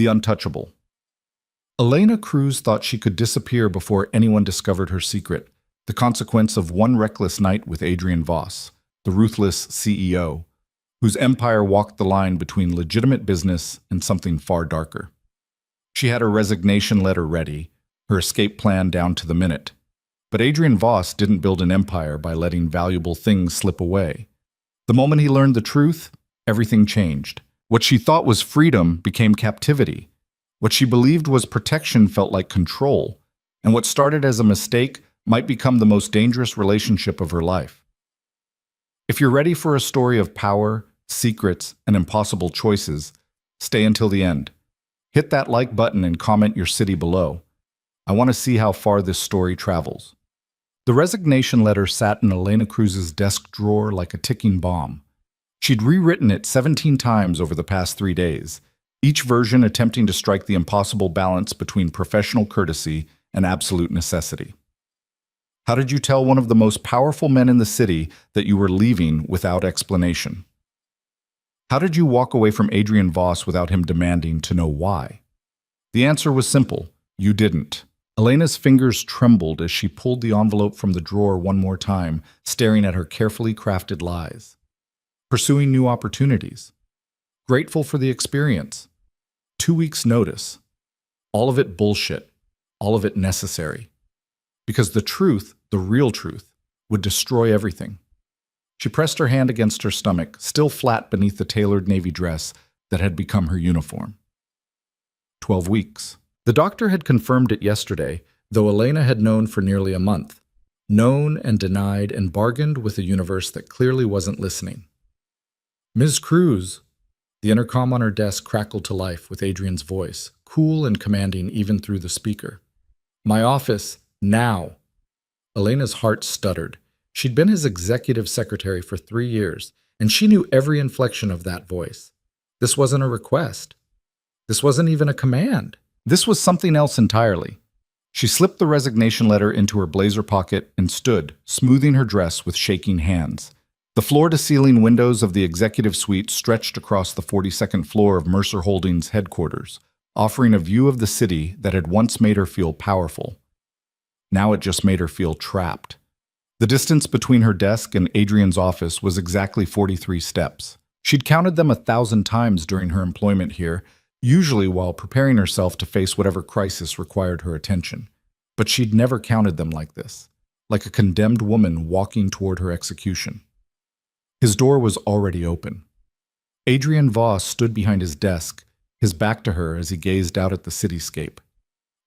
the untouchable. Elena Cruz thought she could disappear before anyone discovered her secret, the consequence of one reckless night with Adrian Voss, the ruthless CEO, whose empire walked the line between legitimate business and something far darker. She had her resignation letter ready, her escape plan down to the minute. But Adrian Voss didn't build an empire by letting valuable things slip away. The moment he learned the truth, everything changed. What she thought was freedom became captivity. What she believed was protection felt like control. And what started as a mistake might become the most dangerous relationship of her life. If you're ready for a story of power, secrets, and impossible choices, stay until the end. Hit that like button and comment your city below. I want to see how far this story travels. The resignation letter sat in Elena Cruz's desk drawer like a ticking bomb. She'd rewritten it 17 times over the past 3 days, each version attempting to strike the impossible balance between professional courtesy and absolute necessity. How did you tell one of the most powerful men in the city that you were leaving without explanation? How did you walk away from Adrian Voss without him demanding to know why? The answer was simple: you didn't. Elena's fingers trembled as she pulled the envelope from the drawer one more time, staring at her carefully crafted lies. Pursuing new opportunities. Grateful for the experience. 2 weeks' notice. All of it bullshit. All of it necessary. Because the truth, the real truth, would destroy everything. She pressed her hand against her stomach, still flat beneath the tailored navy dress that had become her uniform. 12 weeks. The doctor had confirmed it yesterday, though Elena had known for nearly a month. Known and denied and bargained with a universe that clearly wasn't listening. Ms. Cruz. The intercom on her desk crackled to life with Adrian's voice, cool and commanding even through the speaker. My office, now. Elena's heart stuttered. She'd been his executive secretary for 3 years, and she knew every inflection of that voice. This wasn't a request. This wasn't even a command. This was something else entirely. She slipped the resignation letter into her blazer pocket and stood, smoothing her dress with shaking hands. The floor-to-ceiling windows of the executive suite stretched across the 42nd floor of Mercer Holdings' headquarters, offering a view of the city that had once made her feel powerful. Now it just made her feel trapped. The distance between her desk and Adrian's office was exactly 43 steps. She'd counted them 1,000 times during her employment here, usually while preparing herself to face whatever crisis required her attention. But she'd never counted them like this, like a condemned woman walking toward her execution. His door was already open. Adrian Voss stood behind his desk, his back to her as he gazed out at the cityscape.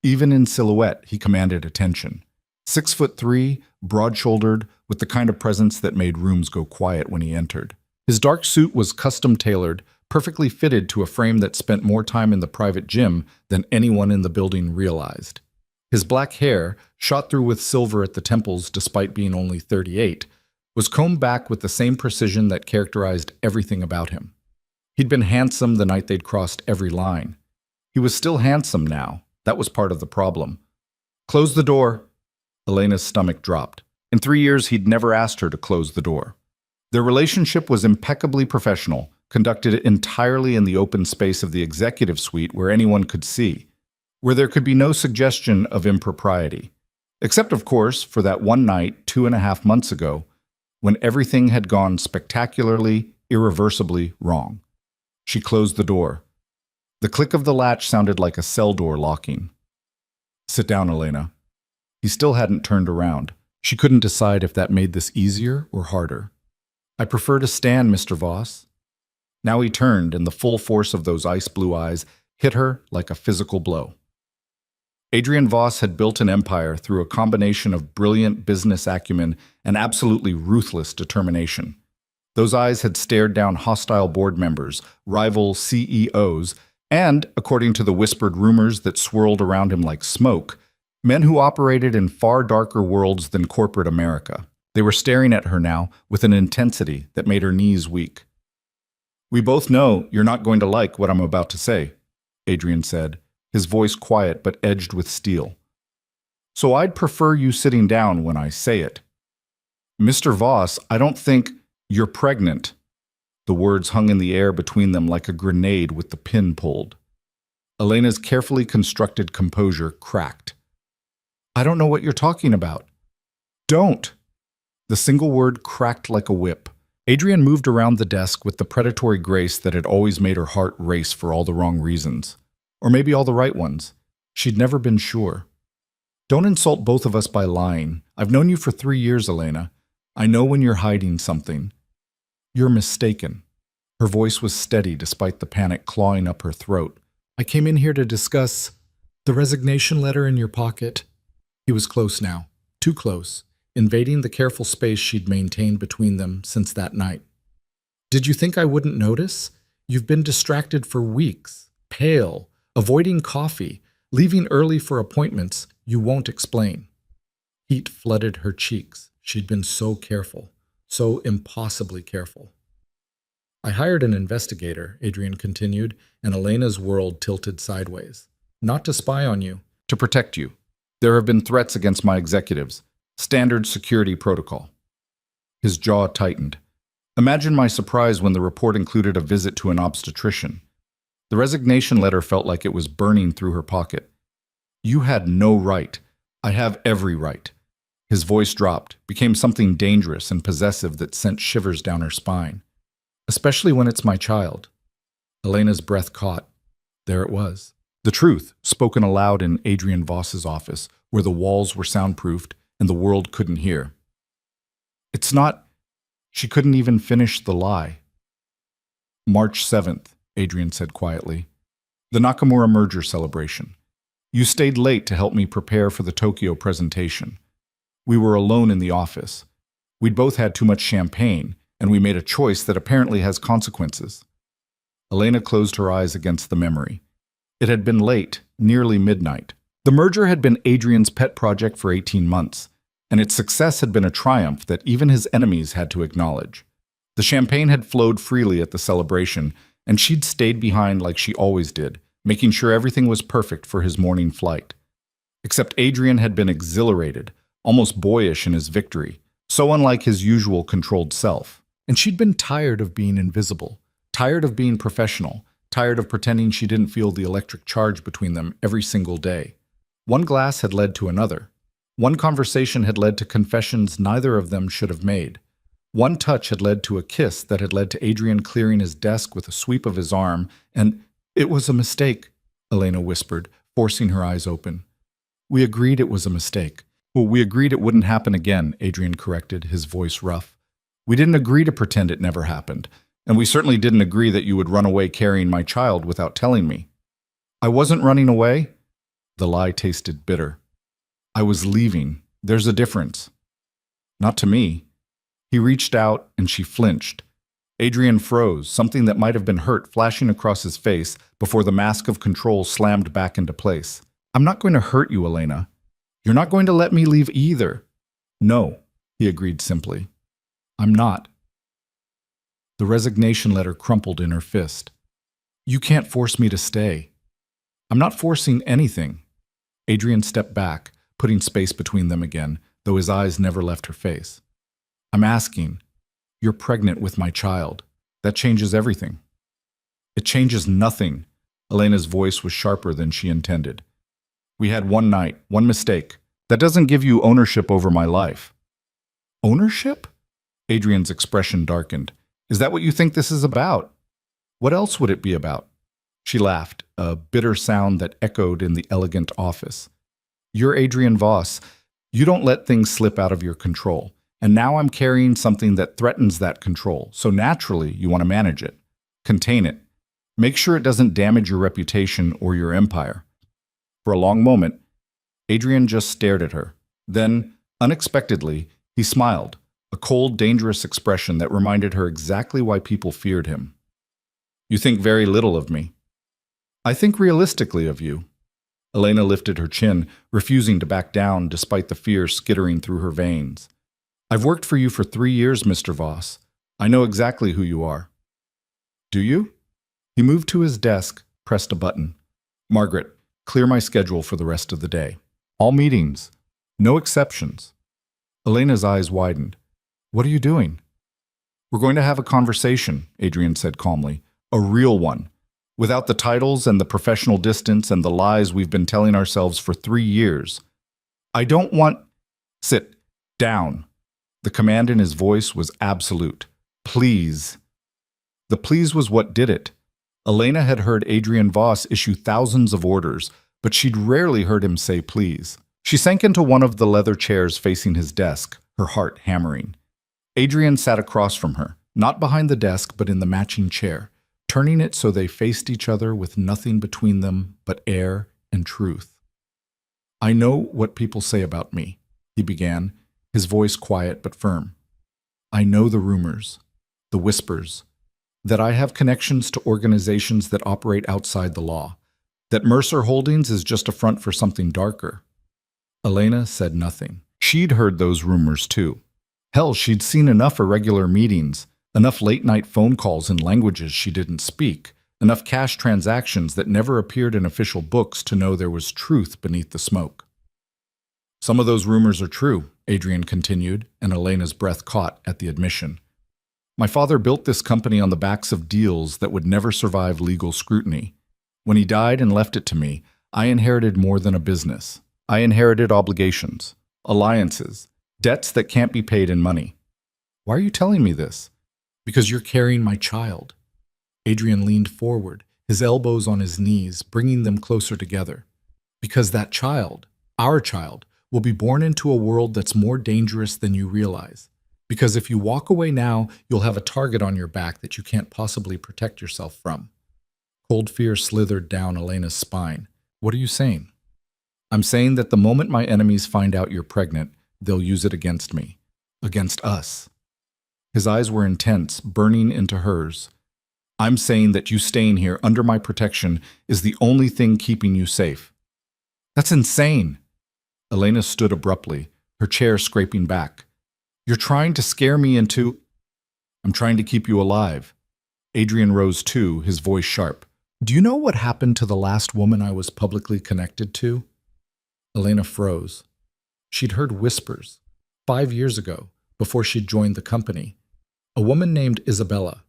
Even in silhouette, he commanded attention. 6'3", broad-shouldered, with the kind of presence that made rooms go quiet when he entered. His dark suit was custom-tailored, perfectly fitted to a frame that spent more time in the private gym than anyone in the building realized. His black hair, shot through with silver at the temples despite being only 38, was combed back with the same precision that characterized everything about him. He'd been handsome the night they'd crossed every line. He was still handsome now. That was part of the problem. Close the door. Elena's stomach dropped. In 3 years, he'd never asked her to close the door. Their relationship was impeccably professional, conducted entirely in the open space of the executive suite where anyone could see, where there could be no suggestion of impropriety. Except, of course, for that one night 2.5 months ago, when everything had gone spectacularly, irreversibly wrong. She closed the door. The click of the latch sounded like a cell door locking. Sit down, Elena. He still hadn't turned around. She couldn't decide if that made this easier or harder. I prefer to stand, Mr. Voss. Now he turned, and the full force of those ice-blue eyes hit her like a physical blow. Adrian Voss had built an empire through a combination of brilliant business acumen and absolutely ruthless determination. Those eyes had stared down hostile board members, rival CEOs, and, according to the whispered rumors that swirled around him like smoke, men who operated in far darker worlds than corporate America. They were staring at her now with an intensity that made her knees weak. We both know you're not going to like what I'm about to say, Adrian said, his voice quiet but edged with steel. So I'd prefer you sitting down when I say it. Mr. Voss, I don't think you're pregnant. The words hung in the air between them like a grenade with the pin pulled. Elena's carefully constructed composure cracked. I don't know what you're talking about. Don't! The single word cracked like a whip. Adrian moved around the desk with the predatory grace that had always made her heart race for all the wrong reasons. Or maybe all the right ones. She'd never been sure. Don't insult both of us by lying. I've known you for 3 years, Elena. I know when you're hiding something. You're mistaken. Her voice was steady despite the panic clawing up her throat. I came in here to discuss the resignation letter in your pocket. He was close now. Too close. Invading the careful space she'd maintained between them since that night. Did you think I wouldn't notice? You've been distracted for weeks. Pale. Avoiding coffee. Leaving early for appointments you won't explain. Heat flooded her cheeks. She'd been so careful. So impossibly careful. I hired an investigator, Adrian continued, and Elena's world tilted sideways. Not to spy on you. To protect you. There have been threats against my executives. Standard security protocol. His jaw tightened. Imagine my surprise when the report included a visit to an obstetrician. The resignation letter felt like it was burning through her pocket. You had no right. I have every right. His voice dropped, became something dangerous and possessive that sent shivers down her spine. Especially when it's my child. Elena's breath caught. There it was. The truth, spoken aloud in Adrian Voss's office, where the walls were soundproofed and the world couldn't hear. It's not... She couldn't even finish the lie. March 7th, Adrian said quietly. The Nakamura merger celebration. You stayed late to help me prepare for the Tokyo presentation. We were alone in the office. We'd both had too much champagne, and we made a choice that apparently has consequences. Elena closed her eyes against the memory. It had been late, nearly midnight. The merger had been Adrian's pet project for 18 months, and its success had been a triumph that even his enemies had to acknowledge. The champagne had flowed freely at the celebration, and she'd stayed behind like she always did, making sure everything was perfect for his morning flight. Except Adrian had been exhilarated, almost boyish in his victory, so unlike his usual controlled self. And she'd been tired of being invisible, tired of being professional, tired of pretending she didn't feel the electric charge between them every single day. One glass had led to another. One conversation had led to confessions neither of them should have made. One touch had led to a kiss that had led to Adrian clearing his desk with a sweep of his arm, and it was a mistake, Elena whispered, forcing her eyes open. We agreed it was a mistake. Well, we agreed it wouldn't happen again, Adrian corrected, his voice rough. We didn't agree to pretend it never happened, and we certainly didn't agree that you would run away carrying my child without telling me. I wasn't running away. The lie tasted bitter. I was leaving. There's a difference. Not to me. He reached out, and she flinched. Adrian froze, something that might have been hurt flashing across his face before the mask of control slammed back into place. I'm not going to hurt you, Elena. You're not going to let me leave either. No, he agreed simply. I'm not. The resignation letter crumpled in her fist. You can't force me to stay. I'm not forcing anything. Adrian stepped back, putting space between them again, though his eyes never left her face. I'm asking. You're pregnant with my child. That changes everything. It changes nothing. Elena's voice was sharper than she intended. We had one night, one mistake. That doesn't give you ownership over my life. Ownership? Adrian's expression darkened. Is that what you think this is about? What else would it be about? She laughed, a bitter sound that echoed in the elegant office. You're Adrian Voss. You don't let things slip out of your control. And now I'm carrying something that threatens that control, so naturally you want to manage it. Contain it. Make sure it doesn't damage your reputation or your empire. For a long moment, Adrian just stared at her. Then, unexpectedly, he smiled, a cold, dangerous expression that reminded her exactly why people feared him. You think very little of me. I think realistically of you. Elena lifted her chin, refusing to back down despite the fear skittering through her veins. I've worked for you for 3 years, Mr. Voss. I know exactly who you are. Do you? He moved to his desk, pressed a button. Margaret, clear my schedule for the rest of the day. All meetings. No exceptions. Elena's eyes widened. What are you doing? We're going to have a conversation, Adrian said calmly. A real one. Without the titles and the professional distance and the lies we've been telling ourselves for 3 years. I don't want... Sit down. The command in his voice was absolute. Please. The please was what did it. Elena had heard Adrian Voss issue thousands of orders, but she'd rarely heard him say please. She sank into one of the leather chairs facing his desk, her heart hammering. Adrian sat across from her, not behind the desk but in the matching chair, turning it so they faced each other with nothing between them but air and truth. I know what people say about me, he began, his voice quiet but firm. I know the rumors, the whispers, that I have connections to organizations that operate outside the law, that Mercer Holdings is just a front for something darker. Elena said nothing. She'd heard those rumors too. Hell, she'd seen enough irregular meetings, enough late-night phone calls in languages she didn't speak, enough cash transactions that never appeared in official books to know there was truth beneath the smoke. Some of those rumors are true, Adrian continued, and Elena's breath caught at the admission. My father built this company on the backs of deals that would never survive legal scrutiny. When he died and left it to me, I inherited more than a business. I inherited obligations, alliances, debts that can't be paid in money. Why are you telling me this? Because you're carrying my child. Adrian leaned forward, his elbows on his knees, bringing them closer together. Because that child, our child, will be born into a world that's more dangerous than you realize. Because if you walk away now, you'll have a target on your back that you can't possibly protect yourself from. Cold fear slithered down Elena's spine. What are you saying? I'm saying that the moment my enemies find out you're pregnant, they'll use it against me. Against us. His eyes were intense, burning into hers. I'm saying that you staying here under my protection is the only thing keeping you safe. That's insane. Elena stood abruptly, her chair scraping back. You're trying to scare me into... I'm trying to keep you alive. Adrian rose too, his voice sharp. Do you know what happened to the last woman I was publicly connected to? Elena froze. She'd heard whispers, 5 years ago, before she'd joined the company. A woman named Isabella,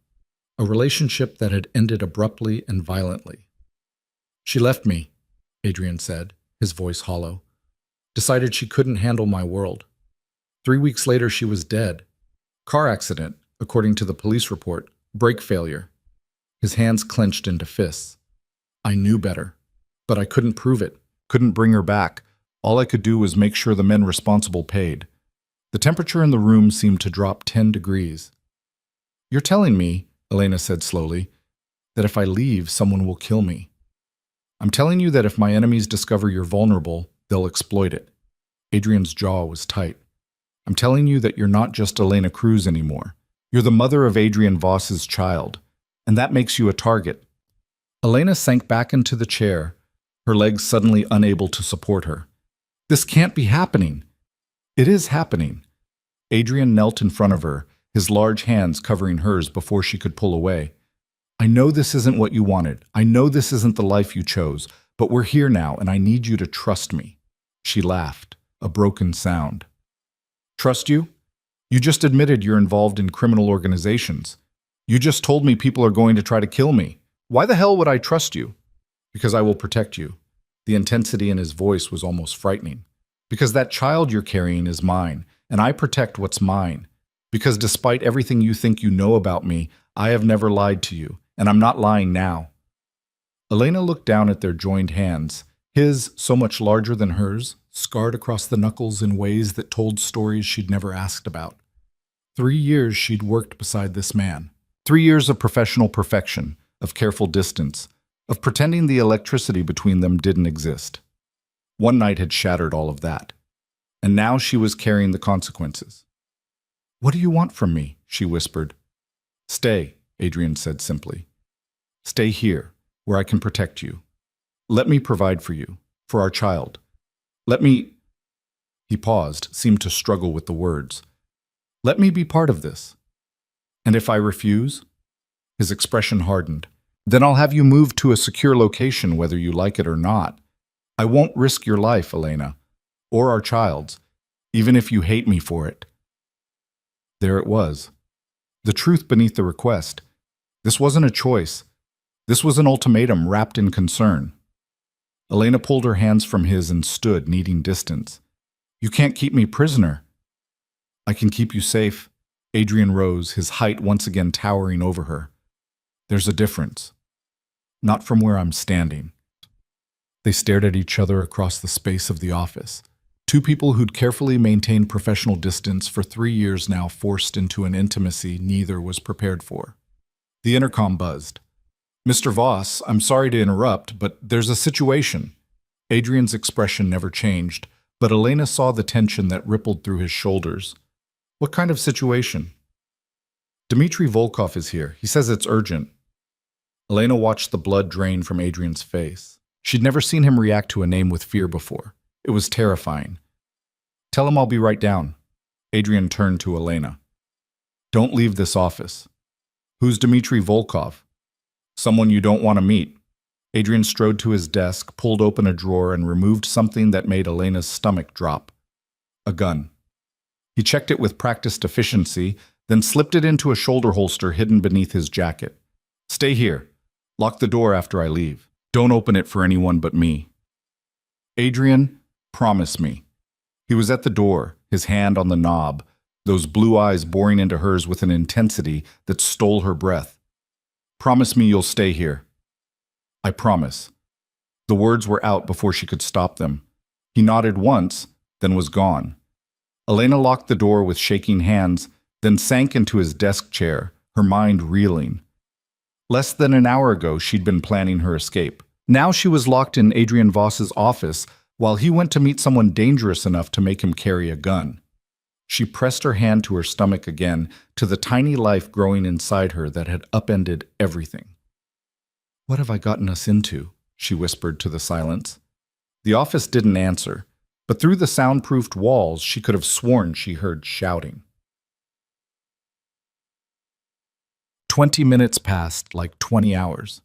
a relationship that had ended abruptly and violently. She left me, Adrian said, his voice hollow. Decided she couldn't handle my world. 3 weeks later, she was dead. Car accident, according to the police report. Brake failure. His hands clenched into fists. I knew better, but I couldn't prove it. Couldn't bring her back. All I could do was make sure the men responsible paid. The temperature in the room seemed to drop 10 degrees. You're telling me, Elena said slowly, that if I leave, someone will kill me. I'm telling you that if my enemies discover you're vulnerable, they'll exploit it. Adrian's jaw was tight. I'm telling you that you're not just Elena Cruz anymore. You're the mother of Adrian Voss's child, and that makes you a target. Elena sank back into the chair, her legs suddenly unable to support her. This can't be happening. It is happening. Adrian knelt in front of her, his large hands covering hers before she could pull away. I know this isn't what you wanted. I know this isn't the life you chose, but we're here now, and I need you to trust me. She laughed, a broken sound. Trust you? You just admitted you're involved in criminal organizations. You just told me people are going to try to kill me. Why the hell would I trust you? Because I will protect you. The intensity in his voice was almost frightening. Because that child you're carrying is mine, and I protect what's mine. Because despite everything you think you know about me, I have never lied to you, and I'm not lying now. Elena looked down at their joined hands, his so much larger than hers, scarred across the knuckles in ways that told stories she'd never asked about. 3 years she'd worked beside this man. 3 years of professional perfection, of careful distance, of pretending the electricity between them didn't exist. One night had shattered all of that. And now she was carrying the consequences. What do you want from me? She whispered. Stay, Adrian said simply. Stay here, where I can protect you. Let me provide for you, for our child. Let me... He paused, seemed to struggle with the words. Let me be part of this. And if I refuse? His expression hardened. Then I'll have you moved to a secure location whether you like it or not. I won't risk your life, Elena, or our child's, even if you hate me for it. There it was. The truth beneath the request. This wasn't a choice. This was an ultimatum wrapped in concern. Elena pulled her hands from his and stood, needing distance. You can't keep me prisoner. I can keep you safe. Adrian rose, his height once again towering over her. There's a difference. Not from where I'm standing. They stared at each other across the space of the office. Two people who'd carefully maintained professional distance for 3 years now forced into an intimacy neither was prepared for. The intercom buzzed. Mr. Voss, I'm sorry to interrupt, but there's a situation. Adrian's expression never changed, but Elena saw the tension that rippled through his shoulders. What kind of situation? Dmitry Volkov is here. He says it's urgent. Elena watched the blood drain from Adrian's face. She'd never seen him react to a name with fear before. It was terrifying. Tell him I'll be right down. Adrian turned to Elena. Don't leave this office. Who's Dmitry Volkov? Someone you don't want to meet. Adrian strode to his desk, pulled open a drawer, and removed something that made Elena's stomach drop. A gun. He checked it with practiced efficiency, then slipped it into a shoulder holster hidden beneath his jacket. Stay here. Lock the door after I leave. Don't open it for anyone but me. Adrian, promise me. He was at the door, his hand on the knob, those blue eyes boring into hers with an intensity that stole her breath. Promise me you'll stay here. I promise. The words were out before she could stop them. He nodded once, then was gone. Elena locked the door with shaking hands, then sank into his desk chair, her mind reeling. Less than an hour ago, she'd been planning her escape. Now she was locked in Adrian Voss's office while he went to meet someone dangerous enough to make him carry a gun. She pressed her hand to her stomach again, to the tiny life growing inside her that had upended everything. What have I gotten us into? She whispered to the silence. The office didn't answer, but through the soundproofed walls she could have sworn she heard shouting. 20 minutes passed like 20 hours.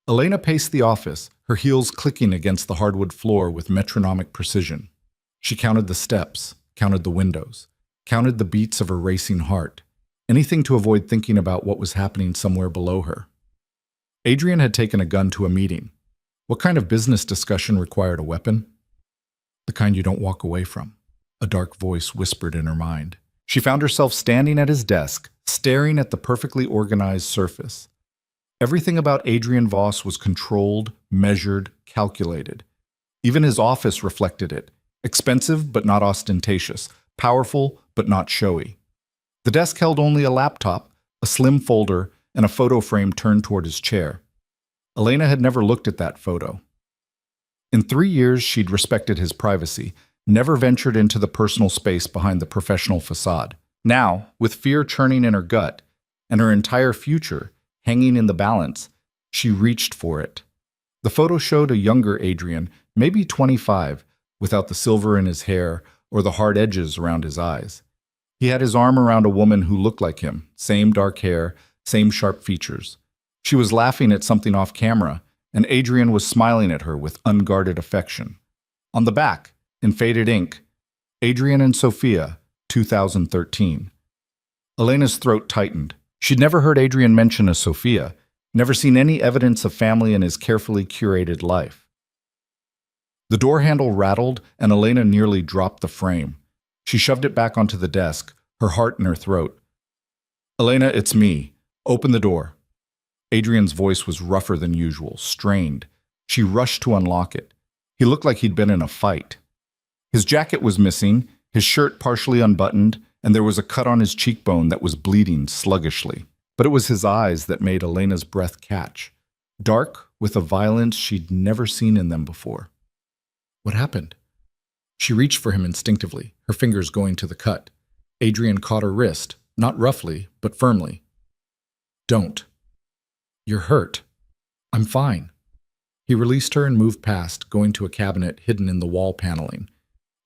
Elena paced the office, her heels clicking against the hardwood floor with metronomic precision. She counted the steps, counted the windows, counted the beats of her racing heart, anything to avoid thinking about what was happening somewhere below her. Adrian had taken a gun to a meeting. What kind of business discussion required a weapon? The kind you don't walk away from, a dark voice whispered in her mind. She found herself standing at his desk, staring at the perfectly organized surface. Everything about Adrian Voss was controlled, measured, calculated. Even his office reflected it. Expensive but not ostentatious, powerful but not showy. The desk held only a laptop, a slim folder, and a photo frame turned toward his chair. Elena had never looked at that photo. In 3 years, she'd respected his privacy, never ventured into the personal space behind the professional facade. Now, with fear churning in her gut, and her entire future hanging in the balance, she reached for it. The photo showed a younger Adrian, maybe 25, without the silver in his hair or the hard edges around his eyes. He had his arm around a woman who looked like him, same dark hair, same sharp features. She was laughing at something off camera, and Adrian was smiling at her with unguarded affection. On the back, in faded ink, Adrian and Sophia, 2013. Elena's throat tightened. She'd never heard Adrian mention a Sophia, never seen any evidence of family in his carefully curated life. The door handle rattled, and Elena nearly dropped the frame. She shoved it back onto the desk, her heart in her throat. Elena, it's me. Open the door. Adrian's voice was rougher than usual, strained. She rushed to unlock it. He looked like he'd been in a fight. His jacket was missing, his shirt partially unbuttoned, and there was a cut on his cheekbone that was bleeding sluggishly. But it was his eyes that made Elena's breath catch, dark with a violence she'd never seen in them before. What happened? She reached for him instinctively, her fingers going to the cut. Adrian caught her wrist, not roughly, but firmly. Don't. You're hurt. I'm fine. He released her and moved past, going to a cabinet hidden in the wall paneling.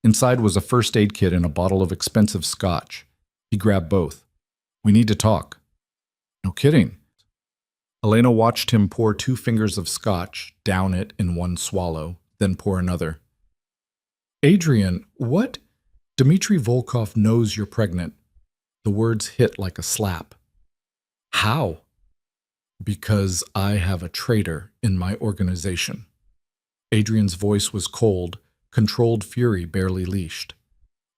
Inside was a first aid kit and a bottle of expensive scotch. He grabbed both. We need to talk. No kidding. Elena watched him pour 2 fingers of scotch, down it in one swallow, then pour another. Adrian, what? Dmitry Volkov knows you're pregnant. The words hit like a slap. How? Because I have a traitor in my organization. Adrian's voice was cold, controlled fury barely leashed.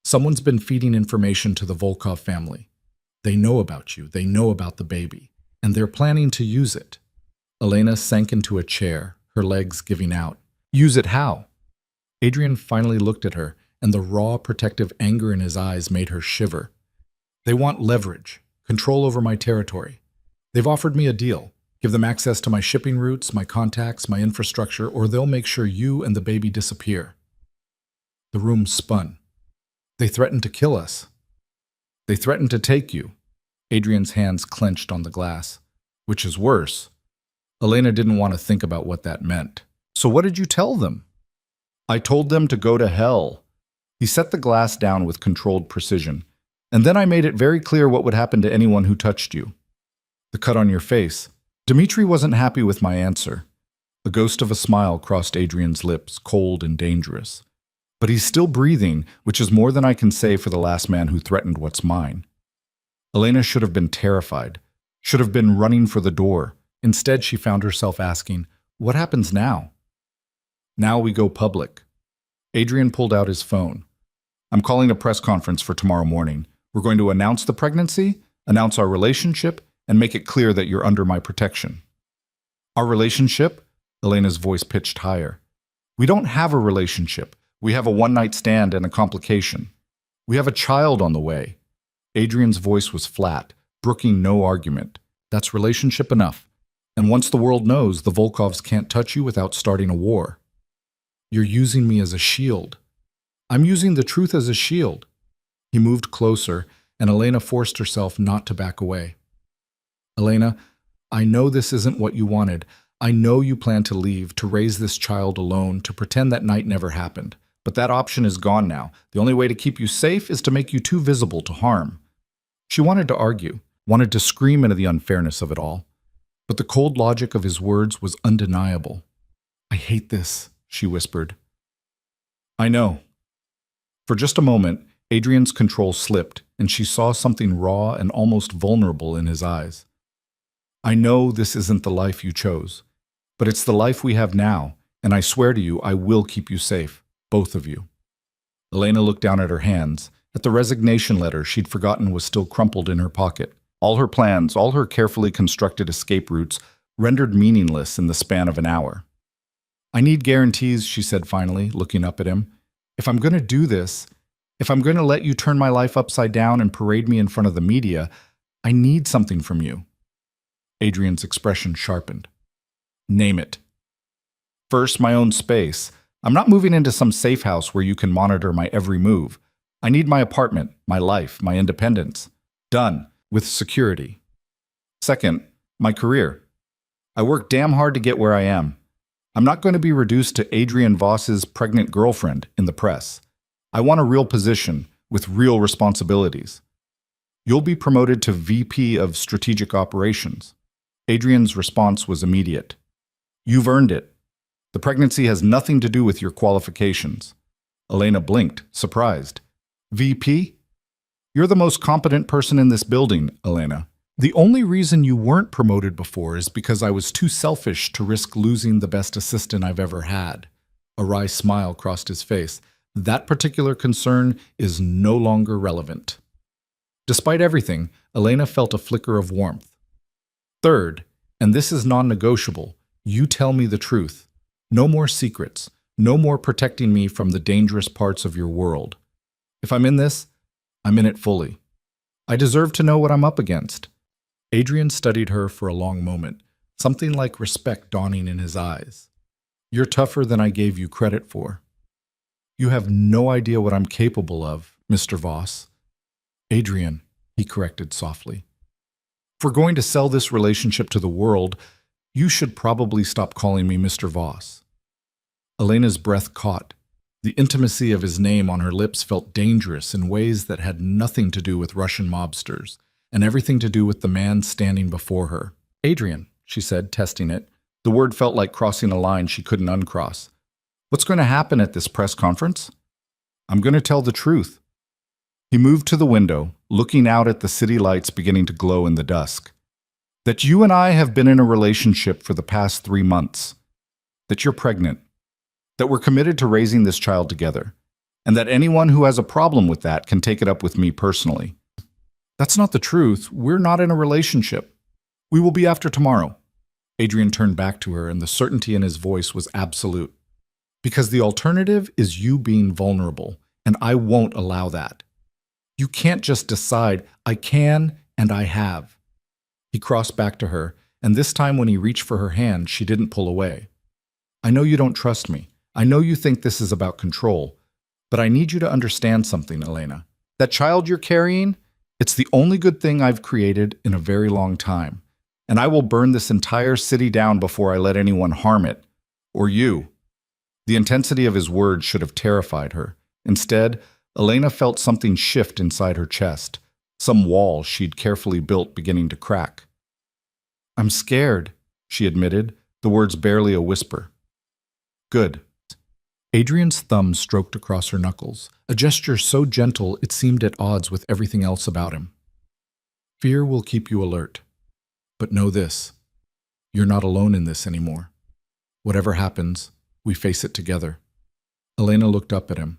Someone's been feeding information to the Volkov family. They know about you, they know about the baby, and they're planning to use it. Elena sank into a chair, her legs giving out. Use it how? Adrian finally looked at her, and the raw, protective anger in his eyes made her shiver. They want leverage, control over my territory. They've offered me a deal. Give them access to my shipping routes, my contacts, my infrastructure, or they'll make sure you and the baby disappear. The room spun. They threatened to kill us. They threatened to take you. Adrian's hands clenched on the glass. Which is worse. Elena didn't want to think about what that meant. So what did you tell them? I told them to go to hell. He set the glass down with controlled precision. And then I made it very clear what would happen to anyone who touched you. The cut on your face. Dmitri wasn't happy with my answer. A ghost of a smile crossed Adrian's lips, cold and dangerous. But he's still breathing, which is more than I can say for the last man who threatened what's mine. Elena should have been terrified, should have been running for the door. Instead, she found herself asking, what happens now? Now we go public. Adrian pulled out his phone. I'm calling a press conference for tomorrow morning. We're going to announce the pregnancy, announce our relationship, and make it clear that you're under my protection. Our relationship? Elena's voice pitched higher. We don't have a relationship. We have a one-night stand and a complication. We have a child on the way. Adrian's voice was flat, brooking no argument. That's relationship enough. And once the world knows, the Volkovs can't touch you without starting a war. You're using me as a shield. I'm using the truth as a shield. He moved closer, and Elena forced herself not to back away. Elena, I know this isn't what you wanted. I know you plan to leave, to raise this child alone, to pretend that night never happened. But that option is gone now. The only way to keep you safe is to make you too visible to harm. She wanted to argue, wanted to scream into the unfairness of it all. But the cold logic of his words was undeniable. I hate this, she whispered. I know. For just a moment, Adrian's control slipped, and she saw something raw and almost vulnerable in his eyes. I know this isn't the life you chose, but it's the life we have now, and I swear to you, I will keep you safe, both of you. Elena looked down at her hands, at the resignation letter she'd forgotten was still crumpled in her pocket. All her plans, all her carefully constructed escape routes, rendered meaningless in the span of an hour. I need guarantees, she said finally, looking up at him. If I'm going to do this, if I'm going to let you turn my life upside down and parade me in front of the media, I need something from you. Adrian's expression sharpened. Name it. First, my own space. I'm not moving into some safe house where you can monitor my every move. I need my apartment, my life, my independence. Done. With security. Second, my career. I worked damn hard to get where I am. I'm not going to be reduced to Adrian Voss's pregnant girlfriend in the press. I want a real position with real responsibilities. You'll be promoted to VP of Strategic Operations. Adrian's response was immediate. You've earned it. The pregnancy has nothing to do with your qualifications. Elena blinked, surprised. VP? You're the most competent person in this building, Elena. The only reason you weren't promoted before is because I was too selfish to risk losing the best assistant I've ever had. A wry smile crossed his face. That particular concern is no longer relevant. Despite everything, Elena felt a flicker of warmth. Third, and this is non-negotiable, you tell me the truth. No more secrets. No more protecting me from the dangerous parts of your world. If I'm in this, I'm in it fully. I deserve to know what I'm up against. Adrian studied her for a long moment, something like respect dawning in his eyes. You're tougher than I gave you credit for. You have no idea what I'm capable of, Mr. Voss. Adrian, he corrected softly. If we're going to sell this relationship to the world, you should probably stop calling me Mr. Voss. Elena's breath caught. The intimacy of his name on her lips felt dangerous in ways that had nothing to do with Russian mobsters, and everything to do with the man standing before her. Adrian, she said, testing it. The word felt like crossing a line she couldn't uncross. What's going to happen at this press conference? I'm going to tell the truth. He moved to the window, looking out at the city lights beginning to glow in the dusk. That you and I have been in a relationship for the past 3 months. That you're pregnant. That we're committed to raising this child together. And that anyone who has a problem with that can take it up with me personally. That's not the truth. We're not in a relationship. We will be after tomorrow. Adrian turned back to her, and the certainty in his voice was absolute. Because the alternative is you being vulnerable, and I won't allow that. You can't just decide, I can and I have. He crossed back to her, and this time when he reached for her hand, she didn't pull away. I know you don't trust me. I know you think this is about control. But I need you to understand something, Elena. That child you're carrying, it's the only good thing I've created in a very long time. And I will burn this entire city down before I let anyone harm it. Or you. The intensity of his words should have terrified her. Instead, Elena felt something shift inside her chest, some wall she'd carefully built beginning to crack. I'm scared, she admitted, the words barely a whisper. Good. Adrian's thumb stroked across her knuckles, a gesture so gentle it seemed at odds with everything else about him. Fear will keep you alert. But know this, you're not alone in this anymore. Whatever happens, we face it together. Elena looked up at him,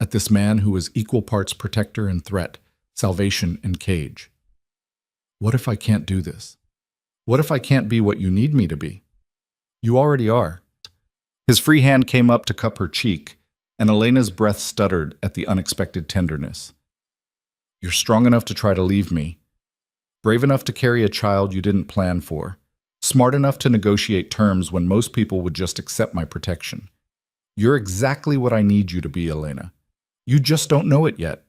at this man who was equal parts protector and threat, salvation and cage. What if I can't do this? What if I can't be what you need me to be? You already are. His free hand came up to cup her cheek, and Elena's breath stuttered at the unexpected tenderness. You're strong enough to try to leave me, brave enough to carry a child you didn't plan for, smart enough to negotiate terms when most people would just accept my protection. You're exactly what I need you to be, Elena. You just don't know it yet.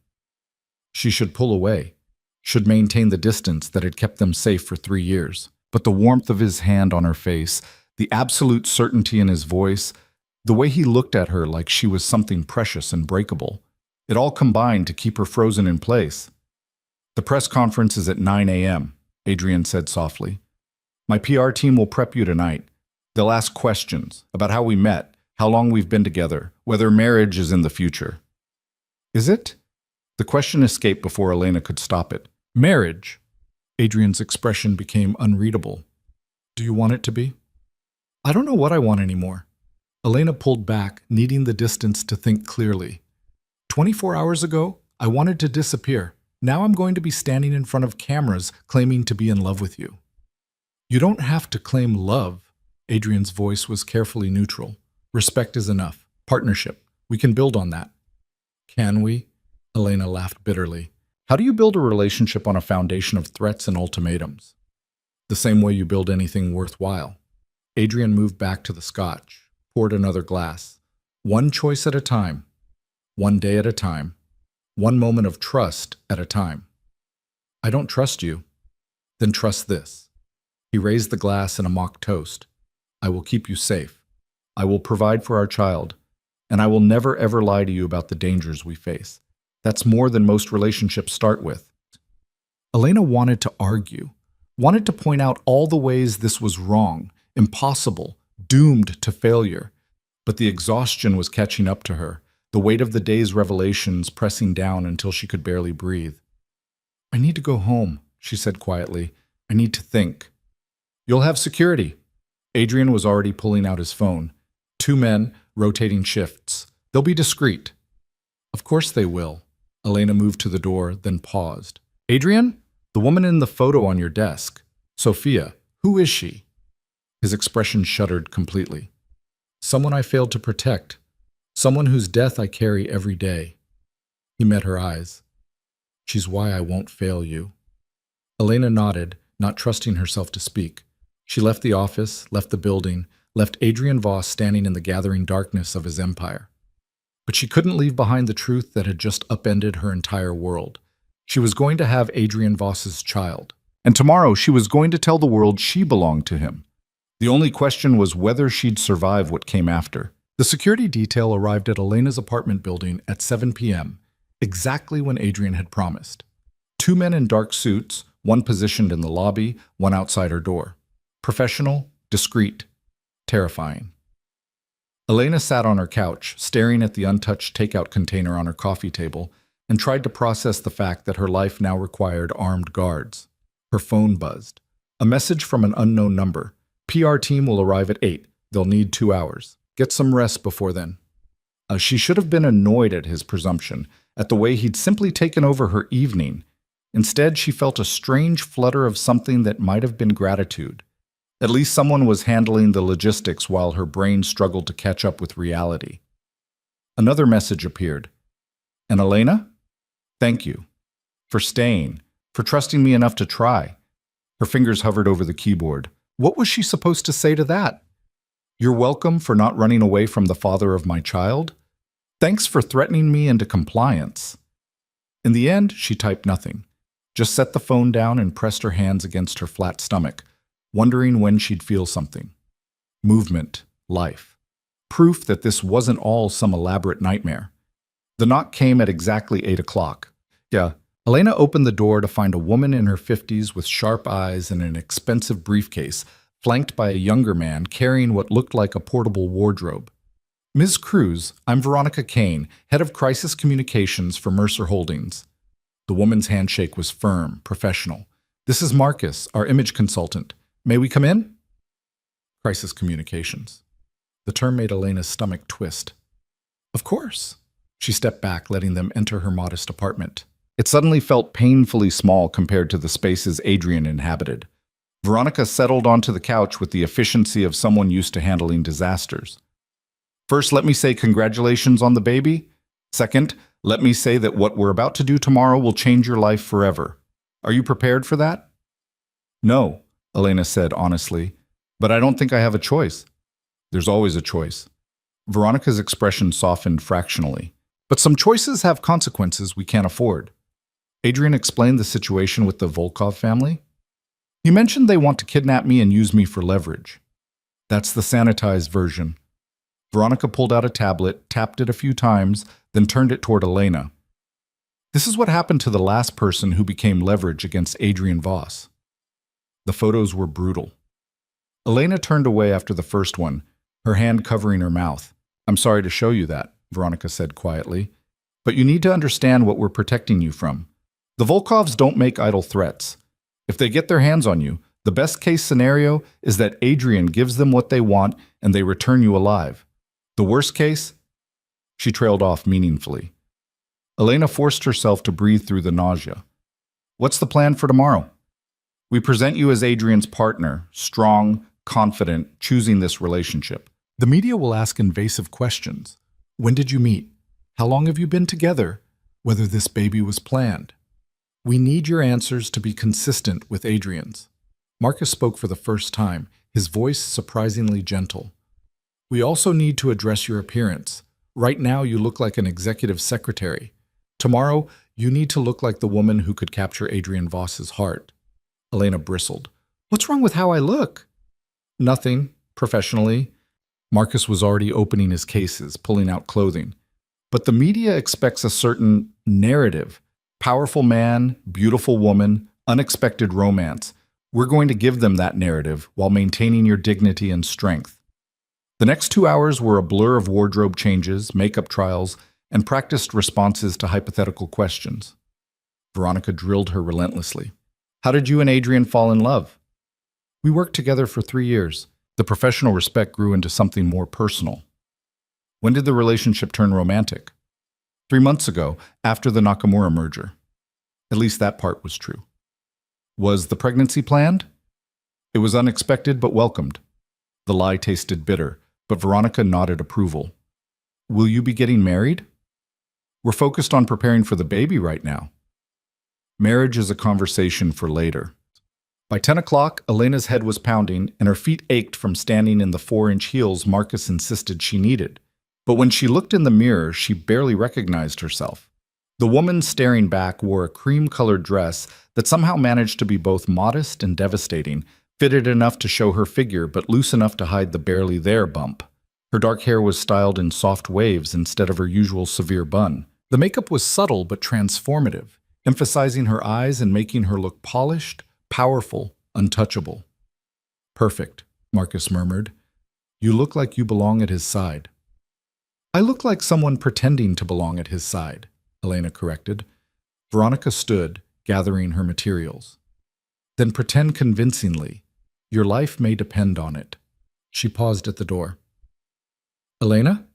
She should pull away, should maintain the distance that had kept them safe for 3 years. But the warmth of his hand on her face, the absolute certainty in his voice, the way he looked at her like she was something precious and breakable, it all combined to keep her frozen in place. The press conference is at 9 a.m., Adrian said softly. My PR team will prep you tonight. They'll ask questions about how we met, how long we've been together, whether marriage is in the future. Is it? The question escaped before Elena could stop it. Marriage? Adrian's expression became unreadable. Do you want it to be? I don't know what I want anymore. Elena pulled back, needing the distance to think clearly. 24 hours ago, I wanted to disappear. Now I'm going to be standing in front of cameras claiming to be in love with you. You don't have to claim love. Adrian's voice was carefully neutral. Respect is enough. Partnership. We can build on that. Can we? Elena laughed bitterly. How do you build a relationship on a foundation of threats and ultimatums? The same way you build anything worthwhile. Adrian moved back to the scotch, poured another glass. One choice at a time. One day at a time. One moment of trust at a time. I don't trust you. Then trust this. He raised the glass in a mock toast. I will keep you safe. I will provide for our child. And I will never ever lie to you about the dangers we face. That's more than most relationships start with. Elena wanted to argue, wanted to point out all the ways this was wrong, impossible, doomed to failure. But the exhaustion was catching up to her, the weight of the day's revelations pressing down until she could barely breathe. I need to go home, she said quietly. I need to think. You'll have security. Adrian was already pulling out his phone. 2 men, rotating shifts. They'll be discreet. Of course they will. Elena moved to the door, then paused. Adrian? The woman in the photo on your desk. Sophia. Who is she? His expression shuddered completely. Someone I failed to protect. Someone whose death I carry every day. He met her eyes. She's why I won't fail you. Elena nodded, not trusting herself to speak. She left the office, left the building, left Adrian Voss standing in the gathering darkness of his empire. But she couldn't leave behind the truth that had just upended her entire world. She was going to have Adrian Voss's child. And tomorrow she was going to tell the world she belonged to him. The only question was whether she'd survive what came after. The security detail arrived at Elena's apartment building at 7 p.m., exactly when Adrian had promised. 2 men in dark suits, one positioned in the lobby, one outside her door. Professional, discreet, terrifying. Elena sat on her couch, staring at the untouched takeout container on her coffee table, and tried to process the fact that her life now required armed guards. Her phone buzzed. A message from an unknown number. PR team will arrive at 8. They'll need 2 hours. Get some rest before then. She should have been annoyed at his presumption, at the way he'd simply taken over her evening. Instead, she felt a strange flutter of something that might have been gratitude. At least someone was handling the logistics while her brain struggled to catch up with reality. Another message appeared. And Elena? Thank you. For staying. For trusting me enough to try. Her fingers hovered over the keyboard. What was she supposed to say to that? You're welcome for not running away from the father of my child. Thanks for threatening me into compliance. In the end, she typed nothing. Just set the phone down and pressed her hands against her flat stomach, wondering when she'd feel something. Movement, life. Proof that this wasn't all some elaborate nightmare. The knock came at exactly 8 o'clock. Elena opened the door to find a woman in her 50s with sharp eyes and an expensive briefcase, flanked by a younger man carrying what looked like a portable wardrobe. Ms. Cruz, I'm Veronica Kane, head of crisis communications for Mercer Holdings. The woman's handshake was firm, professional. This is Marcus, our image consultant. May we come in? Crisis communications. The term made Elena's stomach twist. Of course. She stepped back, letting them enter her modest apartment. It suddenly felt painfully small compared to the spaces Adrian inhabited. Veronica settled onto the couch with the efficiency of someone used to handling disasters. First, let me say congratulations on the baby. Second, let me say that what we're about to do tomorrow will change your life forever. Are you prepared for that? No, Elena said honestly, but I don't think I have a choice. There's always a choice. Veronica's expression softened fractionally. But some choices have consequences we can't afford. Adrian explained the situation with the Volkov family. He mentioned they want to kidnap me and use me for leverage. That's the sanitized version. Veronica pulled out a tablet, tapped it a few times, then turned it toward Elena. This is what happened to the last person who became leverage against Adrian Voss. The photos were brutal. Elena turned away after the first one, her hand covering her mouth. I'm sorry to show you that, Veronica said quietly, but you need to understand what we're protecting you from. The Volkovs don't make idle threats. If they get their hands on you, the best-case scenario is that Adrian gives them what they want and they return you alive. The worst case? She trailed off meaningfully. Elena forced herself to breathe through the nausea. What's the plan for tomorrow? We present you as Adrian's partner, strong, confident, choosing this relationship. The media will ask invasive questions. When did you meet? How long have you been together? Whether this baby was planned. We need your answers to be consistent with Adrian's. Marcus spoke for the first time, his voice surprisingly gentle. We also need to address your appearance. Right now you look like an executive secretary. Tomorrow, you need to look like the woman who could capture Adrian Voss's heart. Elena bristled. What's wrong with how I look? Nothing, professionally. Marcus was already opening his cases, pulling out clothing. But the media expects a certain narrative. Powerful man, beautiful woman, unexpected romance. We're going to give them that narrative while maintaining your dignity and strength. The next 2 hours were a blur of wardrobe changes, makeup trials, and practiced responses to hypothetical questions. Veronica drilled her relentlessly. How did you and Adrian fall in love? We worked together for 3 years. The professional respect grew into something more personal. When did the relationship turn romantic? 3 months ago, after the Nakamura merger. At least that part was true. Was the pregnancy planned? It was unexpected but welcomed. The lie tasted bitter, but Veronica nodded approval. Will you be getting married? We're focused on preparing for the baby right now. Marriage is a conversation for later. By 10 o'clock, Elena's head was pounding and her feet ached from standing in the 4-inch heels Marcus insisted she needed. But when she looked in the mirror, she barely recognized herself. The woman staring back wore a cream-colored dress that somehow managed to be both modest and devastating, fitted enough to show her figure but loose enough to hide the barely there bump. Her dark hair was styled in soft waves instead of her usual severe bun. The makeup was subtle but transformative, emphasizing her eyes and making her look polished, powerful, untouchable. Perfect, Marcus murmured. You look like you belong at his side. I look like someone pretending to belong at his side, Elena corrected. Veronica stood, gathering her materials. Then pretend convincingly. Your life may depend on it. She paused at the door. Elena?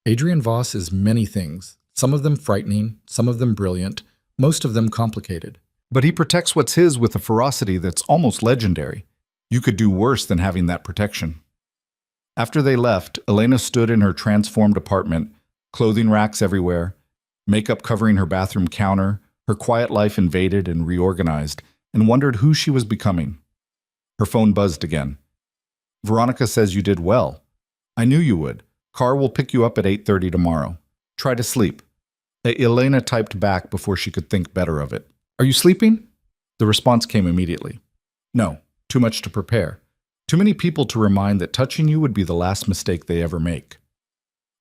Adrian Voss is many things, some of them frightening, some of them brilliant, most of them complicated. But he protects what's his with a ferocity that's almost legendary. You could do worse than having that protection. After they left, Elena stood in her transformed apartment, clothing racks everywhere, makeup covering her bathroom counter, her quiet life invaded and reorganized, and wondered who she was becoming. Her phone buzzed again. Veronica says you did well. I knew you would. Car will pick you up at 8:30 tomorrow. Try to sleep. Elena typed back before she could think better of it. Are you sleeping? The response came immediately. No, too much to prepare. Too many people to remind that touching you would be the last mistake they ever make.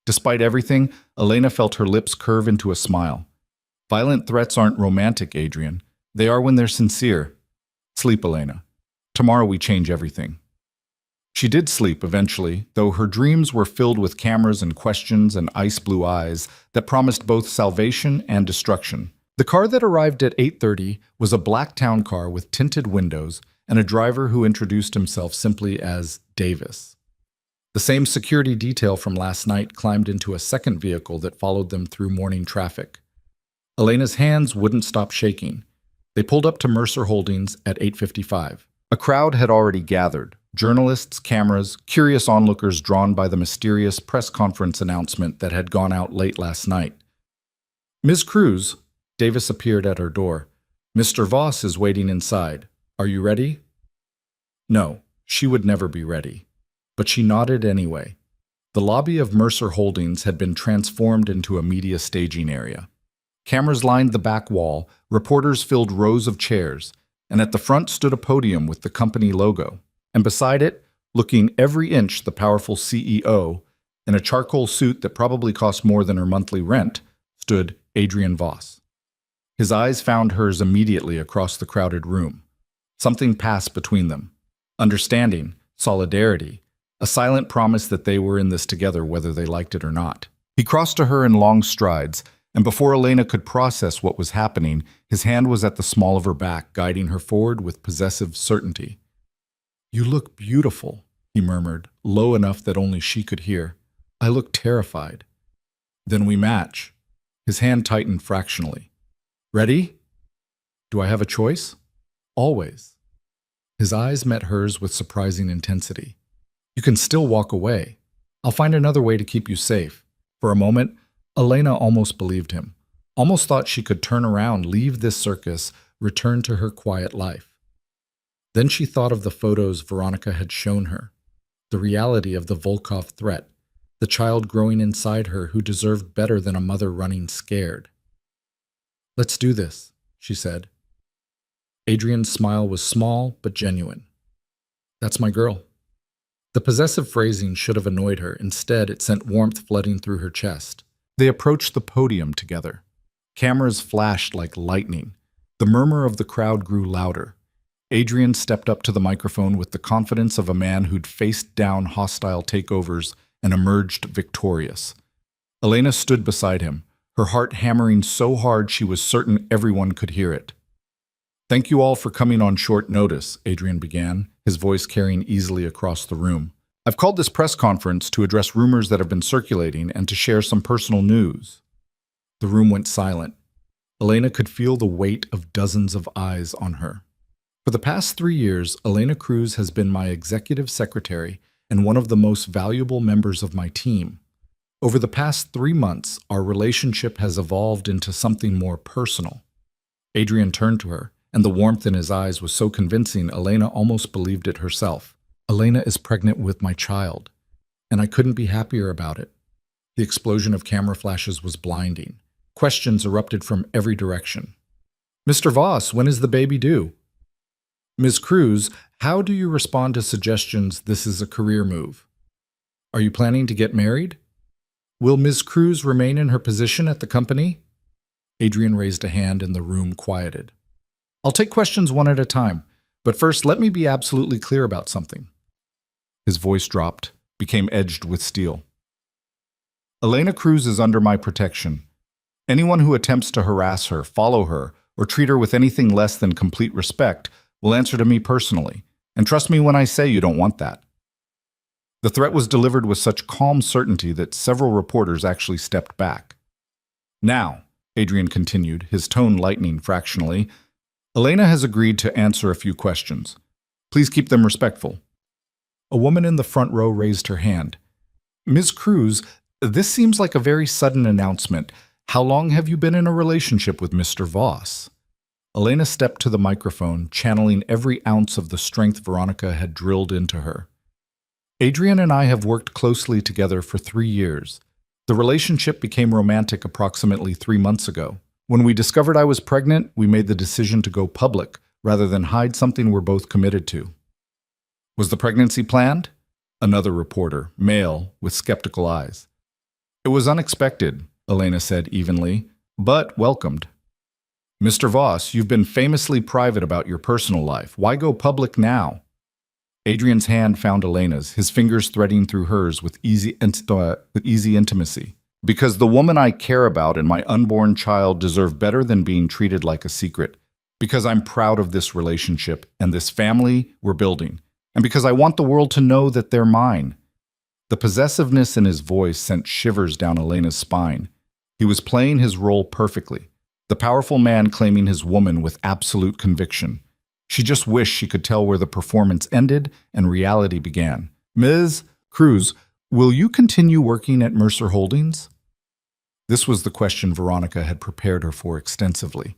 Despite everything, Elena felt her lips curve into a smile. Violent threats aren't romantic, Adrian. They are when they're sincere. Sleep, Elena. Tomorrow we change everything. She did sleep eventually, though her dreams were filled with cameras and questions and ice blue eyes that promised both salvation and destruction. The car that arrived at 8:30 was a black town car with tinted windows and a driver who introduced himself simply as Davis. The same security detail from last night climbed into a second vehicle that followed them through morning traffic. Elena's hands wouldn't stop shaking. They pulled up to Mercer Holdings at 8:55. A crowd had already gathered. Journalists, cameras, curious onlookers drawn by the mysterious press conference announcement that had gone out late last night. Ms. Cruz, Davis appeared at her door. Mr. Voss is waiting inside. Are you ready? No, she would never be ready. But she nodded anyway. The lobby of Mercer Holdings had been transformed into a media staging area. Cameras lined the back wall, reporters filled rows of chairs, and at the front stood a podium with the company logo. And beside it, looking every inch the powerful CEO, in a charcoal suit that probably cost more than her monthly rent, stood Adrian Voss. His eyes found hers immediately across the crowded room. Something passed between them. Understanding, solidarity, a silent promise that they were in this together whether they liked it or not. He crossed to her in long strides, and before Elena could process what was happening, his hand was at the small of her back, guiding her forward with possessive certainty. You look beautiful, he murmured, low enough that only she could hear. I look terrified. Then we match. His hand tightened fractionally. Ready? Do I have a choice? Always. His eyes met hers with surprising intensity. You can still walk away. I'll find another way to keep you safe. For a moment, Elena almost believed him, almost thought she could turn around, leave this circus, return to her quiet life. Then she thought of the photos Veronica had shown her, the reality of the Volkov threat, the child growing inside her who deserved better than a mother running scared. Let's do this, she said. Adrian's smile was small but genuine. That's my girl. The possessive phrasing should have annoyed her. Instead, it sent warmth flooding through her chest. They approached the podium together. Cameras flashed like lightning. The murmur of the crowd grew louder. Adrian stepped up to the microphone with the confidence of a man who'd faced down hostile takeovers and emerged victorious. Elena stood beside him, her heart hammering so hard she was certain everyone could hear it. Thank you all for coming on short notice, Adrian began, his voice carrying easily across the room. I've called this press conference to address rumors that have been circulating and to share some personal news. The room went silent. Elena could feel the weight of dozens of eyes on her. For the past 3 years, Elena Cruz has been my executive secretary and one of the most valuable members of my team. Over the past 3 months, our relationship has evolved into something more personal. Adrian turned to her, and the warmth in his eyes was so convincing Elena almost believed it herself. Elena is pregnant with my child, and I couldn't be happier about it. The explosion of camera flashes was blinding. Questions erupted from every direction. Mr. Voss, when is the baby due? Ms. Cruz, how do you respond to suggestions this is a career move? Are you planning to get married? Will Ms. Cruz remain in her position at the company? Adrian raised a hand and the room quieted. I'll take questions one at a time, but first let me be absolutely clear about something. His voice dropped, became edged with steel. Elena Cruz is under my protection. Anyone who attempts to harass her, follow her, or treat her with anything less than complete respect will answer to me personally. And trust me when I say you don't want that. The threat was delivered with such calm certainty that several reporters actually stepped back. Now, Adrian continued, his tone lightening fractionally, Elena has agreed to answer a few questions. Please keep them respectful. A woman in the front row raised her hand. Ms. Cruz, this seems like a very sudden announcement. How long have you been in a relationship with Mr. Voss? Elena stepped to the microphone, channeling every ounce of the strength Veronica had drilled into her. Adrian and I have worked closely together for 3 years. The relationship became romantic approximately 3 months ago. When we discovered I was pregnant, we made the decision to go public rather than hide something we're both committed to. Was the pregnancy planned? Another reporter, male, with skeptical eyes. It was unexpected, Elena said evenly, but welcomed. Mr. Voss, you've been famously private about your personal life. Why go public now? Adrian's hand found Elena's, his fingers threading through hers with easy intimacy. Because the woman I care about and my unborn child deserve better than being treated like a secret. Because I'm proud of this relationship and this family we're building. And because I want the world to know that they're mine. The possessiveness in his voice sent shivers down Elena's spine. He was playing his role perfectly. The powerful man claiming his woman with absolute conviction. She just wished she could tell where the performance ended and reality began. Ms. Cruz, will you continue working at Mercer Holdings? This was the question Veronica had prepared her for extensively.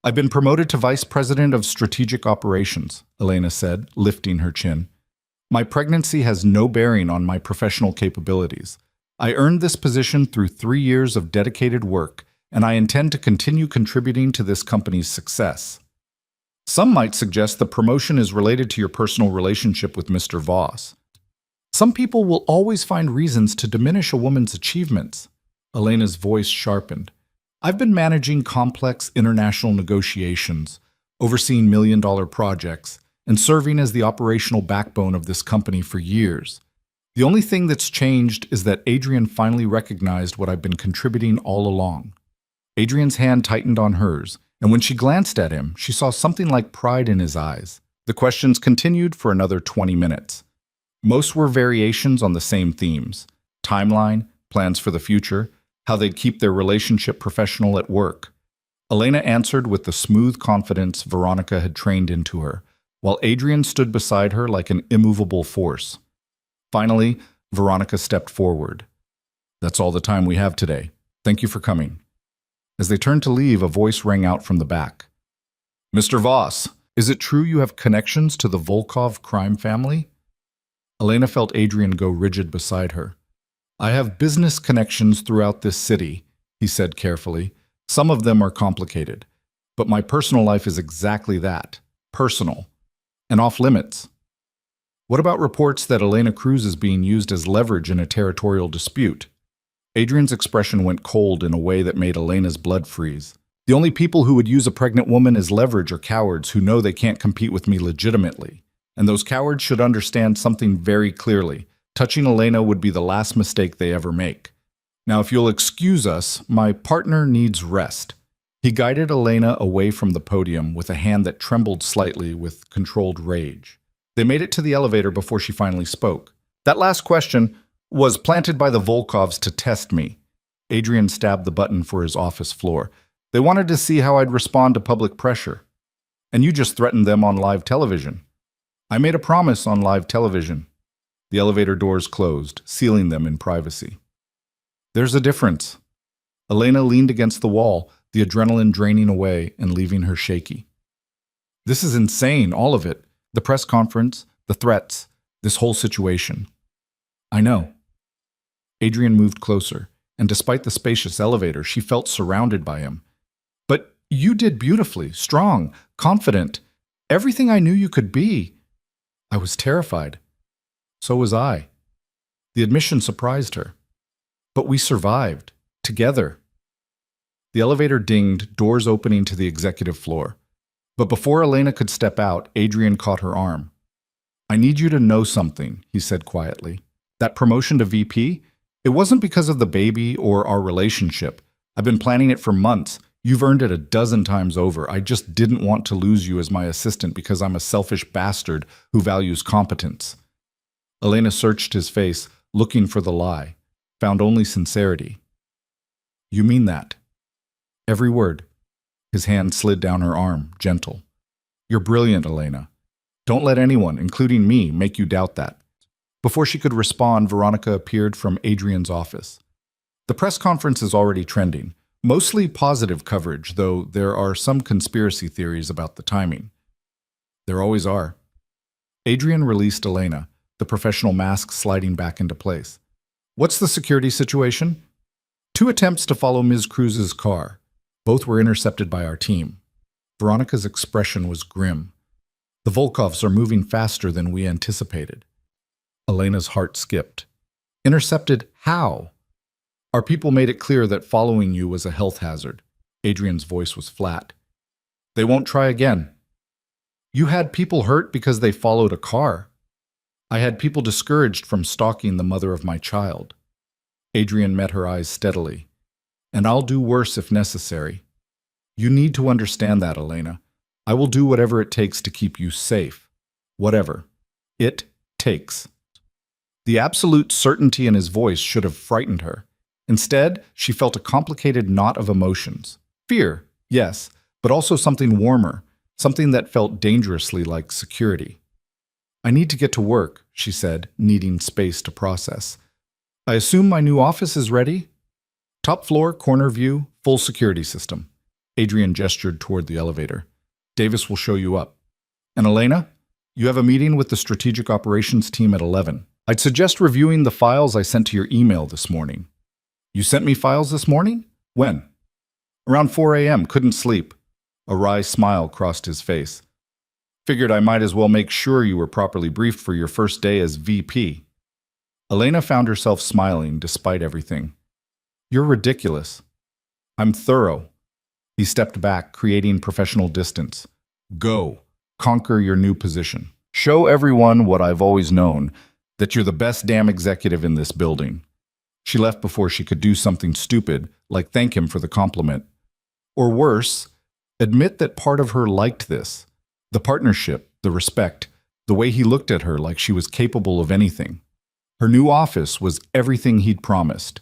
I've been promoted to Vice President of Strategic Operations, Elena said, lifting her chin. My pregnancy has no bearing on my professional capabilities. I earned this position through 3 years of dedicated work, and I intend to continue contributing to this company's success. Some might suggest the promotion is related to your personal relationship with Mr. Voss. Some people will always find reasons to diminish a woman's achievements. Elena's voice sharpened. I've been managing complex international negotiations, overseeing million-dollar projects, and serving as the operational backbone of this company for years. The only thing that's changed is that Adrian finally recognized what I've been contributing all along. Adrian's hand tightened on hers, and when she glanced at him, she saw something like pride in his eyes. The questions continued for another 20 minutes. Most were variations on the same themes: timeline, plans for the future, how they'd keep their relationship professional at work. Elena answered with the smooth confidence Veronica had trained into her, while Adrian stood beside her like an immovable force. Finally, Veronica stepped forward. That's all the time we have today. Thank you for coming. As they turned to leave, a voice rang out from the back. Mr. Voss, is it true you have connections to the Volkov crime family? Elena felt Adrian go rigid beside her. I have business connections throughout this city, he said carefully. Some of them are complicated, but my personal life is exactly that, personal, and off limits. What about reports that Elena Cruz is being used as leverage in a territorial dispute? Adrian's expression went cold in a way that made Elena's blood freeze. The only people who would use a pregnant woman as leverage are cowards who know they can't compete with me legitimately. And those cowards should understand something very clearly. Touching Elena would be the last mistake they ever make. Now, if you'll excuse us, my partner needs rest. He guided Elena away from the podium with a hand that trembled slightly with controlled rage. They made it to the elevator before she finally spoke. That last question was planted by the Volkovs to test me. Adrian stabbed the button for his office floor. They wanted to see how I'd respond to public pressure. And you just threatened them on live television. I made a promise on live television. The elevator doors closed, sealing them in privacy. There's a difference. Elena leaned against the wall, the adrenaline draining away and leaving her shaky. This is insane, all of it. The press conference, the threats, this whole situation. I know. Adrian moved closer, and despite the spacious elevator, she felt surrounded by him. But you did beautifully, strong, confident, everything I knew you could be. I was terrified. So was I. The admission surprised her. But we survived, together. The elevator dinged, doors opening to the executive floor. But before Elena could step out, Adrian caught her arm. I need you to know something, he said quietly. That promotion to VP, it wasn't because of the baby or our relationship. I've been planning it for months. You've earned it a dozen times over. I just didn't want to lose you as my assistant because I'm a selfish bastard who values competence. Elena searched his face, looking for the lie, found only sincerity. You mean that? Every word. His hand slid down her arm, gentle. You're brilliant, Elena. Don't let anyone, including me, make you doubt that. Before she could respond, Veronica appeared from Adrian's office. The press conference is already trending. Mostly positive coverage, though there are some conspiracy theories about the timing. There always are. Adrian released Elena, the professional mask sliding back into place. What's the security situation? 2 attempts to follow Ms. Cruz's car. Both were intercepted by our team. Veronica's expression was grim. The Volkovs are moving faster than we anticipated. Elena's heart skipped. Intercepted how? Our people made it clear that following you was a health hazard. Adrian's voice was flat. They won't try again. You had people hurt because they followed a car. I had people discouraged from stalking the mother of my child. Adrian met her eyes steadily. And I'll do worse if necessary. You need to understand that, Elena. I will do whatever it takes to keep you safe. Whatever it takes. The absolute certainty in his voice should have frightened her. Instead, she felt a complicated knot of emotions. Fear, yes, but also something warmer, something that felt dangerously like security. I need to get to work, she said, needing space to process. I assume my new office is ready? Top floor, corner view, full security system. Adrian gestured toward the elevator. Davis will show you up. And Elena, you have a meeting with the strategic operations team at 11. I'd suggest reviewing the files I sent to your email this morning. You sent me files this morning? When? Around 4 a.m., couldn't sleep. A wry smile crossed his face. Figured I might as well make sure you were properly briefed for your first day as VP. Elena found herself smiling despite everything. You're ridiculous. I'm thorough. He stepped back, creating professional distance. Go. Conquer your new position. Show everyone what I've always known, that you're the best damn executive in this building. She left before she could do something stupid, like thank him for the compliment. Or worse, admit that part of her liked this. The partnership, the respect, the way he looked at her like she was capable of anything. Her new office was everything he'd promised.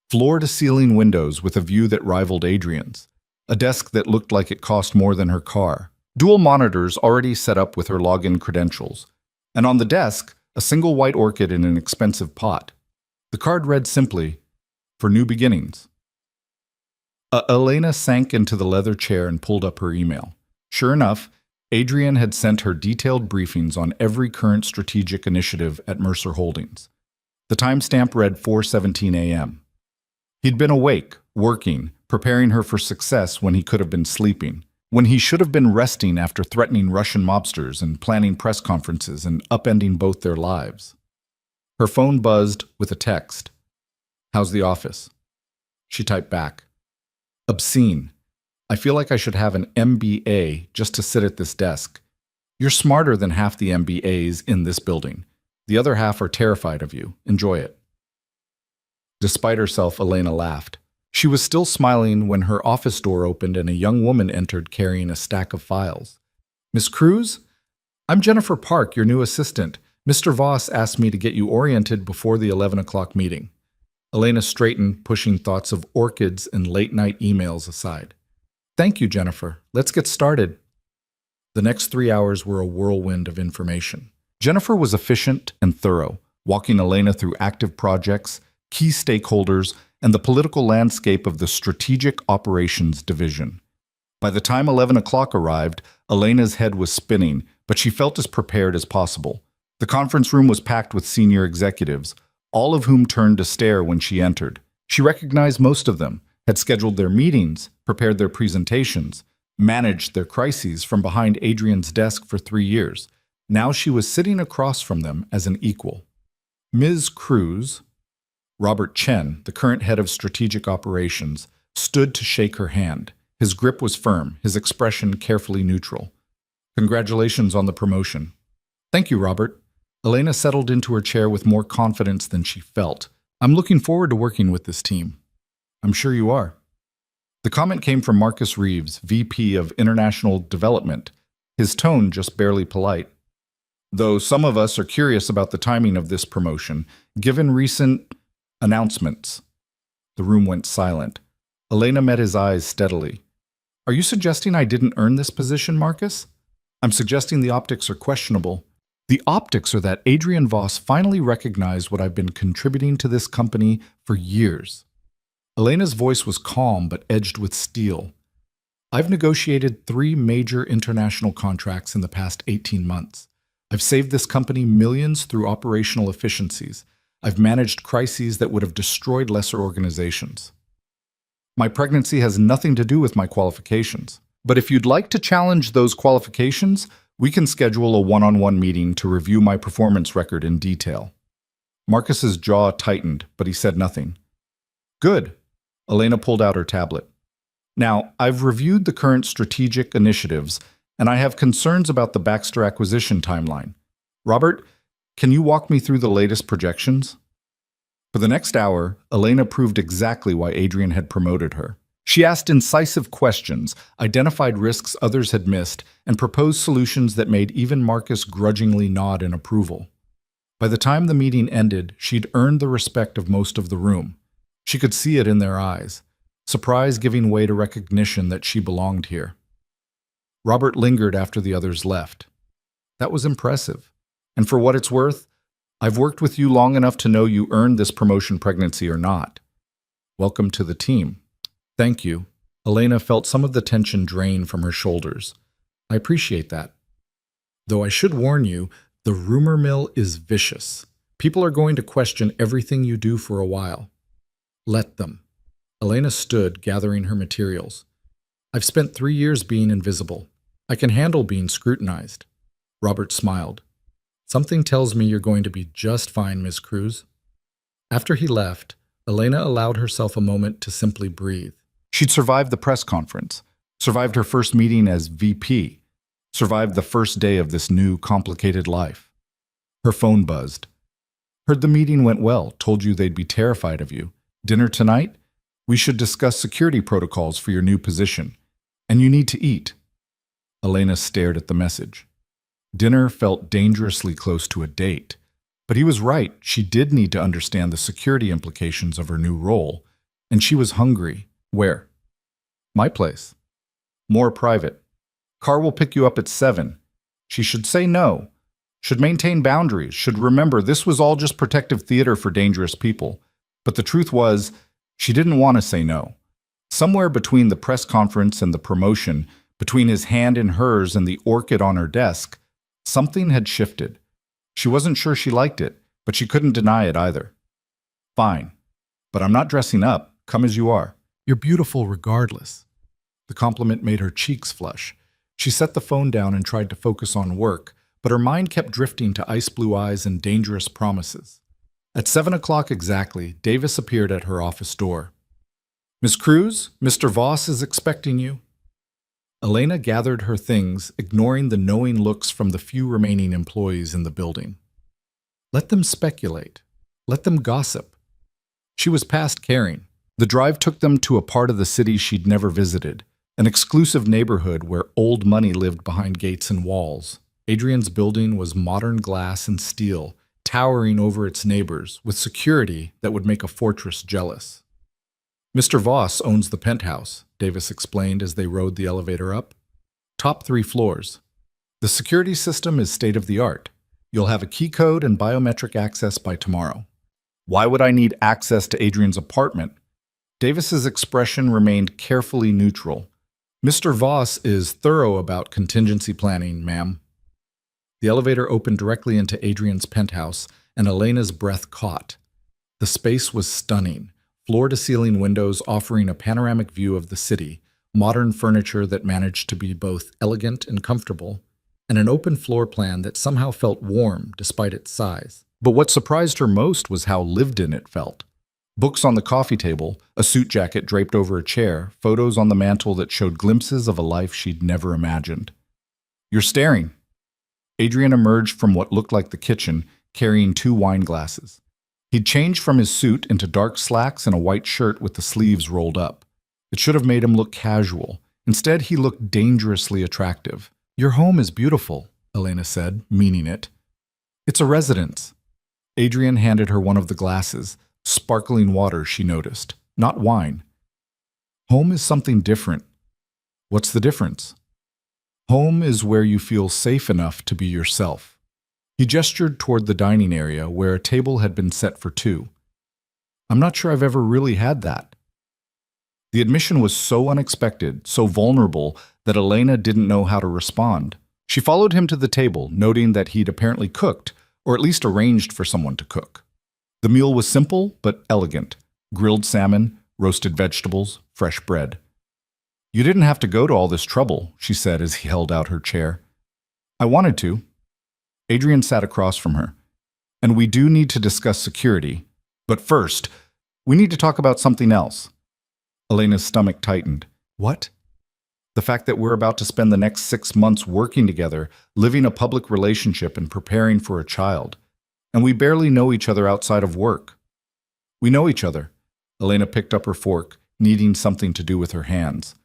Floor-to-ceiling windows with a view that rivaled Adrian's. A desk that looked like it cost more than her car. Dual monitors already set up with her login credentials. And on the desk, a single white orchid in an expensive pot. The card read simply, for new beginnings. Elena sank into the leather chair and pulled up her email. Sure enough, Adrian had sent her detailed briefings on every current strategic initiative at Mercer Holdings. The timestamp read 4:17 a.m. He'd been awake, working, preparing her for success when he could have been sleeping, when he should have been resting after threatening Russian mobsters and planning press conferences and upending both their lives. Her phone buzzed with a text. How's the office? She typed back. Obscene. I feel like I should have an MBA just to sit at this desk. You're smarter than half the MBAs in this building. The other half are terrified of you. Enjoy it. Despite herself, Elena laughed. She was still smiling when her office door opened and a young woman entered carrying a stack of files. Miss Cruz? I'm Jennifer Park, your new assistant. Mr. Voss asked me to get you oriented before the 11 o'clock meeting. Elena straightened, pushing thoughts of orchids and late-night emails aside. Thank you, Jennifer. Let's get started. The next 3 hours were a whirlwind of information. Jennifer was efficient and thorough, walking Elena through active projects, key stakeholders, and the political landscape of the Strategic Operations Division. By the time 11 o'clock arrived, Elena's head was spinning, but she felt as prepared as possible. The conference room was packed with senior executives, all of whom turned to stare when she entered. She recognized most of them, had scheduled their meetings, prepared their presentations, managed their crises from behind Adrian's desk for 3 years. Now she was sitting across from them as an equal. Ms. Cruz, Robert Chen, the current head of strategic operations, stood to shake her hand. His grip was firm, his expression carefully neutral. Congratulations on the promotion. Thank you, Robert. Elena settled into her chair with more confidence than she felt. I'm looking forward to working with this team. I'm sure you are. The comment came from Marcus Reeves, VP of International Development, his tone just barely polite. Though some of us are curious about the timing of this promotion, given recent announcements. The room went silent. Elena met his eyes steadily. Are you suggesting I didn't earn this position, Marcus? I'm suggesting the optics are questionable. The optics are that Adrian Voss finally recognized what I've been contributing to this company for years. Elena's voice was calm but edged with steel. I've negotiated 3 major international contracts in the past 18 months. I've saved this company millions through operational efficiencies. I've managed crises that would have destroyed lesser organizations. My pregnancy has nothing to do with my qualifications. But if you'd like to challenge those qualifications, we can schedule a one-on-one meeting to review my performance record in detail. Marcus's jaw tightened, but he said nothing. Good. Elena pulled out her tablet. Now, I've reviewed the current strategic initiatives, and I have concerns about the Baxter acquisition timeline. Robert, can you walk me through the latest projections? For the next hour, Elena proved exactly why Adrian had promoted her. She asked incisive questions, identified risks others had missed, and proposed solutions that made even Marcus grudgingly nod in approval. By the time the meeting ended, she'd earned the respect of most of the room. She could see it in their eyes, surprise giving way to recognition that she belonged here. Robert lingered after the others left. That was impressive. And for what it's worth, I've worked with you long enough to know you earned this promotion, pregnancy or not. Welcome to the team. Thank you. Elena felt some of the tension drain from her shoulders. I appreciate that. Though I should warn you, the rumor mill is vicious. People are going to question everything you do for a while. Let them. Elena stood, gathering her materials. I've spent 3 years being invisible. I can handle being scrutinized. Robert smiled. Something tells me you're going to be just fine, Miss Cruz. After he left, Elena allowed herself a moment to simply breathe. She'd survived the press conference, survived her first meeting as VP, survived the first day of this new, complicated life. Her phone buzzed. Heard the meeting went well, told you they'd be terrified of you. Dinner tonight? We should discuss security protocols for your new position. And you need to eat. Elena stared at the message. Dinner felt dangerously close to a date. But he was right, she did need to understand the security implications of her new role. And she was hungry. Where? My place. More private. Car will pick you up at 7. She should say no. Should maintain boundaries. Should remember this was all just protective theater for dangerous people. But the truth was, she didn't want to say no. Somewhere between the press conference and the promotion, between his hand in hers and the orchid on her desk, something had shifted. She wasn't sure she liked it, but she couldn't deny it either. Fine. But I'm not dressing up. Come as you are. You're beautiful regardless. The compliment made her cheeks flush. She set the phone down and tried to focus on work, but her mind kept drifting to ice blue eyes and dangerous promises. At 7 o'clock exactly, Davis appeared at her office door. Miss Cruz, Mr. Voss is expecting you. Elena gathered her things, ignoring the knowing looks from the few remaining employees in the building. Let them speculate. Let them gossip. She was past caring. The drive took them to a part of the city she'd never visited, an exclusive neighborhood where old money lived behind gates and walls. Adrian's building was modern glass and steel, towering over its neighbors, with security that would make a fortress jealous. Mr. Voss owns the penthouse, Davis explained as they rode the elevator up. Top 3 floors. The security system is state-of-the-art. You'll have a key code and biometric access by tomorrow. Why would I need access to Adrian's apartment? Davis's expression remained carefully neutral. Mr. Voss is thorough about contingency planning, ma'am. The elevator opened directly into Adrian's penthouse, and Elena's breath caught. The space was stunning, floor-to-ceiling windows offering a panoramic view of the city, modern furniture that managed to be both elegant and comfortable, and an open floor plan that somehow felt warm despite its size. But what surprised her most was how lived-in it felt. Books on the coffee table, a suit jacket draped over a chair, photos on the mantel that showed glimpses of a life she'd never imagined. You're staring. Adrian emerged from what looked like the kitchen, carrying 2 wine glasses. He'd changed from his suit into dark slacks and a white shirt with the sleeves rolled up. It should have made him look casual. Instead, he looked dangerously attractive. "Your home is beautiful," Elena said, meaning it. "It's a residence." Adrian handed her one of the glasses. Sparkling water, she noticed, not wine. "Home is something different." "What's the difference?" "Home is where you feel safe enough to be yourself." He gestured toward the dining area where a table had been set for two. "I'm not sure I've ever really had that." The admission was so unexpected, so vulnerable, that Elena didn't know how to respond. She followed him to the table, noting that he'd apparently cooked, or at least arranged for someone to cook. The meal was simple but elegant: grilled salmon, roasted vegetables, fresh bread. "You didn't have to go to all this trouble," she said as he held out her chair. "I wanted to." Adrian sat across from her. "And we do need to discuss security. But first, we need to talk about something else." Elena's stomach tightened. "What?" "The fact that we're about to spend the next 6 months working together, living a public relationship and preparing for a child. And we barely know each other outside of work." "We know each other." Elena picked up her fork, needing something to do with her hands.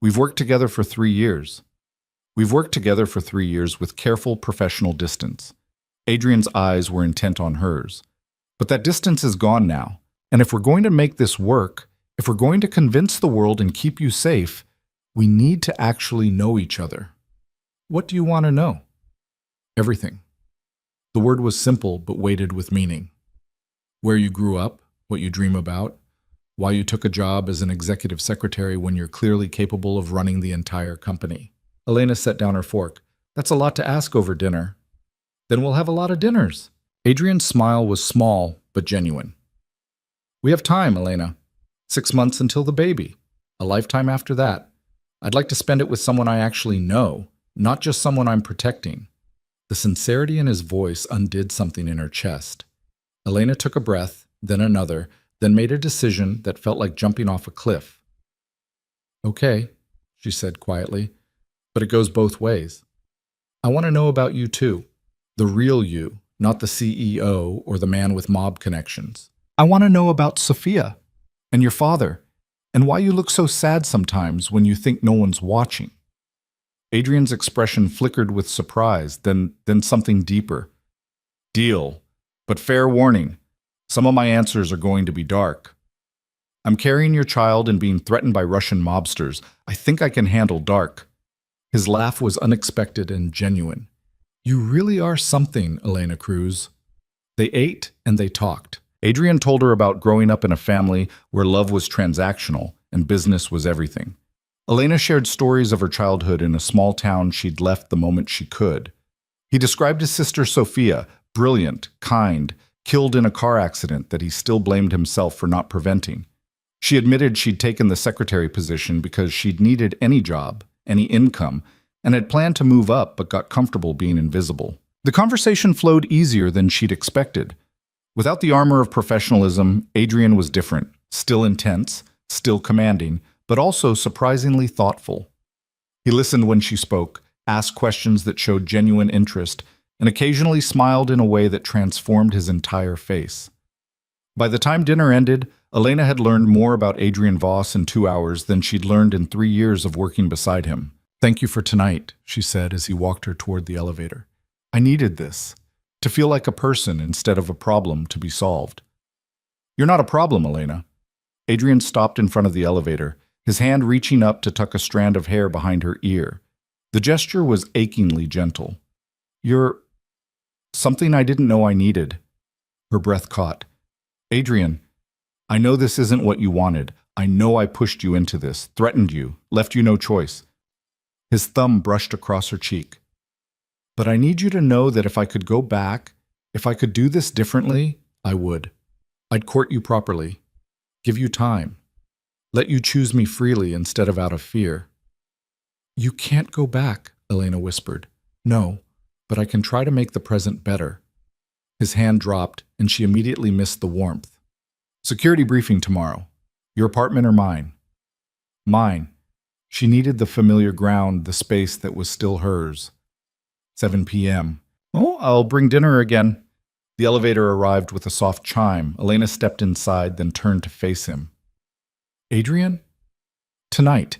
"We've worked together for 3 years." "We've worked together for 3 years with careful professional distance." Adrian's eyes were intent on hers. "But that distance is gone now. And if we're going to make this work, if we're going to convince the world and keep you safe, we need to actually know each other." "What do you want to know?" "Everything." The word was simple but weighted with meaning. Where you grew up, what you dream about, why you took a job as an executive secretary when you're clearly capable of running the entire company. Elena set down her fork. "That's a lot to ask over dinner." "Then we'll have a lot of dinners." Adrian's smile was small but genuine. "We have time, Elena. 6 months until the baby. A lifetime after that. I'd like to spend it with someone I actually know, not just someone I'm protecting." The sincerity in his voice undid something in her chest. Elena took a breath, then another, then made a decision that felt like jumping off a cliff. "Okay," she said quietly, "but it goes both ways. I want to know about you too. The real you, not the CEO or the man with mob connections. I want to know about Sophia and your father, and why you look so sad sometimes when you think no one's watching." Adrian's expression flickered with surprise, then something deeper. "Deal. But fair warning, some of my answers are going to be dark. I'm carrying your child and being threatened by Russian mobsters. I think I can handle dark." His laugh was unexpected and genuine. "You really are something, Elena Cruz." They ate and they talked. Adrian told her about growing up in a family where love was transactional and business was everything. Elena shared stories of her childhood in a small town she'd left the moment she could. He described his sister Sophia, brilliant, kind, killed in a car accident that he still blamed himself for not preventing. She admitted she'd taken the secretary position because she'd needed any job, any income, and had planned to move up but got comfortable being invisible. The conversation flowed easier than she'd expected. Without the armor of professionalism, Adrian was different, still intense, still commanding, but also surprisingly thoughtful. He listened when she spoke, asked questions that showed genuine interest, and occasionally smiled in a way that transformed his entire face. By the time dinner ended, Elena had learned more about Adrian Voss in 2 hours than she'd learned in 3 years of working beside him. "Thank you for tonight," she said as he walked her toward the elevator. "I needed this, to feel like a person instead of a problem to be solved." "You're not a problem, Elena." Adrian stopped in front of the elevator, his hand reaching up to tuck a strand of hair behind her ear. The gesture was achingly gentle. "You're something I didn't know I needed." Her breath caught. "Adrian, I know this isn't what you wanted. I know I pushed you into this, threatened you, left you no choice." His thumb brushed across her cheek. "But I need you to know that if I could go back, if I could do this differently, I would. I'd court you properly, give you time, let you choose me freely instead of out of fear." "You can't go back," Elena whispered. "No, but I can try to make the present better." His hand dropped, and she immediately missed the warmth. "Security briefing tomorrow. Your apartment or mine?" "Mine." She needed the familiar ground, the space that was still hers. 7 p.m. "Oh, I'll bring dinner again." The elevator arrived with a soft chime. Elena stepped inside, then turned to face him. "Adrian?" Tonight.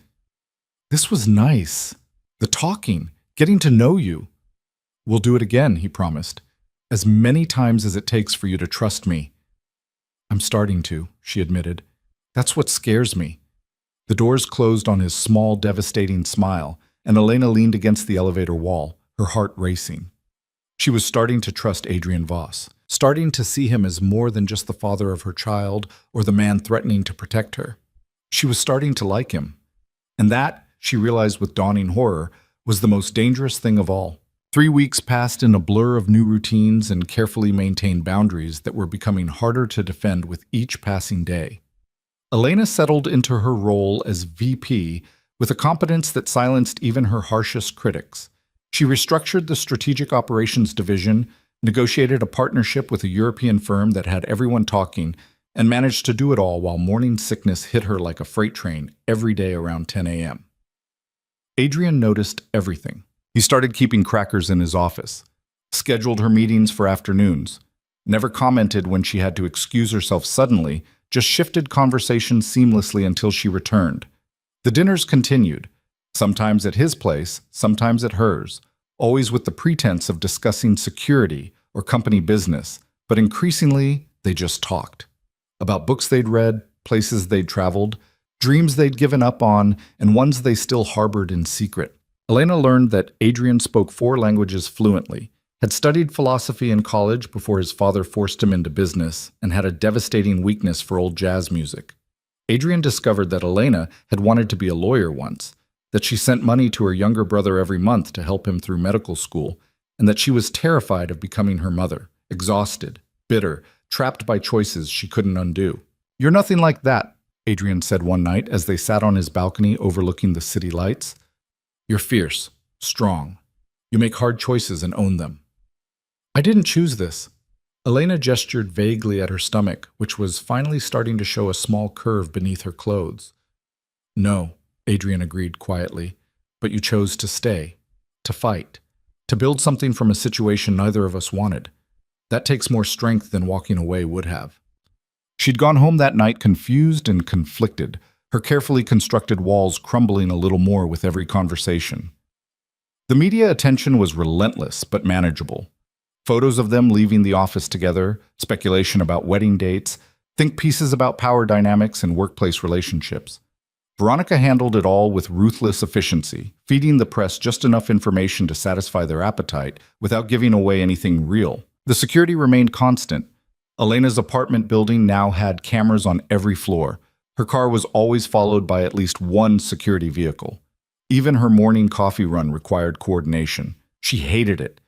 This was nice. The talking, getting to know you. We'll do it again, he promised. As many times as it takes for you to trust me. I'm starting to, she admitted. That's what scares me. The doors closed on his small, devastating smile, and Elena leaned against the elevator wall, her heart racing. She was starting to trust Adrian Voss, starting to see him as more than just the father of her child or the man threatening to protect her. She was starting to like him. And that, she realized with dawning horror, was the most dangerous thing of all. 3 weeks passed in a blur of new routines and carefully maintained boundaries that were becoming harder to defend with each passing day. Elena settled into her role as VP with a competence that silenced even her harshest critics. She restructured the Strategic Operations Division, negotiated a partnership with a European firm that had everyone talking, and managed to do it all while morning sickness hit her like a freight train every day around 10 a.m. Adrian noticed everything. He started keeping crackers in his office, scheduled her meetings for afternoons, never commented when she had to excuse herself suddenly, just shifted conversation seamlessly until she returned. The dinners continued, sometimes at his place, sometimes at hers, always with the pretense of discussing security or company business, but increasingly they just talked. About books they'd read, places they'd traveled, dreams they'd given up on, and ones they still harbored in secret. Elena learned that Adrian spoke 4 languages fluently, had studied philosophy in college before his father forced him into business, and had a devastating weakness for old jazz music. Adrian discovered that Elena had wanted to be a lawyer once, that she sent money to her younger brother every month to help him through medical school, and that she was terrified of becoming her mother, exhausted, bitter, trapped by choices she couldn't undo. "You're nothing like that," Adrian said one night as they sat on his balcony overlooking the city lights. "You're fierce, strong. You make hard choices and own them." "I didn't choose this." Elena gestured vaguely at her stomach, which was finally starting to show a small curve beneath her clothes. "No," Adrian agreed quietly, "but you chose to stay, to fight, to build something from a situation neither of us wanted. That takes more strength than walking away would have." She'd gone home that night confused and conflicted, her carefully constructed walls crumbling a little more with every conversation. The media attention was relentless but manageable. Photos of them leaving the office together, speculation about wedding dates, think pieces about power dynamics and workplace relationships. Veronica handled it all with ruthless efficiency, feeding the press just enough information to satisfy their appetite without giving away anything real. The security remained constant. Elena's apartment building now had cameras on every floor. Her car was always followed by at least one security vehicle. Even her morning coffee run required coordination. She hated it,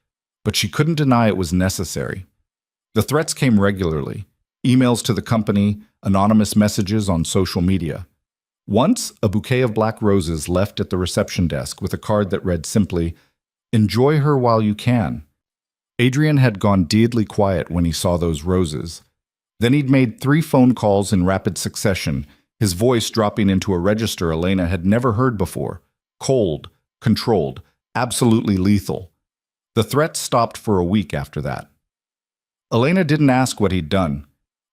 but she couldn't deny it was necessary. The threats came regularly. Emails to the company, anonymous messages on social media. Once, a bouquet of black roses left at the reception desk with a card that read simply, "Enjoy her while you can." Adrian had gone deadly quiet when he saw those roses. Then he'd made 3 phone calls in rapid succession, his voice dropping into a register Elena had never heard before. Cold, controlled, absolutely lethal. The threats stopped for a week after that. Elena didn't ask what he'd done.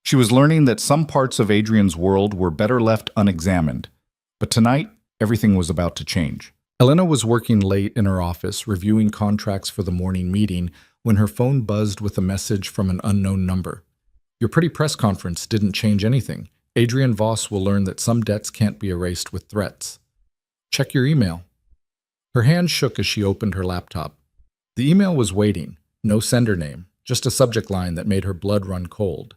She was learning that some parts of Adrian's world were better left unexamined. But tonight, everything was about to change. Elena was working late in her office, reviewing contracts for the morning meeting, when her phone buzzed with a message from an unknown number. "Your pretty press conference didn't change anything. Adrian Voss will learn that some debts can't be erased with threats. Check your email." Her hand shook as she opened her laptop. The email was waiting, no sender name, just a subject line that made her blood run cold.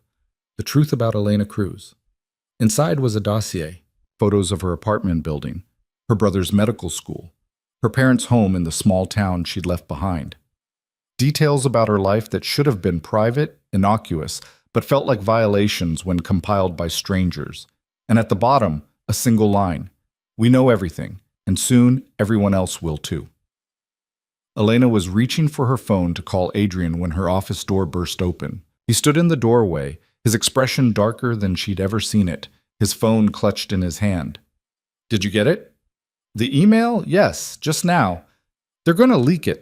The truth about Elena Cruz. Inside was a dossier, photos of her apartment building, her brother's medical school, her parents' home in the small town she'd left behind. Details about her life that should have been private, innocuous, but felt like violations when compiled by strangers. And at the bottom, a single line. "We know everything, and soon everyone else will too." Elena was reaching for her phone to call Adrian when her office door burst open. He stood in the doorway, his expression darker than she'd ever seen it, his phone clutched in his hand. "Did you get it?" "The email? Yes, just now. They're going to leak it."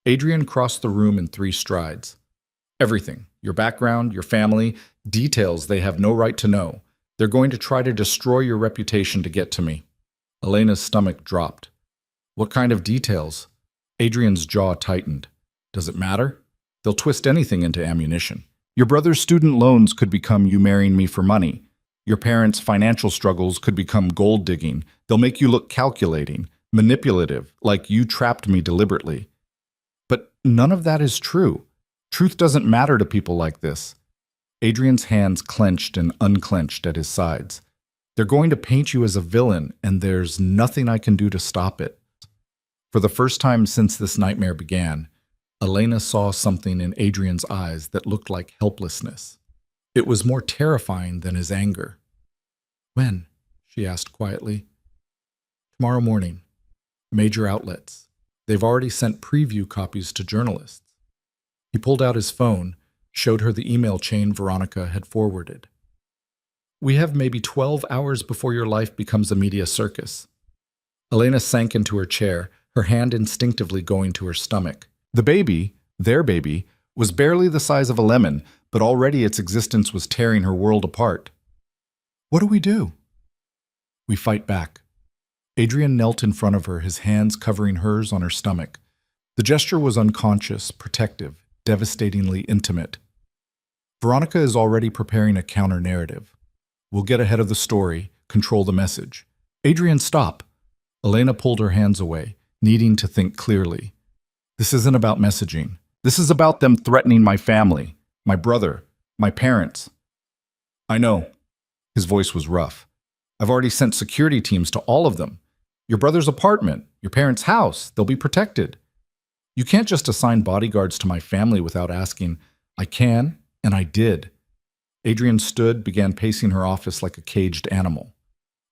Adrian crossed the room in 3 strides. "Everything. Your background, your family, details they have no right to know. They're going to try to destroy your reputation to get to me." Elena's stomach dropped. What kind of details? Adrian's jaw tightened. Does it matter? They'll twist anything into ammunition. Your brother's student loans could become you marrying me for money. Your parents' financial struggles could become gold digging. They'll make you look calculating, manipulative, like you trapped me deliberately. But none of that is true. Truth doesn't matter to people like this. Adrian's hands clenched and unclenched at his sides. They're going to paint you as a villain, and there's nothing I can do to stop it. For the first time since this nightmare began, Elena saw something in Adrian's eyes that looked like helplessness. It was more terrifying than his anger. When? She asked quietly. Tomorrow morning. Major outlets. They've already sent preview copies to journalists. He pulled out his phone, showed her the email chain Veronica had forwarded. We have maybe 12 hours before your life becomes a media circus. Elena sank into her chair, her hand instinctively going to her stomach. The baby, their baby, was barely the size of a lemon, but already its existence was tearing her world apart. What do? We fight back. Adrian knelt in front of her, his hands covering hers on her stomach. The gesture was unconscious, protective, devastatingly intimate. Veronica is already preparing a counter-narrative. We'll get ahead of the story, control the message. Adrian, stop. Elena pulled her hands away, needing to think clearly. This isn't about messaging. This is about them threatening my family, my brother, my parents. I know. His voice was rough. I've already sent security teams to all of them. Your brother's apartment, your parents' house, they'll be protected. You can't just assign bodyguards to my family without asking. I can, and I did. Adrian stood, began pacing her office like a caged animal.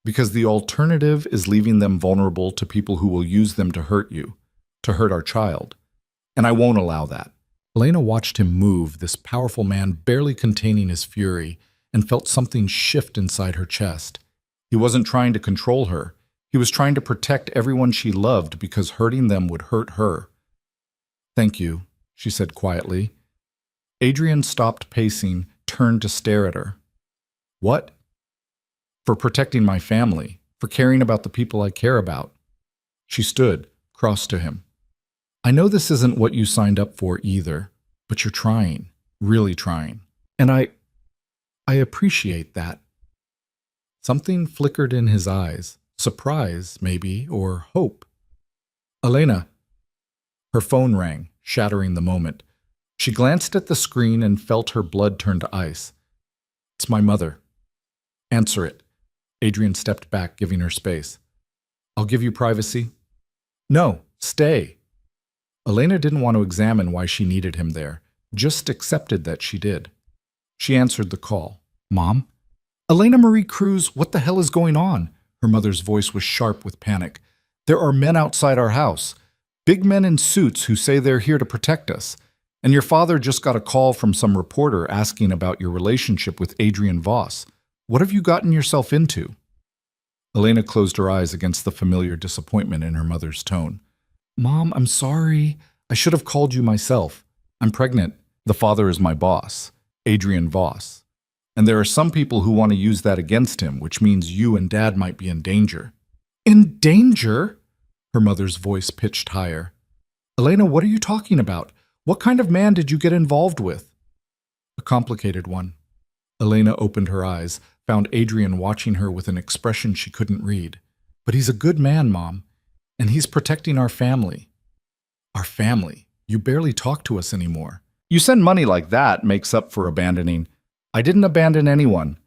Because the alternative is leaving them vulnerable to people who will use them to hurt you, to hurt our child. And I won't allow that. Elena watched him move, this powerful man barely containing his fury, and felt something shift inside her chest. He wasn't trying to control her. He was trying to protect everyone she loved because hurting them would hurt her. Thank you, she said quietly. Adrian stopped pacing, turned to stare at her. What? For protecting my family, for caring about the people I care about. She stood, crossed to him. I know this isn't what you signed up for either, but you're trying, really trying. And I appreciate that. Something flickered in his eyes, surprise, maybe, or hope. Elena. Her phone rang, shattering the moment. She glanced at the screen and felt her blood turn to ice. It's my mother. Answer it. Adrian stepped back, giving her space. I'll give you privacy. No, stay. Elena didn't want to examine why she needed him there, just accepted that she did. She answered the call. Mom? Elena Marie Cruz, what the hell is going on? Her mother's voice was sharp with panic. There are men outside our house. Big men in suits who say they're here to protect us. And your father just got a call from some reporter asking about your relationship with Adrian Voss. What have you gotten yourself into? Elena closed her eyes against the familiar disappointment in her mother's tone. Mom, I'm sorry. I should have called you myself. I'm pregnant. The father is my boss, Adrian Voss. And there are some people who want to use that against him, which means you and Dad might be in danger. In danger? Her mother's voice pitched higher. Elena, what are you talking about? What kind of man did you get involved with? A complicated one. Elena opened her eyes, found Adrian watching her with an expression she couldn't read. But he's a good man, Mom. And he's protecting our family. Our family? You barely talk to us anymore. You send money like that makes up for abandoning. I didn't abandon anyone.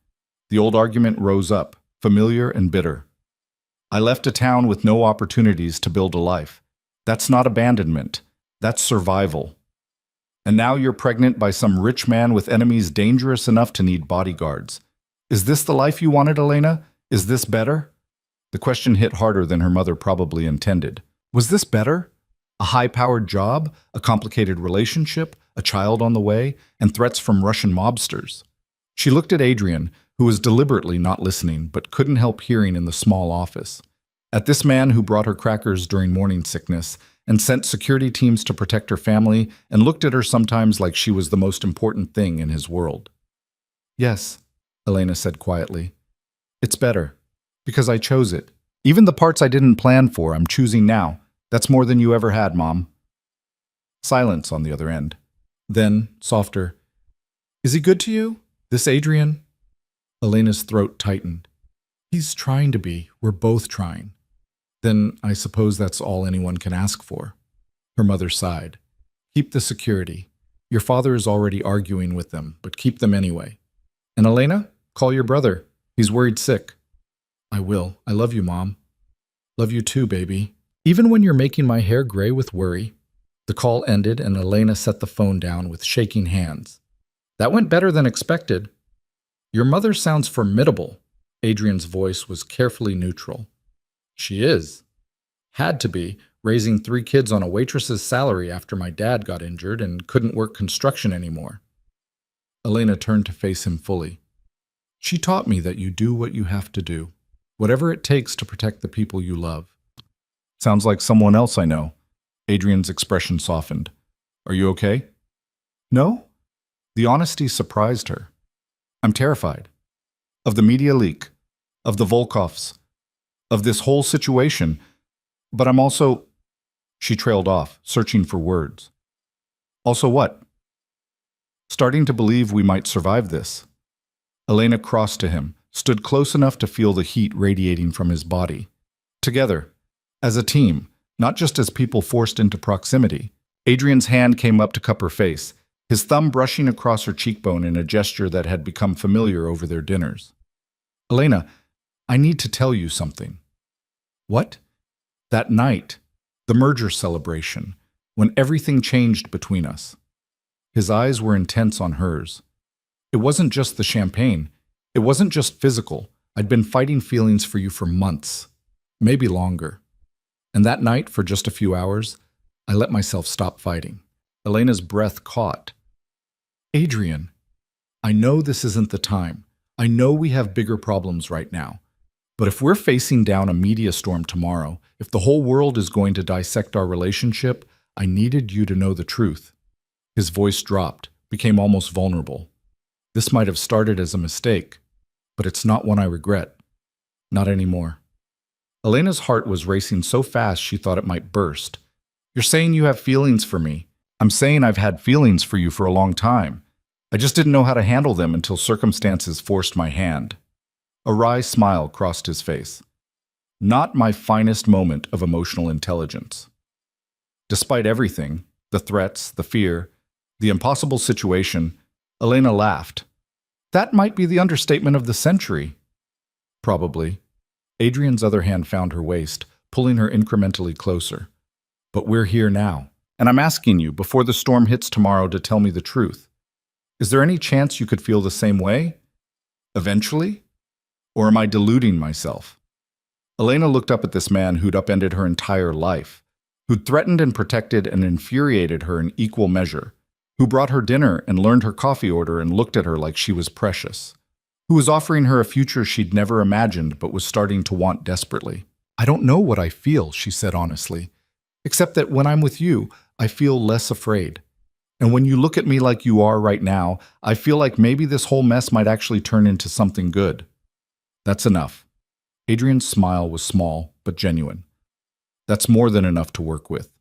The old argument rose up, familiar and bitter. I left a town with no opportunities to build a life. That's not abandonment. That's survival. And now you're pregnant by some rich man with enemies dangerous enough to need bodyguards. Is this the life you wanted, Elena? Is this better? The question hit harder than her mother probably intended. Was this better? A high-powered job, a complicated relationship, a child on the way, and threats from Russian mobsters. She looked at Adrian, who was deliberately not listening but couldn't help hearing in the small office. At this man who brought her crackers during morning sickness and sent security teams to protect her family and looked at her sometimes like she was the most important thing in his world. Yes, Elena said quietly. It's better. Because I chose it, Even the parts I didn't plan for, I'm choosing now. That's more than you ever had, Mom. Silence on the other end. Then, softer, "Is he good to you? This Adrian?" Elena's throat tightened. "He's trying to be. We're both trying." "Then I suppose that's all anyone can ask for." Her mother sighed. "Keep the security. Your father is already arguing with them, but keep them anyway. And Elena, call your brother. He's worried sick." "I will. I love you, Mom." "Love you too, baby. Even when you're making my hair gray with worry." The call ended and Elena set the phone down with shaking hands. "That went better than expected." "Your mother sounds formidable." Adrian's voice was carefully neutral. "She is. Had to be, raising 3 kids on a waitress's salary after my dad got injured and couldn't work construction anymore." Elena turned to face him fully. "She taught me that you do what you have to do, whatever it takes to protect the people you love." "Sounds like someone else I know." Adrian's expression softened. "Are you okay?" "No." The honesty surprised her. "I'm terrified. Of the media leak. Of the Volkovs. Of this whole situation. But I'm also—" She trailed off, searching for words. "Also what?" "Starting to believe we might survive this." Elena crossed to him, stood close enough to feel the heat radiating from his body. "Together. As a team. Not just as people forced into proximity." Adrian's hand came up to cup her face, his thumb brushing across her cheekbone in a gesture that had become familiar over their dinners. "Elena, I need to tell you something." "What?" "That night, the merger celebration, when everything changed between us." His eyes were intense on hers. "It wasn't just the champagne. It wasn't just physical. I'd been fighting feelings for you for months, maybe longer. And that night, for just a few hours, I let myself stop fighting." Elena's breath caught. "Adrian, I know this isn't the time. I know we have bigger problems right now. But if we're facing down a media storm tomorrow, if the whole world is going to dissect our relationship, I needed you to know the truth." His voice dropped, became almost vulnerable. "This might have started as a mistake, but it's not one I regret. Not anymore." Elena's heart was racing so fast she thought it might burst. "You're saying you have feelings for me. I'm saying I've had feelings for you for a long time. I just didn't know how to handle them until circumstances forced my hand." A wry smile crossed his face. "Not my finest moment of emotional intelligence." Despite everything, the threats, the fear, the impossible situation, Elena laughed. "That might be the understatement of the century." "Probably." Adrian's other hand found her waist, pulling her incrementally closer. "But we're here now, and I'm asking you, before the storm hits tomorrow, to tell me the truth. Is there any chance you could feel the same way? Eventually? Or am I deluding myself?" Elena looked up at this man who'd upended her entire life, who'd threatened and protected and infuriated her in equal measure, who brought her dinner and learned her coffee order and looked at her like she was precious, who was offering her a future she'd never imagined but was starting to want desperately. "I don't know what I feel," she said honestly, "except that when I'm with you, I feel less afraid. And when you look at me like you are right now, I feel like maybe this whole mess might actually turn into something good." "That's enough." Adrian's smile was small, but genuine. "That's more than enough to work with."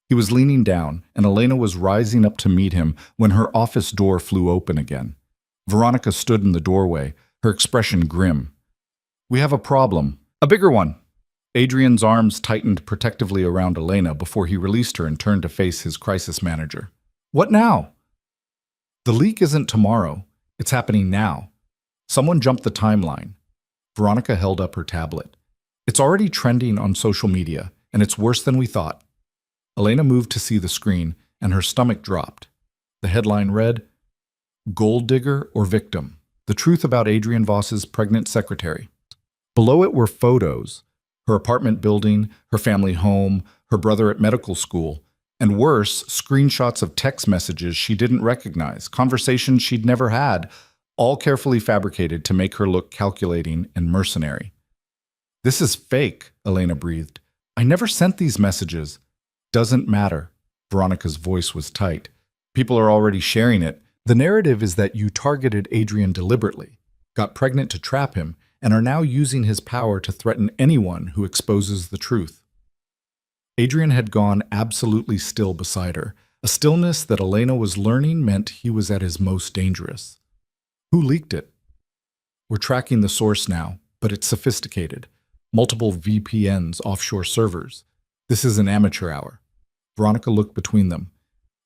He was leaning down, and Elena was rising up to meet him when her office door flew open again. Veronica stood in the doorway, her expression grim. "We have a problem. A bigger one." Adrian's arms tightened protectively around Elena before he released her and turned to face his crisis manager. "What now?" "The leak isn't tomorrow. It's happening now. Someone jumped the timeline." Veronica held up her tablet. "It's already trending on social media, and it's worse than we thought." Elena moved to see the screen, and her stomach dropped. The headline read, "Gold Digger or Victim? The Truth About Adrian Voss's Pregnant Secretary." Below it were photos, her apartment building, her family home, her brother at medical school, and worse, screenshots of text messages she didn't recognize, conversations she'd never had, all carefully fabricated to make her look calculating and mercenary. "This is fake," Elena breathed. "I never sent these messages." "Doesn't matter." Veronica's voice was tight. "People are already sharing it. The narrative is that you targeted Adrian deliberately, got pregnant to trap him, and are now using his power to threaten anyone who exposes the truth. Adrian had gone absolutely still beside her, a stillness that Elena was learning meant he was at his most dangerous. Who leaked it? We're tracking the source now, but it's sophisticated. Multiple VPNs, offshore servers. This is an amateur hour. Veronica looked between them.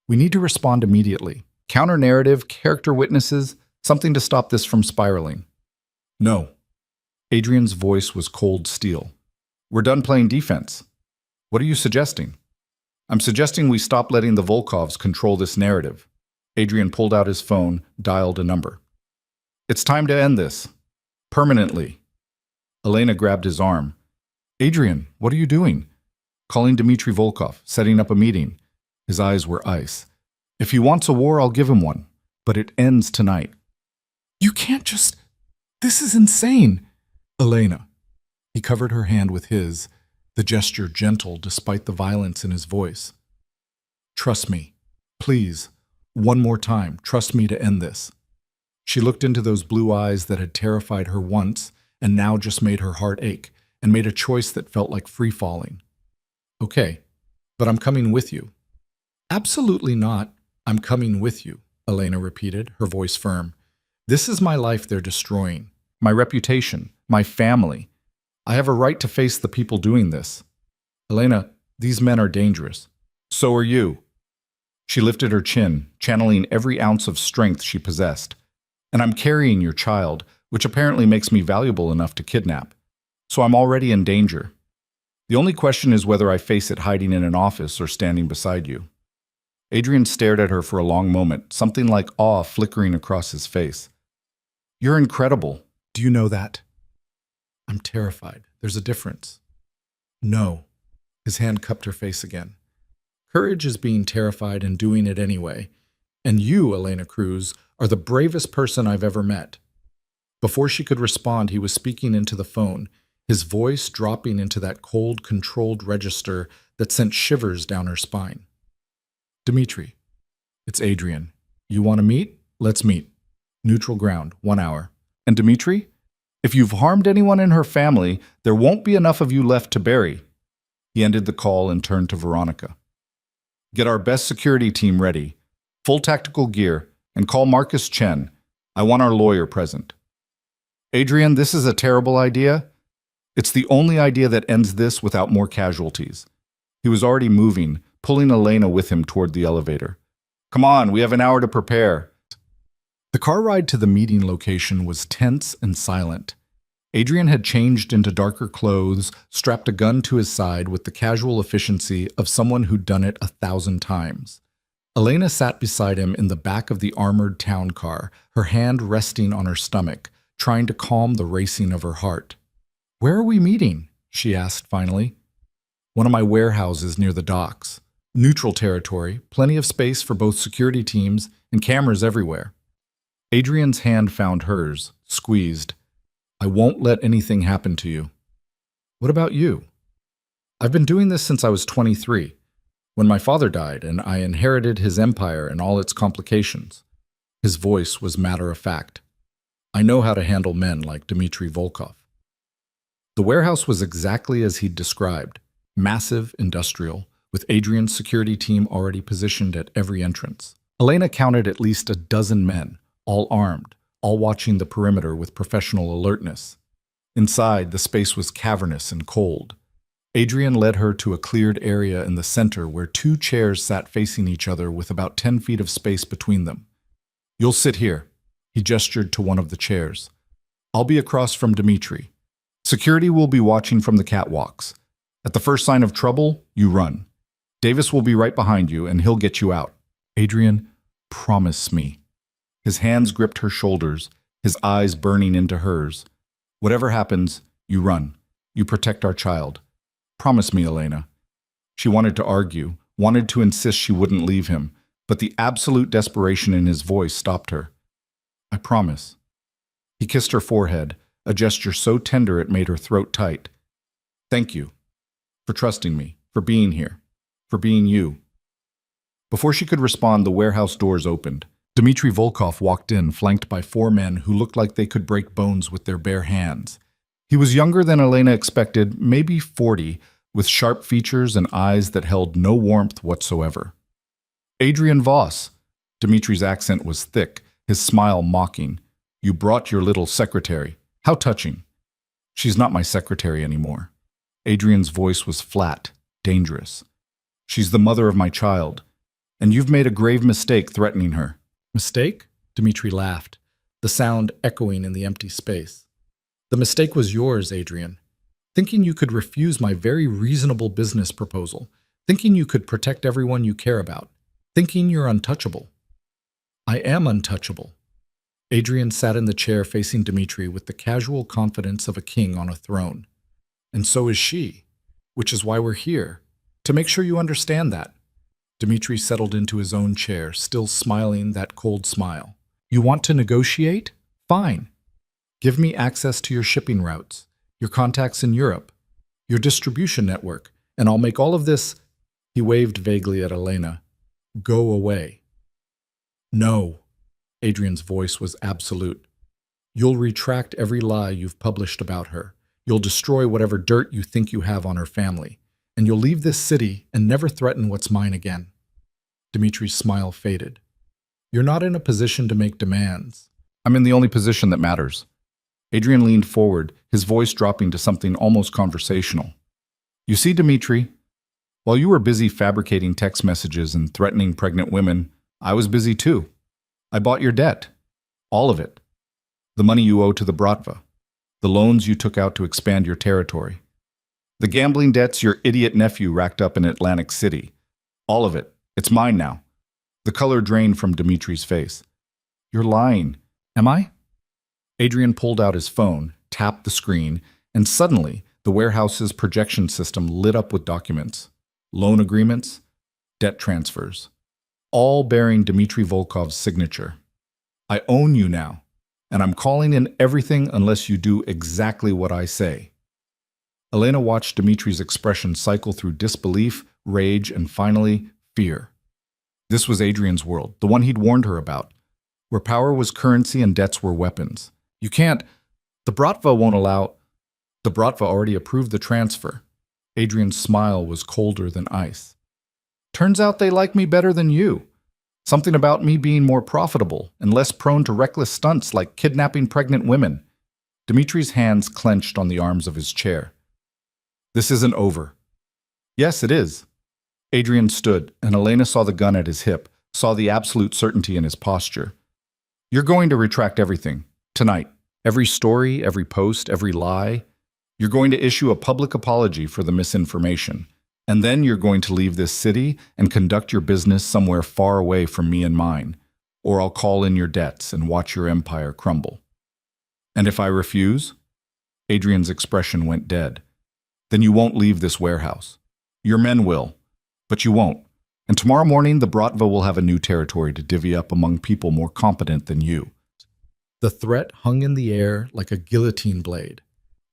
We need to respond immediately. Counter-narrative, character witnesses, something to stop this from spiraling. No. Adrian's voice was cold steel. We're done playing defense. What are you suggesting? I'm suggesting we stop letting the Volkovs control this narrative. Adrian pulled out his phone, dialed a number. It's time to end this. Permanently. Elena grabbed his arm. Adrian, what are you doing? Calling Dmitry Volkov, setting up a meeting. His eyes were ice. If he wants a war, I'll give him one. But it ends tonight. You can't just... This is insane. Elena. He covered her hand with his, the gesture gentle despite the violence in his voice. Trust me. Please. One more time. Trust me to end this. She looked into those blue eyes that had terrified her once and now just made her heart ache, and made a choice that felt like free-falling. Okay, but I'm coming with you. Absolutely not. I'm coming with you, Elena repeated, her voice firm. This is my life they're destroying. My reputation. My family. I have a right to face the people doing this. Elena, these men are dangerous. So are you. She lifted her chin, channeling every ounce of strength she possessed. And I'm carrying your child, which apparently makes me valuable enough to kidnap. So I'm already in danger. The only question is whether I face it hiding in an office or standing beside you. Adrian stared at her for a long moment, something like awe flickering across his face. You're incredible. Do you know that? I'm terrified. There's a difference. No. His hand cupped her face again. Courage is being terrified and doing it anyway. And you, Elena Cruz, are the bravest person I've ever met. Before she could respond, he was speaking into the phone, his voice dropping into that cold, controlled register that sent shivers down her spine. Dmitry, it's Adrian. You want to meet? Let's meet. Neutral ground, 1 hour. And Dmitry, if you've harmed anyone in her family, there won't be enough of you left to bury. He ended the call and turned to Veronica. Get our best security team ready, full tactical gear, and call Marcus Chen. I want our lawyer present. Adrian, this is a terrible idea. It's the only idea that ends this without more casualties. He was already moving, pulling Elena with him toward the elevator. Come on, we have an hour to prepare. The car ride to the meeting location was tense and silent. Adrian had changed into darker clothes, strapped a gun to his side with the casual efficiency of someone who'd done it 1,000 times. Elena sat beside him in the back of the armored town car, her hand resting on her stomach, trying to calm the racing of her heart. Where are we meeting? She asked finally. One of my warehouses near the docks. Neutral territory, plenty of space for both security teams and cameras everywhere. Adrian's hand found hers, squeezed. I won't let anything happen to you. What about you? I've been doing this since I was 23, when my father died and I inherited his empire and all its complications. His voice was matter of fact. I know how to handle men like Dmitry Volkov. The warehouse was exactly as he'd described, massive, industrial, with Adrian's security team already positioned at every entrance. Elena counted at least a dozen men, all armed, all watching the perimeter with professional alertness. Inside, the space was cavernous and cold. Adrian led her to a cleared area in the center where 2 chairs sat facing each other with about 10 feet of space between them. You'll sit here. He gestured to one of the chairs. I'll be across from Dmitry. Security will be watching from the catwalks. At the first sign of trouble, you run. Davis will be right behind you, and he'll get you out. Adrian, promise me. His hands gripped her shoulders, his eyes burning into hers. Whatever happens, you run. You protect our child. Promise me, Elena. She wanted to argue, wanted to insist she wouldn't leave him, but the absolute desperation in his voice stopped her. I promise. He kissed her forehead, a gesture so tender it made her throat tight. Thank you. For trusting me, for being here, for being you. Before she could respond, the warehouse doors opened. Dmitry Volkov walked in, flanked by four men who looked like they could break bones with their bare hands. He was younger than Elena expected, maybe 40, with sharp features and eyes that held no warmth whatsoever. Adrian Voss. Dmitry's accent was thick, his smile mocking. You brought your little secretary. How touching. She's not my secretary anymore. Adrian's voice was flat, dangerous. She's the mother of my child, and you've made a grave mistake threatening her. Mistake? Dmitry laughed, the sound echoing in the empty space. The mistake was yours, Adrian. Thinking you could refuse my very reasonable business proposal. Thinking you could protect everyone you care about. Thinking you're untouchable. I am untouchable. Adrian sat in the chair facing Dmitry with the casual confidence of a king on a throne. And so is she, which is why we're here, to make sure you understand that. Dmitry settled into his own chair, still smiling that cold smile. You want to negotiate? Fine. Give me access to your shipping routes, your contacts in Europe, your distribution network, and I'll make all of this, he waved vaguely at Elena, go away. No. Adrian's voice was absolute. You'll retract every lie you've published about her. You'll destroy whatever dirt you think you have on her family. And you'll leave this city and never threaten what's mine again. Dmitry's smile faded. You're not in a position to make demands. I'm in the only position that matters. Adrian leaned forward, his voice dropping to something almost conversational. You see, Dmitry, while you were busy fabricating text messages and threatening pregnant women, I was busy too. I bought your debt. All of it. The money you owe to the Bratva. The loans you took out to expand your territory. The gambling debts your idiot nephew racked up in Atlantic City. All of it. It's mine now. The color drained from Dmitry's face. You're lying. Am I? Adrian pulled out his phone, tapped the screen, and suddenly the warehouse's projection system lit up with documents. Loan agreements, debt transfers, all bearing Dmitry Volkov's signature. I own you now, and I'm calling in everything unless you do exactly what I say. Elena watched Dmitry's expression cycle through disbelief, rage, and finally, fear. This was Adrian's world, the one he'd warned her about, where power was currency and debts were weapons. You can't. The Bratva won't allow. The Bratva already approved the transfer. Adrian's smile was colder than ice. Turns out they like me better than you. Something about me being more profitable and less prone to reckless stunts like kidnapping pregnant women. Dmitry's hands clenched on the arms of his chair. This isn't over. Yes, it is. Adrian stood, and Elena saw the gun at his hip, saw the absolute certainty in his posture. You're going to retract everything. Tonight. Every story, every post, every lie. You're going to issue a public apology for the misinformation. And then you're going to leave this city and conduct your business somewhere far away from me and mine. Or I'll call in your debts and watch your empire crumble. And if I refuse? Adrian's expression went dead. Then you won't leave this warehouse. Your men will. But you won't. And tomorrow morning, the Bratva will have a new territory to divvy up among people more competent than you. The threat hung in the air like a guillotine blade.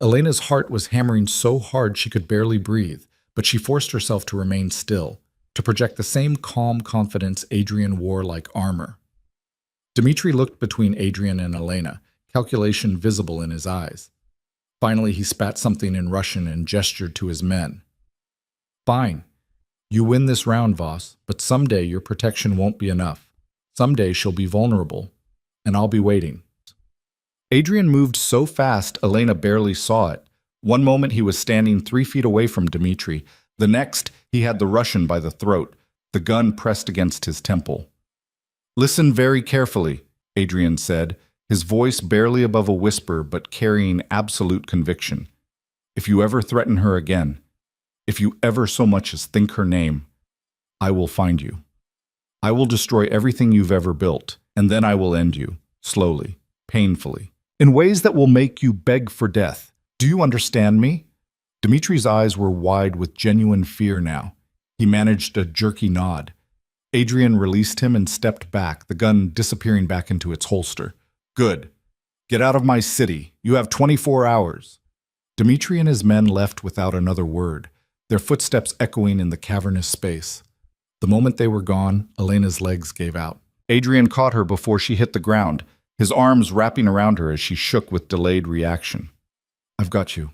Elena's heart was hammering so hard she could barely breathe, but she forced herself to remain still, to project the same calm confidence Adrian wore like armor. Dmitry looked between Adrian and Elena, calculation visible in his eyes. Finally, he spat something in Russian and gestured to his men. Fine. You win this round, Voss, but someday your protection won't be enough. Someday she'll be vulnerable, and I'll be waiting. Adrian moved so fast Elena barely saw it. One moment he was standing 3 feet away from Dmitry. The next, he had the Russian by the throat, the gun pressed against his temple. Listen very carefully, Adrian said, his voice barely above a whisper but carrying absolute conviction. If you ever threaten her again, if you ever so much as think her name, I will find you. I will destroy everything you've ever built, and then I will end you, slowly, painfully, in ways that will make you beg for death. Do you understand me? Dmitry's eyes were wide with genuine fear now. He managed a jerky nod. Adrian released him and stepped back, the gun disappearing back into its holster. Good. Get out of my city. You have 24 hours. Dmitry and his men left without another word, their footsteps echoing in the cavernous space. The moment they were gone, Elena's legs gave out. Adrian caught her before she hit the ground, his arms wrapping around her as she shook with delayed reaction. I've got you.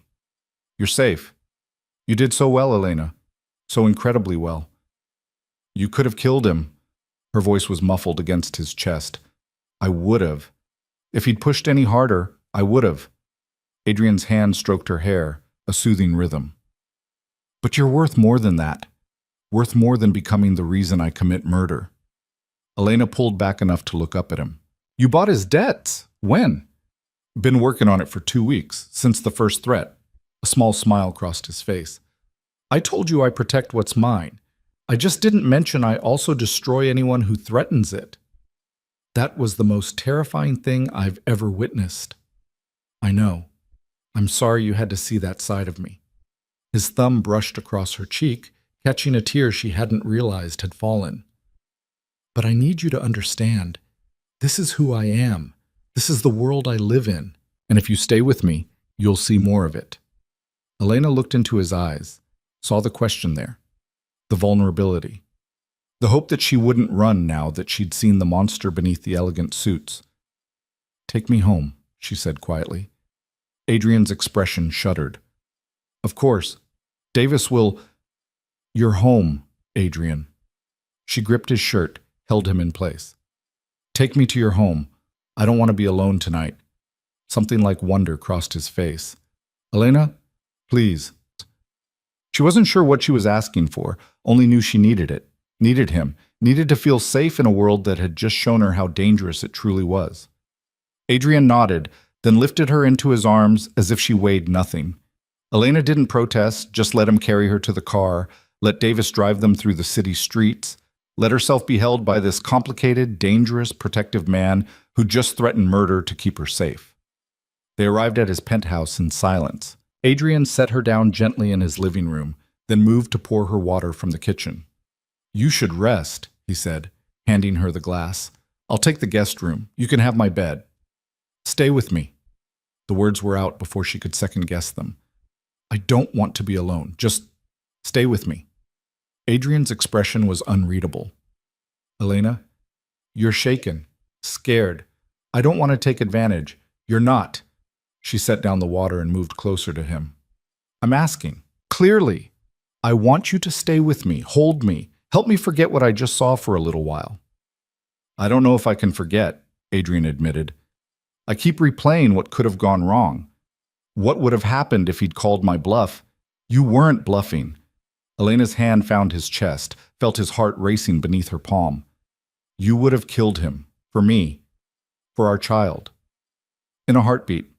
You're safe. You did so well, Elena. So incredibly well. You could have killed him. Her voice was muffled against his chest. I would have. If he'd pushed any harder, I would have. Adrian's hand stroked her hair, a soothing rhythm. But you're worth more than that. Worth more than becoming the reason I commit murder. Elena pulled back enough to look up at him. You bought his debts. When? Been working on it for 2 weeks, since the first threat. A small smile crossed his face. I told you I protect what's mine. I just didn't mention I also destroy anyone who threatens it. That was the most terrifying thing I've ever witnessed. I know. I'm sorry you had to see that side of me. His thumb brushed across her cheek, catching a tear she hadn't realized had fallen. But I need you to understand. This is who I am. This is the world I live in. And if you stay with me, you'll see more of it. Elena looked into his eyes, saw the question there, the vulnerability, the hope that she wouldn't run now that she'd seen the monster beneath the elegant suits. Take me home, she said quietly. Adrian's expression shuddered. Of course. Davis will... You're home, Adrian. She gripped his shirt, held him in place. Take me to your home. I don't want to be alone tonight. Something like wonder crossed his face. Elena, please. She wasn't sure what she was asking for, only knew she needed it, needed him, needed to feel safe in a world that had just shown her how dangerous it truly was. Adrian nodded, then lifted her into his arms as if she weighed nothing. Elena didn't protest, just let him carry her to the car, let Davis drive them through the city streets, let herself be held by this complicated, dangerous, protective man who just threatened murder to keep her safe. They arrived at his penthouse in silence. Adrian set her down gently in his living room, then moved to pour her water from the kitchen. You should rest, he said, handing her the glass. I'll take the guest room. You can have my bed. Stay with me. The words were out before she could second-guess them. I don't want to be alone. Just stay with me. Adrian's expression was unreadable. Elena, you're shaken, scared. I don't want to take advantage. You're not. She set down the water and moved closer to him. I'm asking, clearly. I want you to stay with me, hold me, help me forget what I just saw for a little while. I don't know if I can forget, Adrian admitted. I keep replaying what could have gone wrong. What would have happened if he'd called my bluff? You weren't bluffing. Elena's hand found his chest, felt his heart racing beneath her palm. You would have killed him. For me. For our child. In a heartbeat.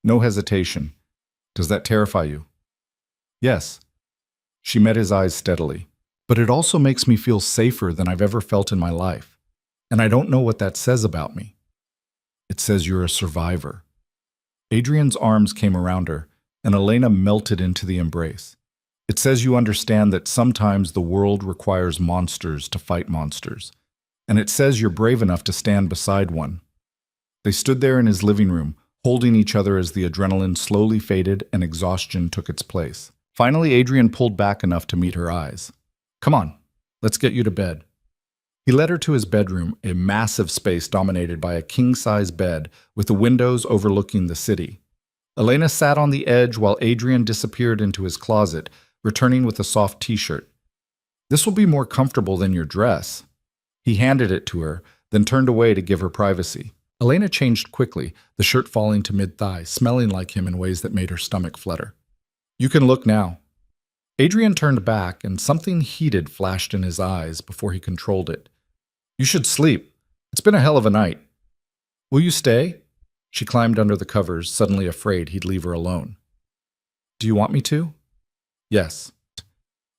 No hesitation. Does that terrify you? Yes. She met his eyes steadily. But it also makes me feel safer than I've ever felt in my life. And I don't know what that says about me. It says you're a survivor. Adrian's arms came around her, and Elena melted into the embrace. It says you understand that sometimes the world requires monsters to fight monsters. And it says you're brave enough to stand beside one. They stood there in his living room, holding each other as the adrenaline slowly faded and exhaustion took its place. Finally, Adrian pulled back enough to meet her eyes. Come on, let's get you to bed. He led her to his bedroom, a massive space dominated by a king-size bed with the windows overlooking the city. Elena sat on the edge while Adrian disappeared into his closet, returning with a soft t-shirt. This will be more comfortable than your dress. He handed it to her, then turned away to give her privacy. Elena changed quickly, the shirt falling to mid-thigh, smelling like him in ways that made her stomach flutter. You can look now. Adrian turned back, and something heated flashed in his eyes before he controlled it. You should sleep. It's been a hell of a night. Will you stay? She climbed under the covers, suddenly afraid he'd leave her alone. Do you want me to? Yes.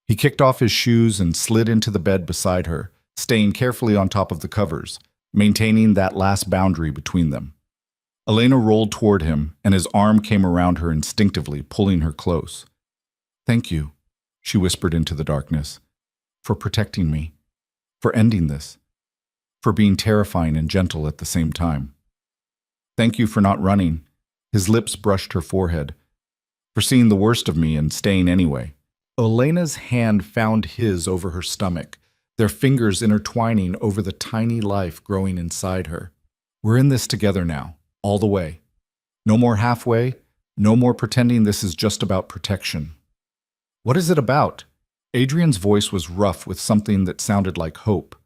He kicked off his shoes and slid into the bed beside her, staying carefully on top of the covers, maintaining that last boundary between them. Elena rolled toward him, and his arm came around her instinctively, pulling her close. Thank you, she whispered into the darkness, for protecting me, for ending this, for being terrifying and gentle at the same time. Thank you for not running. His lips brushed her forehead. For seeing the worst of me and staying anyway. Elena's hand found his over her stomach, their fingers intertwining over the tiny life growing inside her. We're in this together now, all the way. No more halfway, no more pretending this is just about protection. What is it about? Adrian's voice was rough with something that sounded like hope.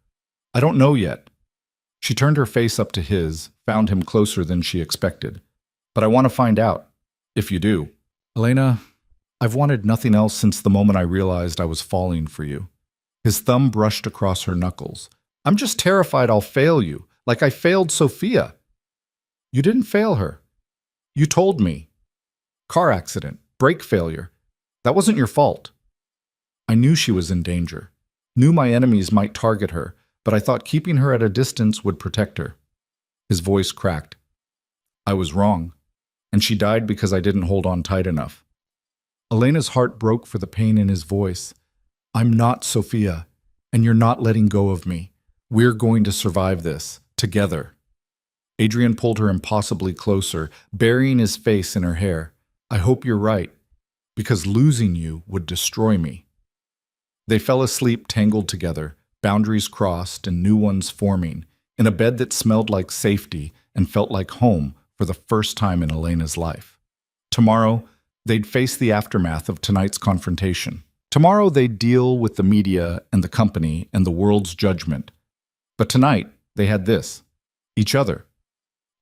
I don't know yet. She turned her face up to his, found him closer than she expected. But I want to find out, if you do. Elena, I've wanted nothing else since the moment I realized I was falling for you. His thumb brushed across her knuckles. I'm just terrified I'll fail you, like I failed Sophia. You didn't fail her. You told me. Car accident, brake failure. That wasn't your fault. I knew she was in danger, knew my enemies might target her, but I thought keeping her at a distance would protect her. His voice cracked. I was wrong, and she died because I didn't hold on tight enough. Elena's heart broke for the pain in his voice. I'm not Sophia, and you're not letting go of me. We're going to survive this, together. Adrian pulled her impossibly closer, burying his face in her hair. I hope you're right, because losing you would destroy me. They fell asleep tangled together, boundaries crossed and new ones forming, in a bed that smelled like safety and felt like home for the first time in Elena's life. Tomorrow, they'd face the aftermath of tonight's confrontation. Tomorrow, they'd deal with the media and the company and the world's judgment. But tonight, they had this, each other.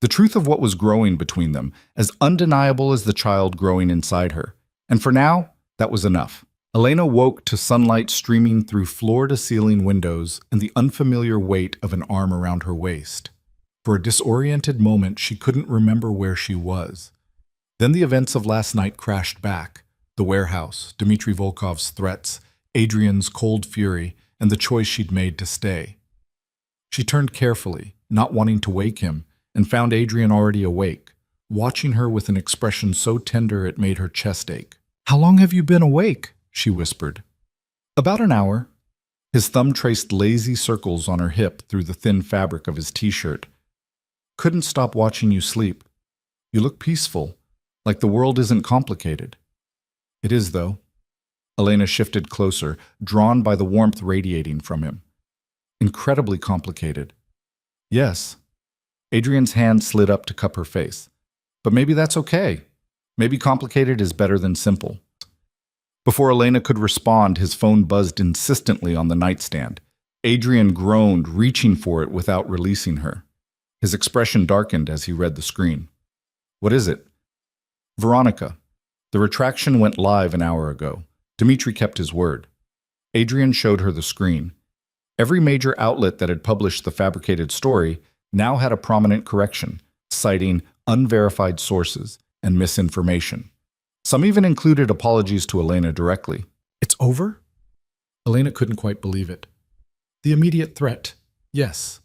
The truth of what was growing between them, as undeniable as the child growing inside her. And for now, that was enough. Elena woke to sunlight streaming through floor-to-ceiling windows and the unfamiliar weight of an arm around her waist. For a disoriented moment, she couldn't remember where she was. Then the events of last night crashed back. The warehouse, Dmitry Volkov's threats, Adrian's cold fury, and the choice she'd made to stay. She turned carefully, not wanting to wake him, and found Adrian already awake, watching her with an expression so tender it made her chest ache. How long have you been awake? She whispered. About an hour. His thumb traced lazy circles on her hip through the thin fabric of his t-shirt. Couldn't stop watching you sleep. You look peaceful, like the world isn't complicated. It is, though. Elena shifted closer, drawn by the warmth radiating from him. Incredibly complicated. Yes. Adrian's hand slid up to cup her face. But maybe that's okay. Maybe complicated is better than simple. Before Elena could respond, his phone buzzed insistently on the nightstand. Adrian groaned, reaching for it without releasing her. His expression darkened as he read the screen. What is it? Veronica. The retraction went live an hour ago. Dmitry kept his word. Adrian showed her the screen. Every major outlet that had published the fabricated story now had a prominent correction, citing unverified sources and misinformation. Some even included apologies to Elena directly. It's over? Elena couldn't quite believe it. The immediate threat, yes.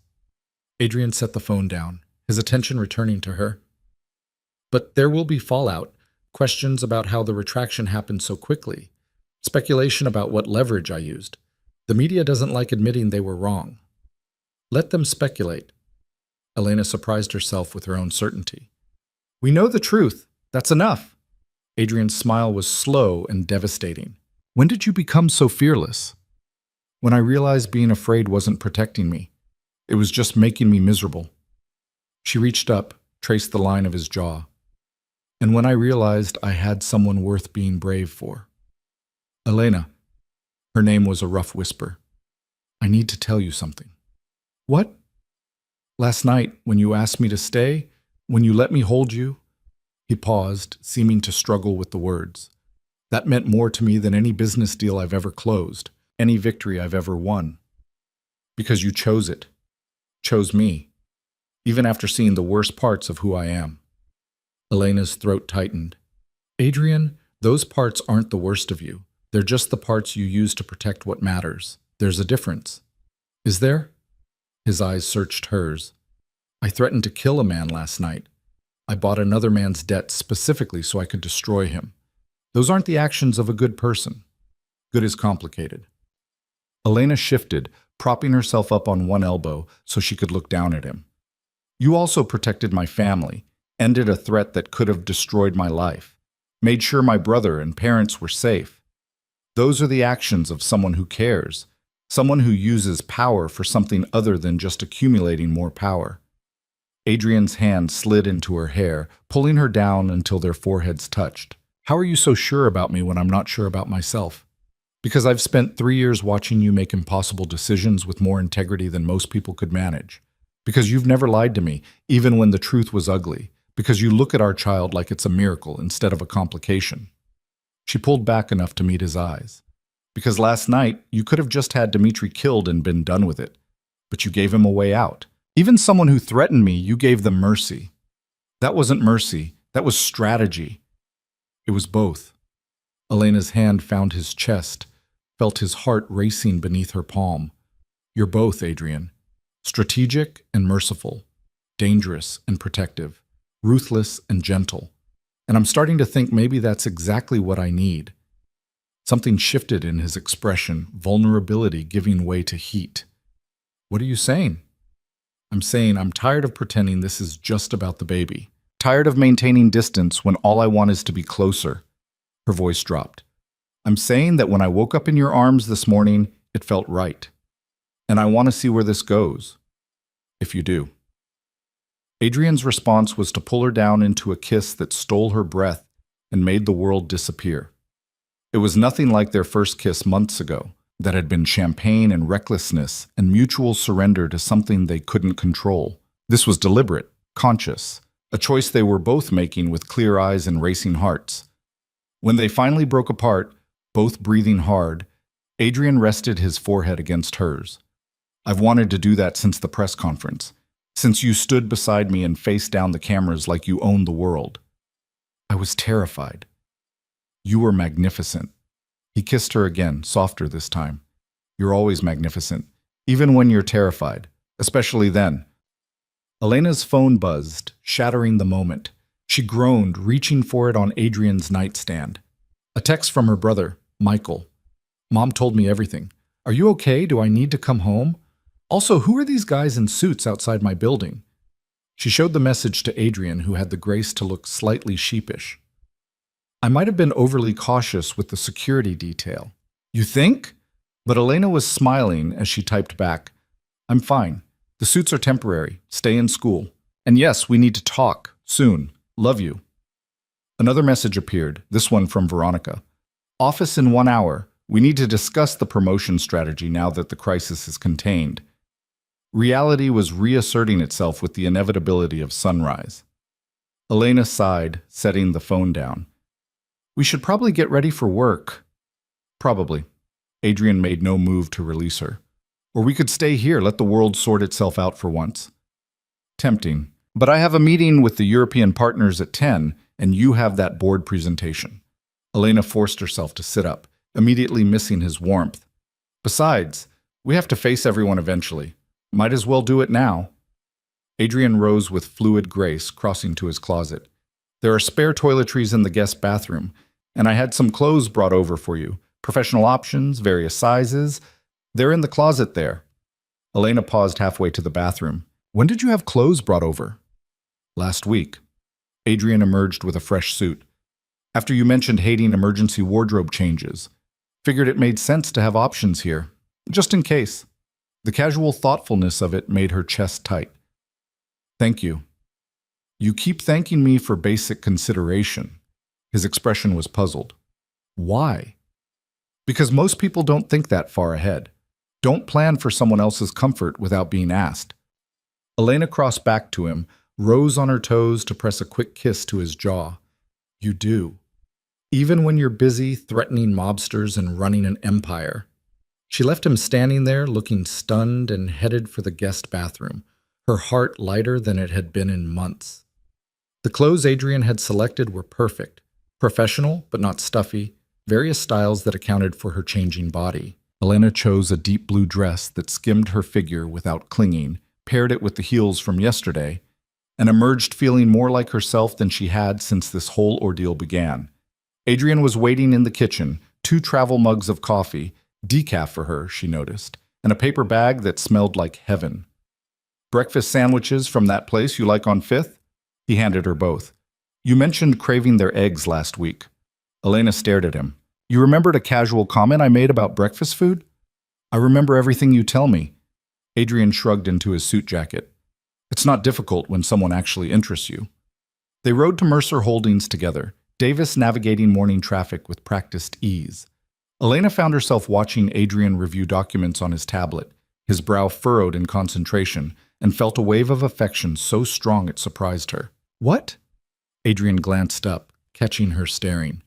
Adrian set the phone down, his attention returning to her. But there will be fallout, questions about how the retraction happened so quickly, speculation about what leverage I used. The media doesn't like admitting they were wrong. Let them speculate. Elena surprised herself with her own certainty. We know the truth. That's enough. Adrian's smile was slow and devastating. When did you become so fearless? When I realized being afraid wasn't protecting me. It was just making me miserable. She reached up, traced the line of his jaw. And when I realized I had someone worth being brave for. Elena. Her name was a rough whisper. I need to tell you something. What? Last night, when you asked me to stay, when you let me hold you, he paused, seeming to struggle with the words. That meant more to me than any business deal I've ever closed, any victory I've ever won. Because you chose it. Chose me. Even after seeing the worst parts of who I am. Elena's throat tightened. Adrian, those parts aren't the worst of you. They're just the parts you use to protect what matters. There's a difference. Is there? His eyes searched hers. I threatened to kill a man last night. I bought another man's debt specifically so I could destroy him. Those aren't the actions of a good person. Good is complicated. Elena shifted, propping herself up on one elbow so she could look down at him. You also protected my family, ended a threat that could have destroyed my life, made sure my brother and parents were safe. Those are the actions of someone who cares, Someone who uses power for something other than just accumulating more power. Adrian's hand slid into her hair, pulling her down until their foreheads touched. How are you so sure about me when I'm not sure about myself? Because I've spent 3 years watching you make impossible decisions with more integrity than most people could manage. Because you've never lied to me, even when the truth was ugly. Because you look at our child like it's a miracle instead of a complication. She pulled back enough to meet his eyes. Because last night, you could have just had Dimitri killed and been done with it. But you gave him a way out. Even someone who threatened me, you gave them mercy. That wasn't mercy. That was strategy. It was both. Elena's hand found his chest, felt his heart racing beneath her palm. You're both, Adrian. Strategic and merciful. Dangerous and protective. Ruthless and gentle. And I'm starting to think maybe that's exactly what I need. Something shifted in his expression, vulnerability giving way to heat. What are you saying? I'm saying I'm tired of pretending this is just about the baby. Tired of maintaining distance when all I want is to be closer. Her voice dropped. I'm saying that when I woke up in your arms this morning, it felt right. And I want to see where this goes. If you do. Adrian's response was to pull her down into a kiss that stole her breath and made the world disappear. It was nothing like their first kiss months ago, that had been champagne and recklessness and mutual surrender to something they couldn't control. This was deliberate, conscious, a choice they were both making with clear eyes and racing hearts. When they finally broke apart, both breathing hard, Adrian rested his forehead against hers. I've wanted to do that since the press conference, since you stood beside me and faced down the cameras like you owned the world. I was terrified. You were magnificent. He kissed her again, softer this time. You're always magnificent, even when you're terrified, especially then. Elena's phone buzzed, shattering the moment. She groaned, reaching for it on Adrian's nightstand. A text from her brother, Michael. Mom told me everything. Are you okay? Do I need to come home? Also, who are these guys in suits outside my building? She showed the message to Adrian, who had the grace to look slightly sheepish. I might have been overly cautious with the security detail. You think? But Elena was smiling as she typed back. I'm fine. The suits are temporary. Stay in school. And yes, we need to talk. Soon. Love you. Another message appeared, this one from Veronica. Office in 1 hour. We need to discuss the promotion strategy now that the crisis is contained. Reality was reasserting itself with the inevitability of sunrise. Elena sighed, setting the phone down. We should probably get ready for work. Probably. Adrian made no move to release her. Or we could stay here, let the world sort itself out for once. Tempting. But I have a meeting with the European partners at 10, and you have that board presentation. Elena forced herself to sit up, immediately missing his warmth. Besides, we have to face everyone eventually. Might as well do it now. Adrian rose with fluid grace, crossing to his closet. There are spare toiletries in the guest bathroom, and I had some clothes brought over for you. Professional options, various sizes. They're in the closet there. Elena paused halfway to the bathroom. When did you have clothes brought over? Last week. Adrian emerged with a fresh suit. After you mentioned hating emergency wardrobe changes. Figured it made sense to have options here, just in case. The casual thoughtfulness of it made her chest tight. Thank you. You keep thanking me for basic consideration. His expression was puzzled. Why? Because most people don't think that far ahead. Don't plan for someone else's comfort without being asked. Elena crossed back to him, rose on her toes to press a quick kiss to his jaw. You do. Even when you're busy threatening mobsters and running an empire. She left him standing there, looking stunned and headed for the guest bathroom, her heart lighter than it had been in months. The clothes Adrian had selected were perfect. Professional, but not stuffy, various styles that accounted for her changing body. Elena chose a deep blue dress that skimmed her figure without clinging, paired it with the heels from yesterday, and emerged feeling more like herself than she had since this whole ordeal began. Adrian was waiting in the kitchen, 2 travel mugs of coffee, decaf for her, she noticed, and a paper bag that smelled like heaven. Breakfast sandwiches from that place you like on 5th? He handed her both. You mentioned craving their eggs last week. Elena stared at him. You remembered a casual comment I made about breakfast food? I remember everything you tell me. Adrian shrugged into his suit jacket. It's not difficult when someone actually interests you. They rode to Mercer Holdings together, Davis navigating morning traffic with practiced ease. Elena found herself watching Adrian review documents on his tablet, his brow furrowed in concentration, and felt a wave of affection so strong it surprised her. What? Adrian glanced up, catching her staring.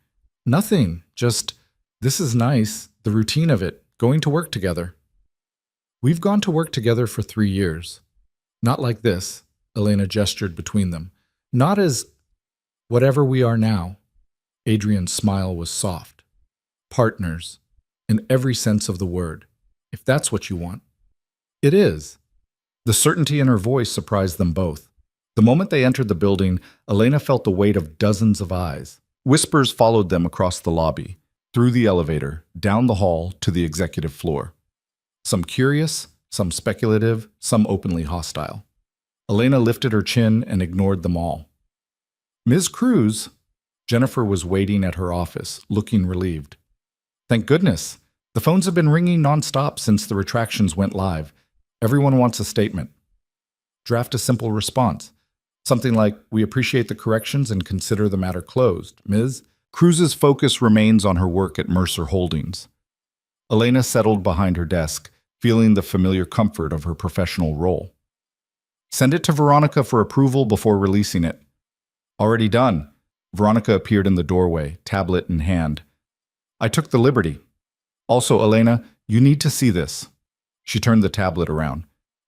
Nothing, just, this is nice, the routine of it, going to work together. We've gone to work together for 3 years. Not like this, Elena gestured between them. Not as whatever we are now. Adrian's smile was soft. Partners, in every sense of the word, if that's what you want. It is. The certainty in her voice surprised them both. The moment they entered the building, Elena felt the weight of dozens of eyes. Whispers followed them across the lobby, through the elevator, down the hall to the executive floor. Some curious, some speculative, some openly hostile. Elena lifted her chin and ignored them all. Ms. Cruz, Jennifer was waiting at her office, looking relieved. Thank goodness. The phones have been ringing nonstop since the retractions went live. Everyone wants a statement. Draft a simple response. Something like, we appreciate the corrections and consider the matter closed. Ms. Cruz's focus remains on her work at Mercer Holdings. Elena settled behind her desk, feeling the familiar comfort of her professional role. Send it to Veronica for approval before releasing it. Already done. Veronica appeared in the doorway, tablet in hand. I took the liberty. Also, Elena, you need to see this. She turned the tablet around.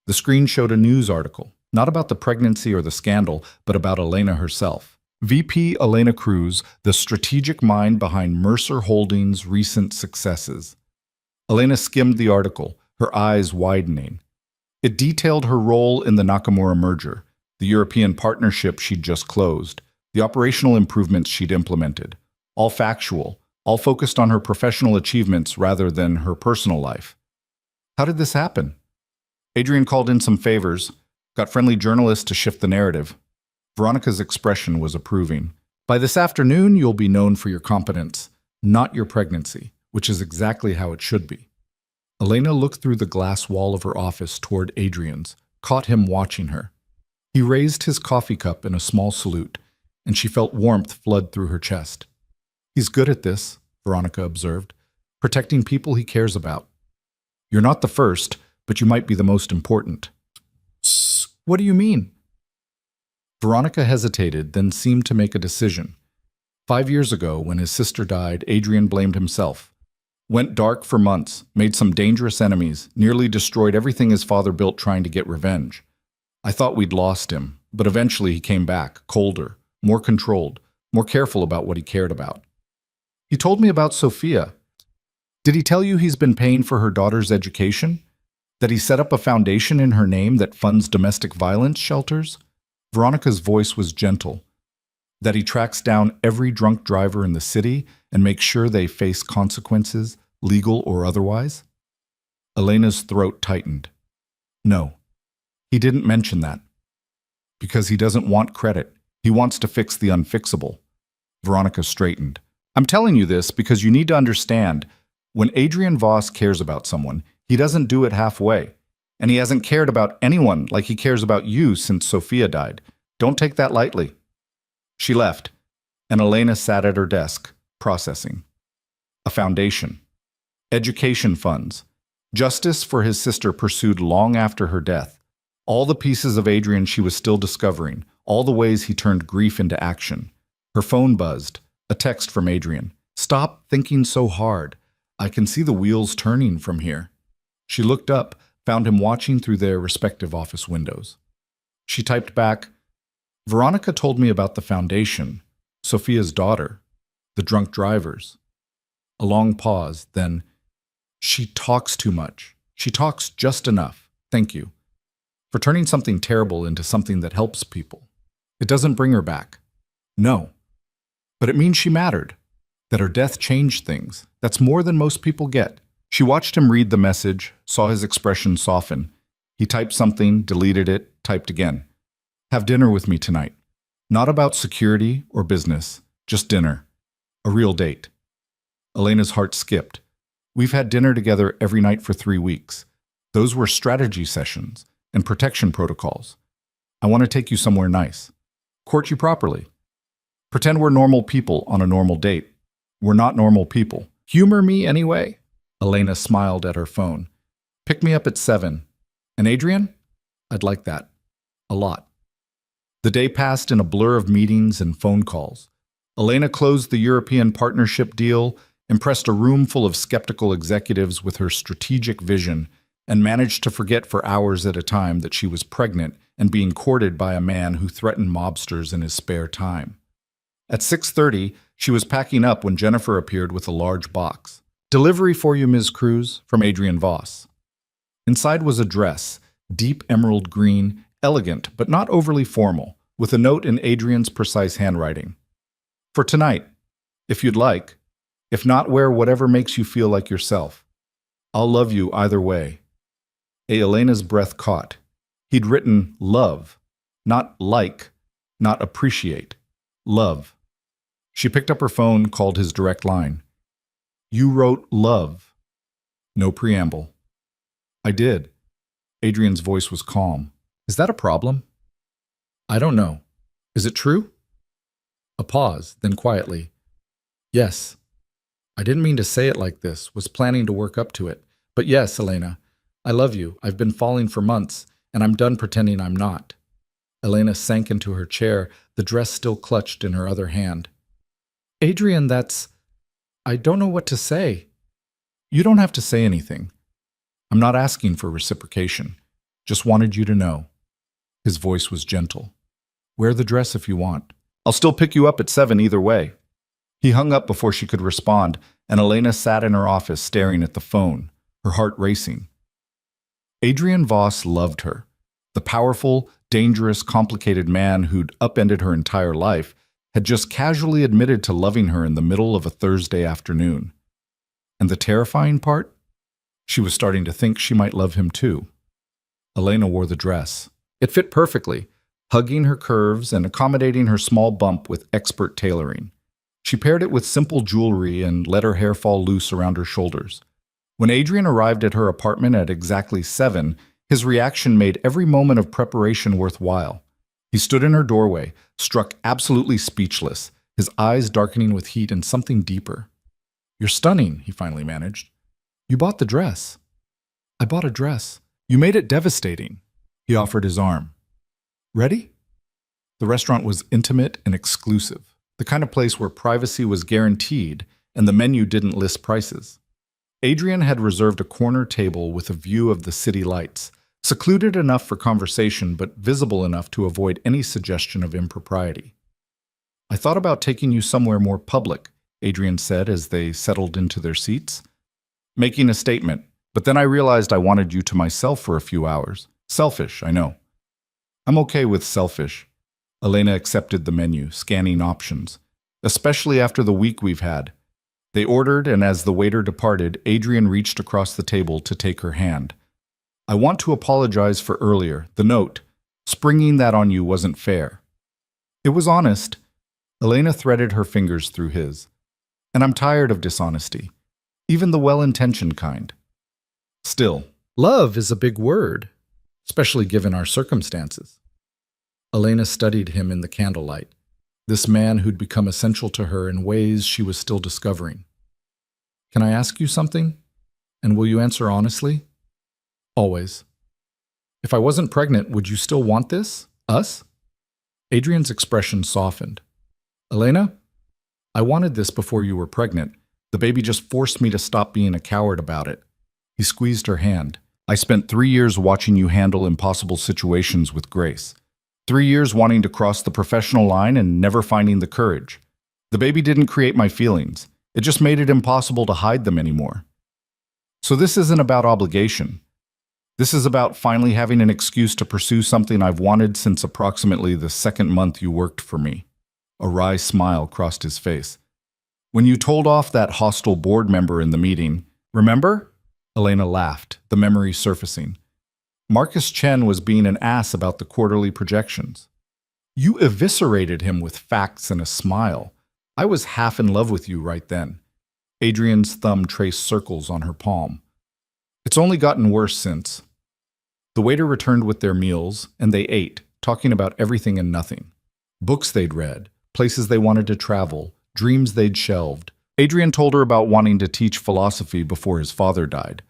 The screen showed a news article, not about the pregnancy or the scandal, but about Elena herself. VP Elena Cruz, the strategic mind behind Mercer Holdings' recent successes. Elena skimmed the article, her eyes widening. It detailed her role in the Nakamura merger, the European partnership she'd just closed, the operational improvements she'd implemented, all factual, all focused on her professional achievements rather than her personal life. How did this happen? Adrian called in some favors, got friendly journalists to shift the narrative. Veronica's expression was approving. By this afternoon, you'll be known for your competence, not your pregnancy, which is exactly how it should be. Elena looked through the glass wall of her office toward Adrian's, caught him watching her. He raised his coffee cup in a small salute, and she felt warmth flood through her chest. He's good at this, Veronica observed, protecting people he cares about. You're not the first, but you might be the most important. What do you mean? Veronica hesitated, then seemed to make a decision. 5 years ago, when his sister died, Adrian blamed himself. Went dark for months, made some dangerous enemies, nearly destroyed everything his father built trying to get revenge. I thought we'd lost him, but eventually he came back, colder, more controlled, more careful about what he cared about. He told me about Sophia. Did he tell you he's been paying for her daughter's education? That he set up a foundation in her name that funds domestic violence shelters? Veronica's voice was gentle. That he tracks down every drunk driver in the city and makes sure they face consequences, legal or otherwise? Elena's throat tightened. No, he didn't mention that. Because he doesn't want credit. He wants to fix the unfixable. Veronica straightened. I'm telling you this because you need to understand, when Adrian Voss cares about someone, he doesn't do it halfway. And he hasn't cared about anyone like he cares about you since Sophia died. Don't take that lightly. She left, and Elena sat at her desk, processing. A foundation. Education funds. Justice for his sister pursued long after her death. All the pieces of Adrian she was still discovering, all the ways he turned grief into action. Her phone buzzed. A text from Adrian. Stop thinking so hard. I can see the wheels turning from here. She looked up, found him watching through their respective office windows. She typed back, Veronica told me about the foundation, Sophia's daughter, the drunk drivers. A long pause, then, she talks too much. She talks just enough. Thank you. For turning something terrible into something that helps people. It doesn't bring her back. No. But it means she mattered. That her death changed things. That's more than most people get. She watched him read the message, saw his expression soften. He typed something, deleted it, typed again. Have dinner with me tonight. Not about security or business, just dinner. A real date. Elena's heart skipped. We've had dinner together every night for 3 weeks. Those were strategy sessions and protection protocols. I want to take you somewhere nice. Court you properly. Pretend we're normal people on a normal date. We're not normal people. Humor me anyway." Elena smiled at her phone. "Pick me up at 7. And Adrian? I'd like that. A lot." The day passed in a blur of meetings and phone calls. Elena closed the European partnership deal, impressed a room full of skeptical executives with her strategic vision, and managed to forget for hours at a time that she was pregnant and being courted by a man who threatened mobsters in his spare time. At 6:30, she was packing up when Jennifer appeared with a large box. "Delivery for you, Ms. Cruz," from Adrian Voss. Inside was a dress, deep emerald green, elegant but not overly formal, with a note in Adrian's precise handwriting. "For tonight, if you'd like. If not, wear whatever makes you feel like yourself. I'll love you either way." Elena's breath caught. He'd written love, not like, not appreciate. Love. She picked up her phone, called his direct line. "You wrote love." No preamble. "I did." Adrian's voice was calm. "Is that a problem?" "I don't know. Is it true?" A pause, then quietly. "Yes. I didn't mean to say it like this, was planning to work up to it. But yes, Elena, I love you. I've been falling for months, and I'm done pretending I'm not." Elena sank into her chair, the dress still clutched in her other hand. "Adrian, I don't know what to say." "You don't have to say anything. I'm not asking for reciprocation. Just wanted you to know." His voice was gentle. "Wear the dress if you want. I'll still pick you up at 7 either way." He hung up before she could respond, and Elena sat in her office staring at the phone, her heart racing. Adrian Voss loved her. The powerful, dangerous, complicated man who'd upended her entire life had just casually admitted to loving her in the middle of a Thursday afternoon. And the terrifying part? She was starting to think she might love him too. Elena wore the dress. It fit perfectly, hugging her curves and accommodating her small bump with expert tailoring. She paired it with simple jewelry and let her hair fall loose around her shoulders. When Adrian arrived at her apartment at exactly 7, his reaction made every moment of preparation worthwhile. He stood in her doorway, struck absolutely speechless, his eyes darkening with heat and something deeper. "You're stunning," he finally managed. "You bought the dress." "I bought a dress. You made it devastating." He offered his arm. "Ready?" The restaurant was intimate and exclusive, the kind of place where privacy was guaranteed and the menu didn't list prices. Adrian had reserved a corner table with a view of the city lights, secluded enough for conversation but visible enough to avoid any suggestion of impropriety. "I thought about taking you somewhere more public," Adrian said as they settled into their seats. "Making a statement, but then I realized I wanted you to myself for a few hours. Selfish, I know." "I'm okay with selfish." Elena accepted the menu, scanning options. "Especially after the week we've had." They ordered, and as the waiter departed, Adrian reached across the table to take her hand. "I want to apologize for earlier, the note. Springing that on you wasn't fair." It was honest. Elena threaded her fingers through his. "And I'm tired of dishonesty, even the well-intentioned kind." "Still, love is a big word, especially given our circumstances." Elena studied him in the candlelight, this man who'd become essential to her in ways she was still discovering. "Can I ask you something? And will you answer honestly?" "Always." "If I wasn't pregnant, would you still want this? Us?" Adrian's expression softened. "Elena, I wanted this before you were pregnant. The baby just forced me to stop being a coward about it." He squeezed her hand. "I spent 3 years watching you handle impossible situations with grace. 3 years wanting to cross the professional line and never finding the courage. The baby didn't create my feelings. It just made it impossible to hide them anymore. So this isn't about obligation. This is about finally having an excuse to pursue something I've wanted since approximately the 2nd month you worked for me." A wry smile crossed his face. "When you told off that hostile board member in the meeting, remember?" Elena laughed, the memory surfacing. "Marcus Chen was being an ass about the quarterly projections. You eviscerated him with facts and a smile. I was half in love with you right then. Adrian's thumb traced circles on her palm. It's only gotten worse since. The waiter returned with their meals, and they ate, talking about everything and nothing. Books they'd read, places they wanted to travel, dreams they'd shelved. Adrian told her about wanting to teach philosophy before his father died.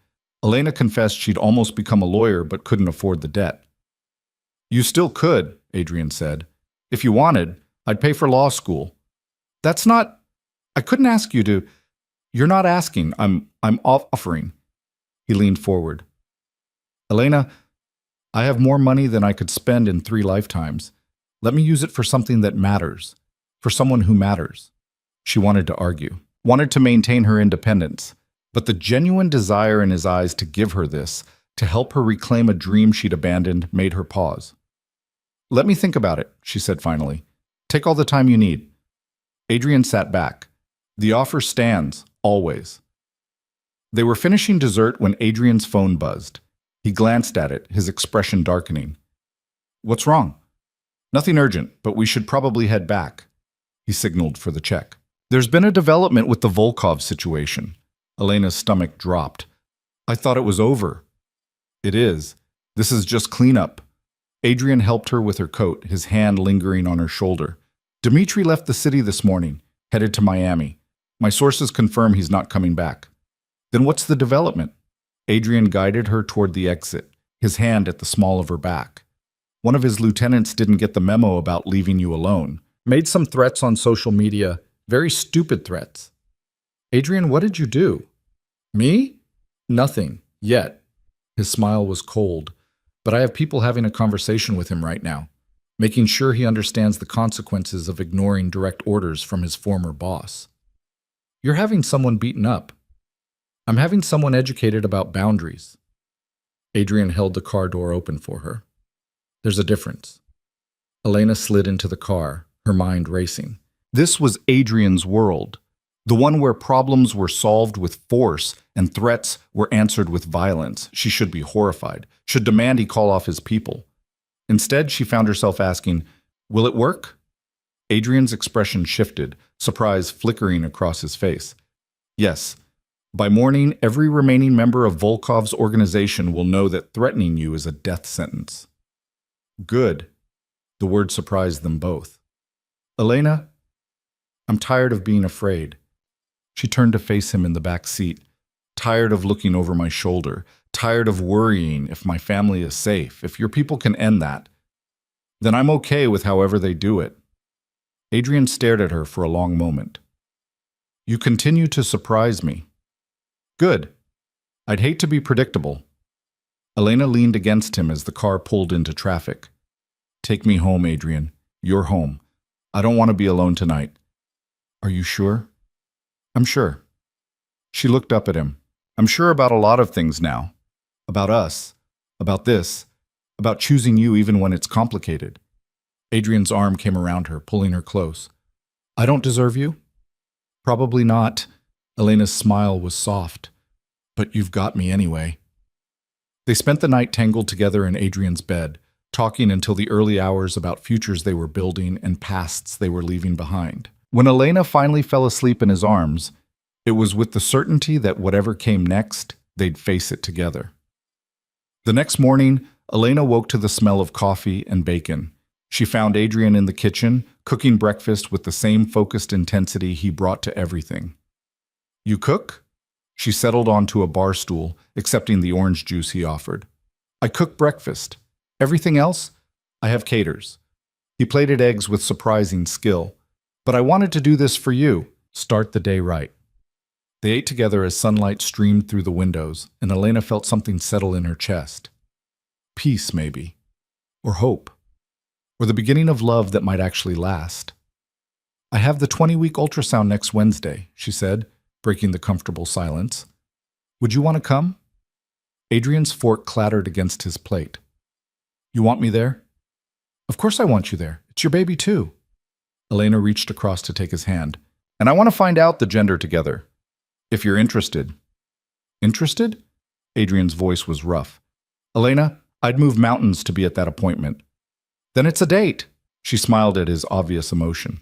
Elena confessed she'd almost become a lawyer but couldn't afford the debt. You still could, Adrian said. If you wanted, I'd pay for law school. That's not... I couldn't ask you to... You're not asking. I'm offering. He leaned forward. Elena, I have more money than I could spend in 3 lifetimes. Let me use it for something that matters. For someone who matters. She wanted to argue. Wanted to maintain her independence. But the genuine desire in his eyes to give her this, to help her reclaim a dream she'd abandoned, made her pause. Let me think about it, she said finally. Take all the time you need. Adrian sat back. The offer stands, always. They were finishing dessert when Adrian's phone buzzed. He glanced at it, his expression darkening. What's wrong? Nothing urgent, but we should probably head back. He signaled for the check. There's been a development with the Volkov situation. Elena's stomach dropped. I thought it was over. It is. This is just cleanup. Adrian helped her with her coat, his hand lingering on her shoulder. Dmitri left the city this morning, headed to Miami. My sources confirm he's not coming back. Then what's the development? Adrian guided her toward the exit, his hand at the small of her back. One of his lieutenants didn't get the memo about leaving you alone. Made some threats on social media, very stupid threats. Adrian, what did you do? Me? Nothing, yet. His smile was cold, but I have people having a conversation with him right now, making sure he understands the consequences of ignoring direct orders from his former boss. You're having someone beaten up. I'm having someone educated about boundaries. Adrian held the car door open for her. There's a difference. Elena slid into the car, her mind racing. This was Adrian's world, the one where problems were solved with force and threats were answered with violence. She should be horrified, should demand he call off his people. Instead, she found herself asking, will it work? Adrian's expression shifted, surprise flickering across his face. Yes. By morning, every remaining member of Volkov's organization will know that threatening you is a death sentence. Good. The word surprised them both. Elena, I'm tired of being afraid. She turned to face him in the back seat. Tired of looking over my shoulder. Tired of worrying if my family is safe. If your people can end that, then I'm okay with however they do it. Adrian stared at her for a long moment. You continue to surprise me. Good. I'd hate to be predictable. Elena leaned against him as the car pulled into traffic. Take me home, Adrian. You're home. I don't want to be alone tonight. Are you sure? I'm sure. She looked up at him. I'm sure about a lot of things now. About us. About this. About choosing you even when it's complicated. Adrian's arm came around her, pulling her close. I don't deserve you? Probably not. Elena's smile was soft. But you've got me anyway. They spent the night tangled together in Adrian's bed, talking until the early hours about futures they were building and pasts they were leaving behind. When Elena finally fell asleep in his arms, it was with the certainty that whatever came next, they'd face it together. The next morning, Elena woke to the smell of coffee and bacon. She found Adrian in the kitchen, cooking breakfast with the same focused intensity he brought to everything. You cook? She settled onto a bar stool, accepting the orange juice he offered. I cook breakfast. Everything else, I have caters. He plated eggs with surprising skill. But I wanted to do this for you. Start the day right. They ate together as sunlight streamed through the windows, and Elena felt something settle in her chest. Peace, maybe. Or hope. Or the beginning of love that might actually last. I have the 20-week ultrasound next Wednesday, she said, breaking the comfortable silence. Would you want to come? Adrian's fork clattered against his plate. You want me there? Of course I want you there. It's your baby too. Elena reached across to take his hand. And I want to find out the gender together. If you're interested. Interested? Adrian's voice was rough. Elena, I'd move mountains to be at that appointment. Then it's a date. She smiled at his obvious emotion.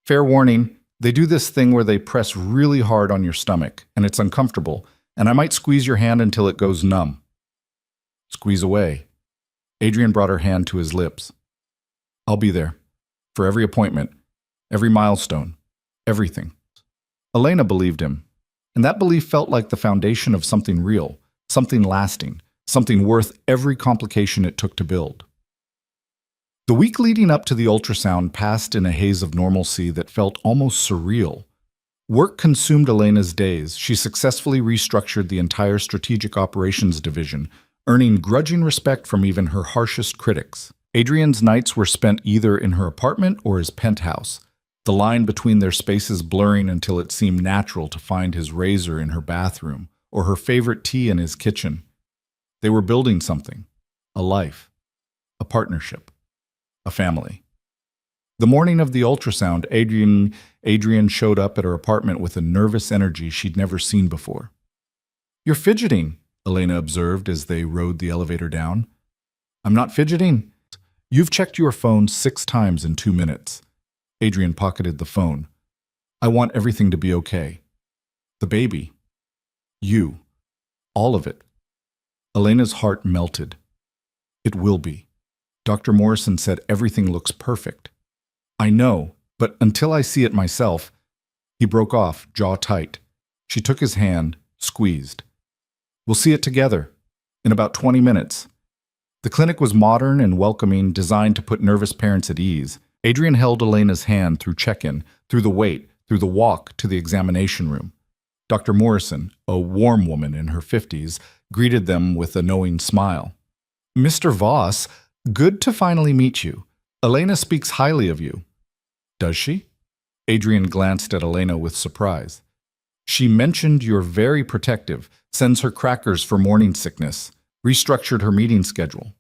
Fair warning, They do this thing where they press really hard on your stomach, and it's uncomfortable, and I might squeeze your hand until it goes numb. Squeeze away. Adrian brought her hand to his lips. I'll be there. For every appointment, every milestone, everything. Elena believed him, and that belief felt like the foundation of something real, something lasting, something worth every complication it took to build. The week leading up to the ultrasound passed in a haze of normalcy that felt almost surreal. Work consumed Elena's days. She successfully restructured the entire strategic operations division, earning grudging respect from even her harshest critics. Adrian's nights were spent either in her apartment or his penthouse, the line between their spaces blurring until it seemed natural to find his razor in her bathroom or her favorite tea in his kitchen. They were building something, a life, a partnership, a family. The morning of the ultrasound, Adrian showed up at her apartment with a nervous energy she'd never seen before. You're fidgeting, Elena observed as they rode the elevator down. I'm not fidgeting. You've checked your phone 6 times in 2 minutes. Adrian pocketed the phone. I want everything to be okay. The baby. You. All of it. Elena's heart melted. It will be. Dr. Morrison said everything looks perfect. I know, but until I see it myself. He broke off, jaw tight. She took his hand, squeezed. We'll see it together, in about 20 minutes. The clinic was modern and welcoming, designed to put nervous parents at ease. Adrian held Elena's hand through check-in, through the wait, through the walk to the examination room. Dr. Morrison, a warm woman in her 50s, greeted them with a knowing smile. Mr. Voss, good to finally meet you. Elena speaks highly of you. Does she? Adrian glanced at Elena with surprise. She mentioned you're very protective, sends her crackers for morning sickness, restructured her meeting schedule.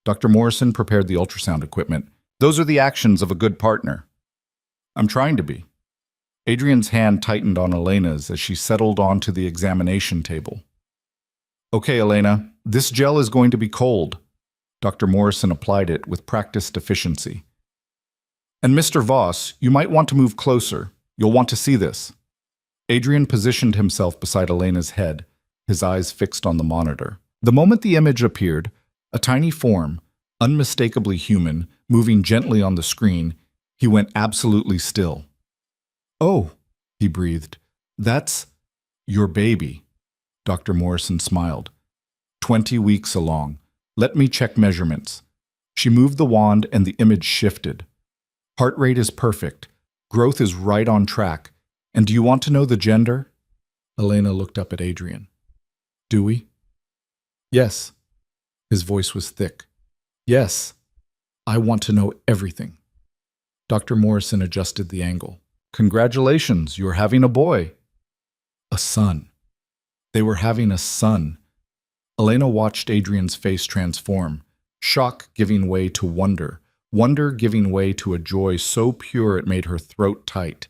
Dr. Morrison prepared the ultrasound equipment. Those are the actions of a good partner. I'm trying to be. Adrian's hand tightened on Elena's as she settled onto the examination table. Okay, Elena, this gel is going to be cold. Dr. Morrison applied it with practiced efficiency. And Mr. Voss, you might want to move closer. You'll want to see this. Adrian positioned himself beside Elena's head, his eyes fixed on the monitor. The moment the image appeared, a tiny form, unmistakably human, moving gently on the screen, he went absolutely still. Oh, he breathed. That's your baby. Dr. Morrison smiled. 20 weeks along. Let me check measurements. She moved the wand and the image shifted. Heart rate is perfect. Growth is right on track. And do you want to know the gender? Elena looked up at Adrian. Do we? Yes. His voice was thick. Yes. I want to know everything. Dr. Morrison adjusted the angle. Congratulations, you're having a boy. A son. They were having a son. Elena watched Adrian's face transform, shock giving way to wonder, wonder giving way to a joy so pure it made her throat tight.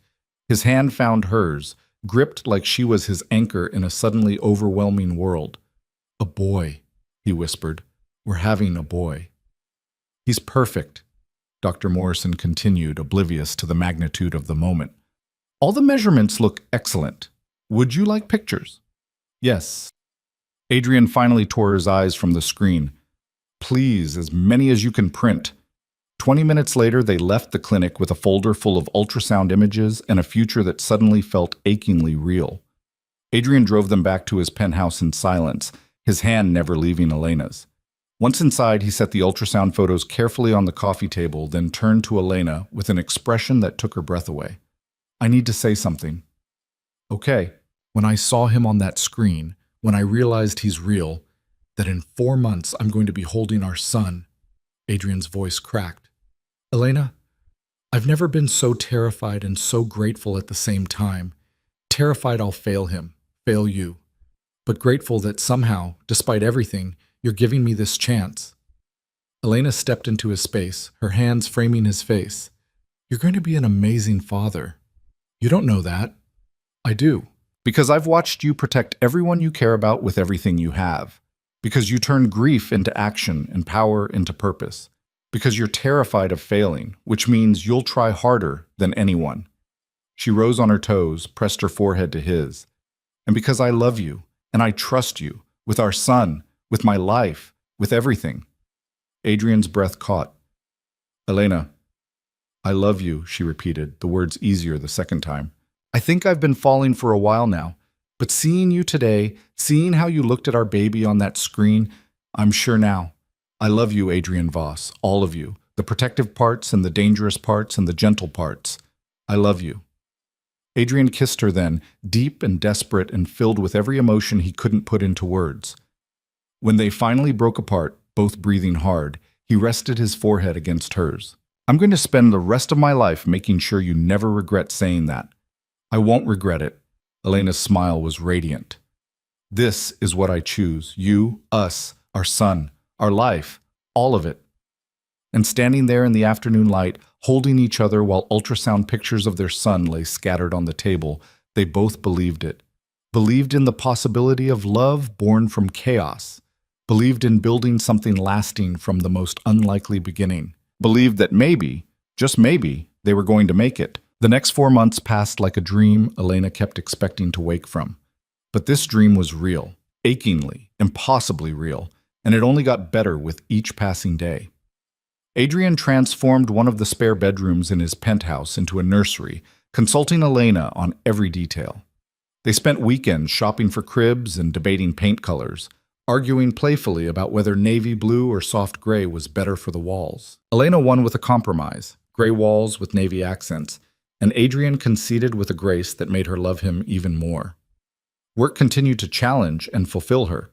His hand found hers, gripped like she was his anchor in a suddenly overwhelming world. A boy, he whispered. We're having a boy. He's perfect, Dr. Morrison continued, oblivious to the magnitude of the moment. All the measurements look excellent. Would you like pictures? Yes. Adrian finally tore his eyes from the screen. Please, as many as you can print. 20 minutes later, they left the clinic with a folder full of ultrasound images and a future that suddenly felt achingly real. Adrian drove them back to his penthouse in silence, his hand never leaving Elena's. Once inside, he set the ultrasound photos carefully on the coffee table, then turned to Elena with an expression that took her breath away. I need to say something. Okay. When I saw him on that screen, when I realized he's real, that in 4 months I'm going to be holding our son, Adrian's voice cracked. Elena, I've never been so terrified and so grateful at the same time. Terrified I'll fail him, fail you. But grateful that somehow, despite everything, you're giving me this chance. Elena stepped into his space, her hands framing his face. You're going to be an amazing father. You don't know that. I do. Because I've watched you protect everyone you care about with everything you have. Because you turn grief into action and power into purpose. Because you're terrified of failing, which means you'll try harder than anyone. She rose on her toes, pressed her forehead to his. And because I love you, and I trust you, with our son, with my life, with everything. Adrian's breath caught. Elena, I love you, she repeated, the words easier the second time. I think I've been falling for a while now, but seeing you today, seeing how you looked at our baby on that screen, I'm sure now. I love you, Adrian Voss, all of you, the protective parts and the dangerous parts and the gentle parts. I love you. Adrian kissed her then, deep and desperate and filled with every emotion he couldn't put into words. When they finally broke apart, both breathing hard, he rested his forehead against hers. I'm going to spend the rest of my life making sure you never regret saying that. I won't regret it. Elena's smile was radiant. This is what I choose. You, us, our son, our life, all of it. And standing there in the afternoon light, holding each other while ultrasound pictures of their son lay scattered on the table, they both believed it. Believed in the possibility of love born from chaos. Believed in building something lasting from the most unlikely beginning. Believed that maybe, just maybe, they were going to make it. The next 4 months passed like a dream Elena kept expecting to wake from. But this dream was real, achingly, impossibly real, and it only got better with each passing day. Adrian transformed one of the spare bedrooms in his penthouse into a nursery, consulting Elena on every detail. They spent weekends shopping for cribs and debating paint colors, arguing playfully about whether navy blue or soft gray was better for the walls. Elena won with a compromise, gray walls with navy accents, and Adrian conceded with a grace that made her love him even more. Work continued to challenge and fulfill her.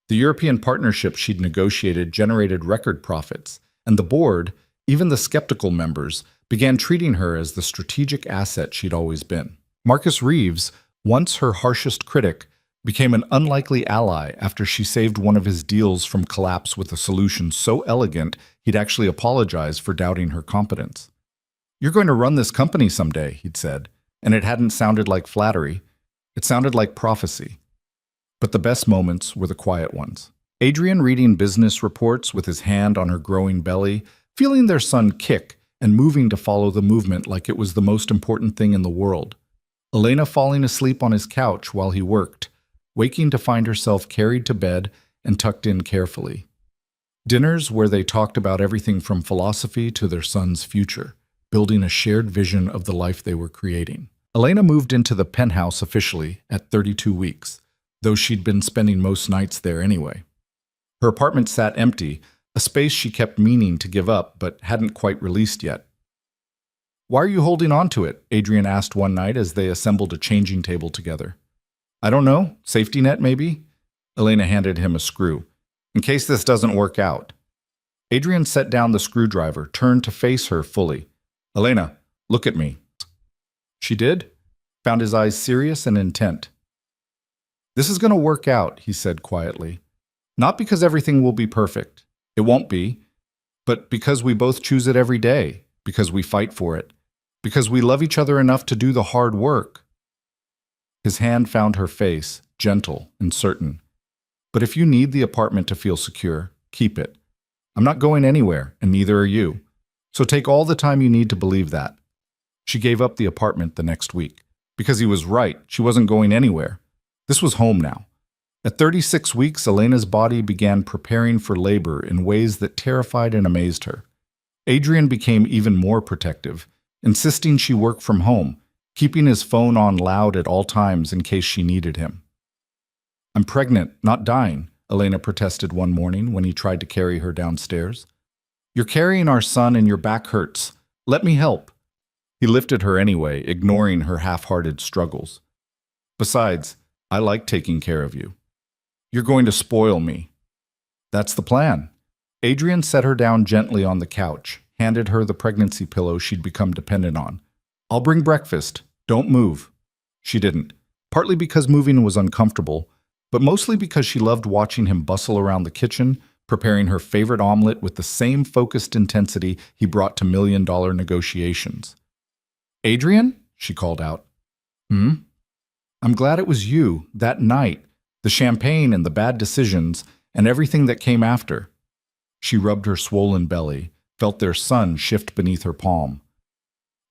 The European partnership she'd negotiated generated record profits, and the board, even the skeptical members, began treating her as the strategic asset she'd always been. Marcus Reeves, once her harshest critic, became an unlikely ally after she saved one of his deals from collapse with a solution so elegant he'd actually apologized for doubting her competence. You're going to run this company someday, he'd said, and it hadn't sounded like flattery. It sounded like prophecy. But the best moments were the quiet ones. Adrian reading business reports with his hand on her growing belly, feeling their son kick and moving to follow the movement like it was the most important thing in the world. Elena falling asleep on his couch while he worked, waking to find herself carried to bed and tucked in carefully. Dinners where they talked about everything from philosophy to their son's future, building a shared vision of the life they were creating. Elena moved into the penthouse officially at 32 weeks, though she'd been spending most nights there anyway. Her apartment sat empty, a space she kept meaning to give up but hadn't quite released yet. Why are you holding on to it? Adrian asked one night as they assembled a changing table together. I don't know, safety net maybe? Elena handed him a screw. In case this doesn't work out. Adrian set down the screwdriver, turned to face her fully. Elena, look at me. She did, found his eyes serious and intent. This is going to work out, he said quietly. Not because everything will be perfect. It won't be. But because we both choose it every day, because we fight for it, because we love each other enough to do the hard work. His hand found her face, gentle and certain. But if you need the apartment to feel secure, keep it. I'm not going anywhere, and neither are you. So take all the time you need to believe that. She gave up the apartment the next week. Because he was right, she wasn't going anywhere. This was home now. At 36 weeks, Elena's body began preparing for labor in ways that terrified and amazed her. Adrian became even more protective, insisting she work from home, keeping his phone on loud at all times in case she needed him. I'm pregnant, not dying, Elena protested one morning when he tried to carry her downstairs. You're carrying our son and your back hurts. Let me help. He lifted her anyway, ignoring her half-hearted struggles. Besides, I like taking care of you. You're going to spoil me. That's the plan. Adrian set her down gently on the couch, handed her the pregnancy pillow she'd become dependent on. I'll bring breakfast. Don't move. She didn't, partly because moving was uncomfortable, but mostly because she loved watching him bustle around the kitchen, preparing her favorite omelet with the same focused intensity he brought to million-dollar negotiations. Adrian? She called out. I'm glad it was you, that night, the champagne and the bad decisions, and everything that came after. She rubbed her swollen belly, felt their sun shift beneath her palm.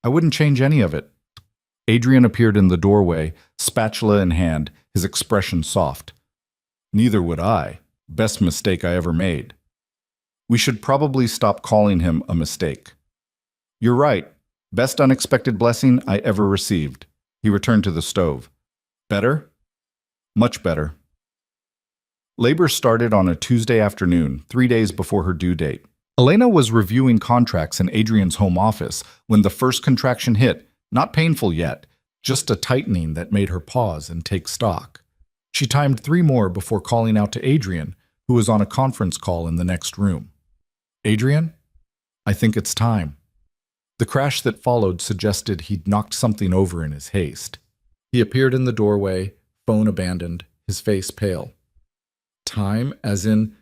I wouldn't change any of it. Adrian appeared in the doorway, spatula in hand, his expression soft. Neither would I. Best mistake I ever made. We should probably stop calling him a mistake. You're right. Best unexpected blessing I ever received. He returned to the stove. Better? Much better. Labor started on a Tuesday afternoon, 3 days before her due date. Elena was reviewing contracts in Adrian's home office when the first contraction hit, not painful yet, just a tightening that made her pause and take stock. She timed 3 more before calling out to Adrian, who was on a conference call in the next room. Adrian, I think it's time. The crash that followed suggested he'd knocked something over in his haste. He appeared in the doorway, phone abandoned, his face pale. Time, as in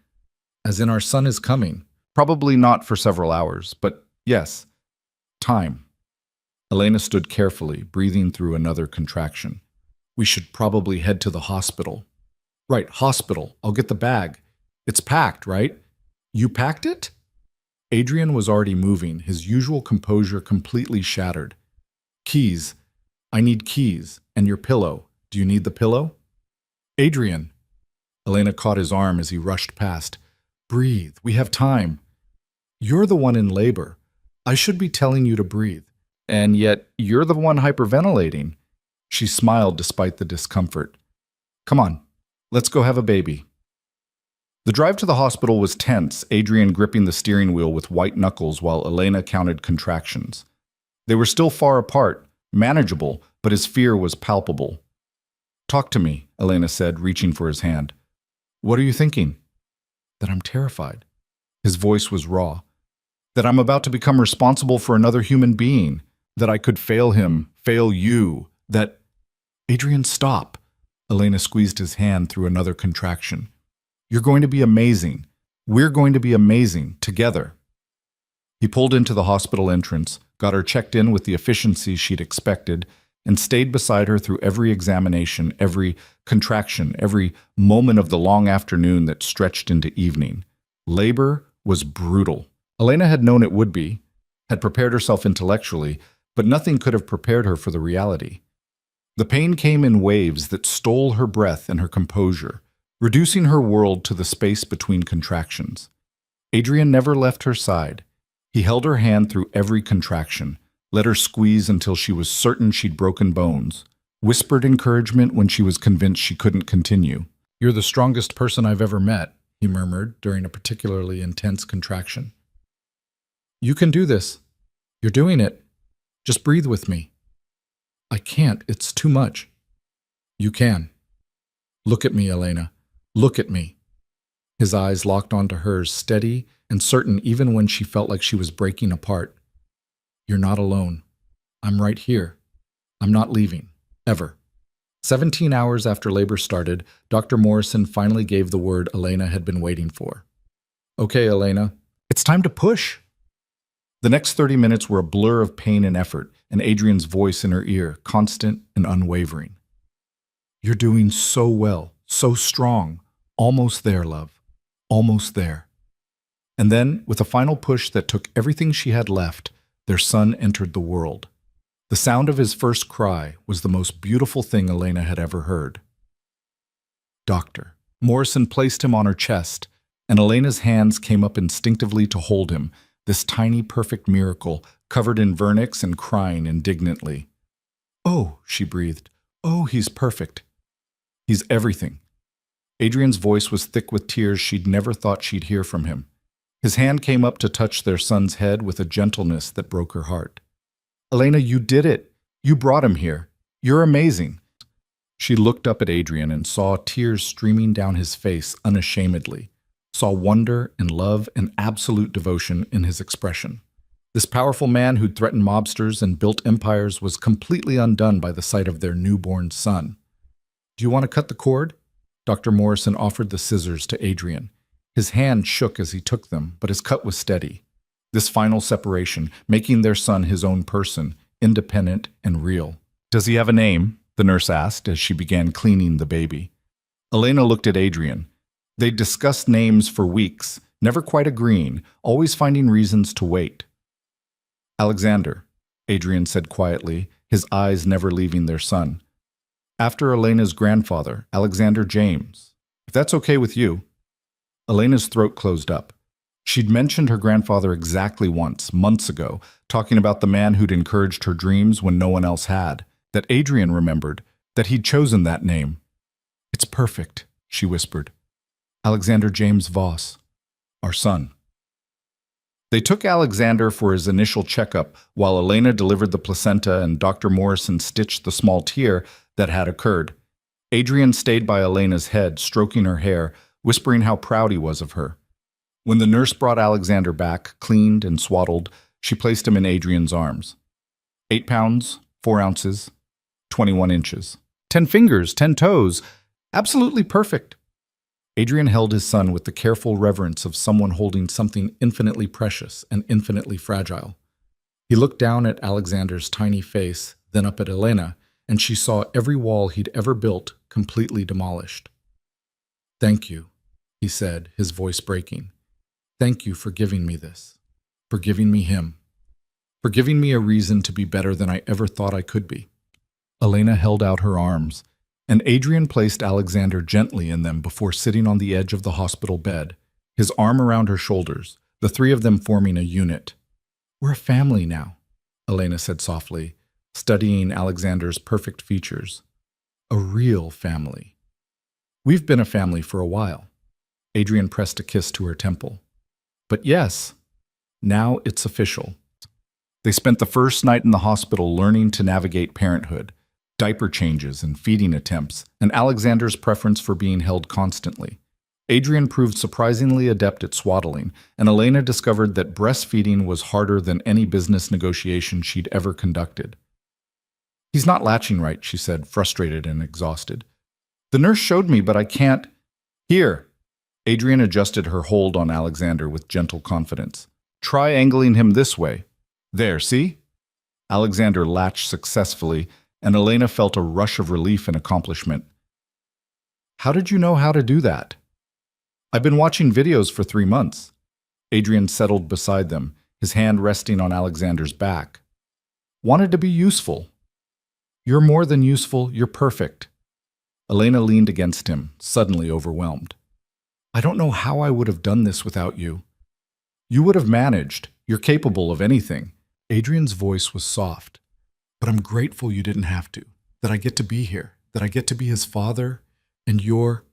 our son is coming. Probably not for several hours, but yes, time. Elena stood carefully, breathing through another contraction. We should probably head to the hospital. Right, hospital. I'll get the bag. It's packed, right? You packed it? Adrian was already moving, his usual composure completely shattered. Keys. I need keys. And your pillow. Do you need the pillow? Adrian. Elena caught his arm as he rushed past. Breathe. We have time. You're the one in labor. I should be telling you to breathe. And yet, you're the one hyperventilating. She smiled despite the discomfort. Come on, let's go have a baby. The drive to the hospital was tense, Adrian gripping the steering wheel with white knuckles while Elena counted contractions. They were still far apart, manageable, but his fear was palpable. Talk to me, Elena said, reaching for his hand. What are you thinking? That I'm terrified. His voice was raw. That I'm about to become responsible for another human being. That I could fail him, fail you. That... Adrian, stop. Elena squeezed his hand through another contraction. You're going to be amazing. We're going to be amazing, together. He pulled into the hospital entrance, got her checked in with the efficiency she'd expected, and stayed beside her through every examination, every contraction, every moment of the long afternoon that stretched into evening. Labor was brutal. Elena had known it would be, had prepared herself intellectually, but nothing could have prepared her for the reality. The pain came in waves that stole her breath and her composure, reducing her world to the space between contractions. Adrian never left her side. He held her hand through every contraction, let her squeeze until she was certain she'd broken bones, whispered encouragement when she was convinced she couldn't continue. You're the strongest person I've ever met, he murmured during a particularly intense contraction. You can do this. You're doing it. Just breathe with me. I can't. It's too much. You can. Look at me, Elena. Look at me. His eyes locked onto hers, steady and certain even when she felt like she was breaking apart. You're not alone. I'm right here. I'm not leaving. Ever. 17 hours after labor started, Dr. Morrison finally gave the word Elena had been waiting for. Okay, Elena. It's time to push. The next 30 minutes were a blur of pain and effort, and Adrian's voice in her ear, constant and unwavering. You're doing so well, so strong. Almost there, love. Almost there. And then, with a final push that took everything she had left, their son entered the world. The sound of his first cry was the most beautiful thing Elena had ever heard. Doctor. Morrison placed him on her chest, and Elena's hands came up instinctively to hold him, this tiny, perfect miracle, covered in vernix and crying indignantly. Oh, she breathed. Oh, he's perfect. He's everything. Adrian's voice was thick with tears she'd never thought she'd hear from him. His hand came up to touch their son's head with a gentleness that broke her heart. Elena, you did it. You brought him here. You're amazing. She looked up at Adrian and saw tears streaming down his face unashamedly. Saw wonder and love and absolute devotion in his expression. This powerful man who'd threatened mobsters and built empires was completely undone by the sight of their newborn son. Do you want to cut the cord? Dr. Morrison offered the scissors to Adrian. His hand shook as he took them, but his cut was steady. This final separation, making their son his own person, independent and real. Does he have a name? The nurse asked as she began cleaning the baby. Elena looked at Adrian. They'd discussed names for weeks, never quite agreeing, always finding reasons to wait. Alexander, Adrian said quietly, his eyes never leaving their son. After Elena's grandfather, Alexander James. If that's okay with you. Elena's throat closed up. She'd mentioned her grandfather exactly once, months ago, talking about the man who'd encouraged her dreams when no one else had, that Adrian remembered, that he'd chosen that name. It's perfect, she whispered. Alexander James Voss, our son. They took Alexander for his initial checkup while Elena delivered the placenta and Dr. Morrison stitched the small tear that had occurred. Adrian stayed by Elena's head, stroking her hair, whispering how proud he was of her. When the nurse brought Alexander back, cleaned and swaddled, she placed him in Adrian's arms. 8 pounds, 4 ounces, 21 inches. 10 fingers, 10 toes. Absolutely perfect. Adrian held his son with the careful reverence of someone holding something infinitely precious and infinitely fragile. He looked down at Alexander's tiny face, then up at Elena, and she saw every wall he'd ever built completely demolished. Thank you, he said, his voice breaking. Thank you for giving me this, for giving me him, for giving me a reason to be better than I ever thought I could be. Elena held out her arms, and Adrian placed Alexander gently in them before sitting on the edge of the hospital bed, his arm around her shoulders, the three of them forming a unit. We're a family now, Elena said softly, studying Alexander's perfect features. A real family. We've been a family for a while. Adrian pressed a kiss to her temple. But yes, now it's official. They spent the first night in the hospital learning to navigate parenthood, diaper changes and feeding attempts, and Alexander's preference for being held constantly. Adrian proved surprisingly adept at swaddling, and Elena discovered that breastfeeding was harder than any business negotiation she'd ever conducted. He's not latching right, she said, frustrated and exhausted. The nurse showed me, but I can't. Here. Adrian adjusted her hold on Alexander with gentle confidence. Try angling him this way. There, see? Alexander latched successfully, and Elena felt a rush of relief and accomplishment. How did you know how to do that? I've been watching videos for 3 months. Adrian settled beside them, his hand resting on Alexander's back. Wanted to be useful. You're more than useful, you're perfect. Elena leaned against him, suddenly overwhelmed. I don't know how I would have done this without you. You would have managed. You're capable of anything. Adrian's voice was soft. But I'm grateful you didn't have to, that I get to be here, that I get to be his father, and you're...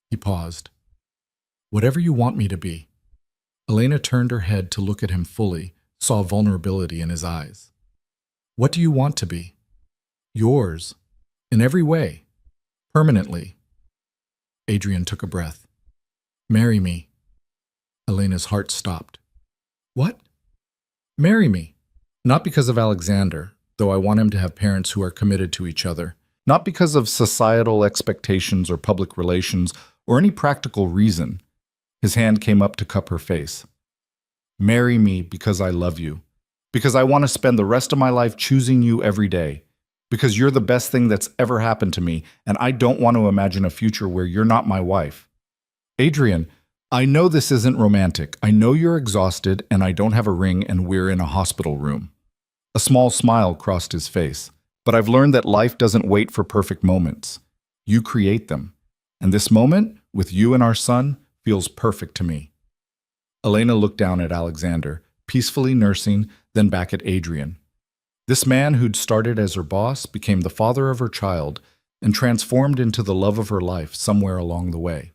He paused. Whatever you want me to be. Elena turned her head to look at him fully, saw vulnerability in his eyes. What do you want to be? Yours. In every way. Permanently. Adrian took a breath. Marry me. Elena's heart stopped. What? Marry me. Not because of Alexander, though I want him to have parents who are committed to each other. Not because of societal expectations or public relations or any practical reason. His hand came up to cup her face. Marry me because I love you. Because I want to spend the rest of my life choosing you every day. Because you're the best thing that's ever happened to me, and I don't want to imagine a future where you're not my wife. Adrian, I know this isn't romantic. I know you're exhausted, and I don't have a ring, and we're in a hospital room. A small smile crossed his face. But I've learned that life doesn't wait for perfect moments. You create them. And this moment, with you and our son, feels perfect to me. Elena looked down at Alexander, peacefully nursing, then back at Adrian. This man who'd started as her boss became the father of her child and transformed into the love of her life somewhere along the way.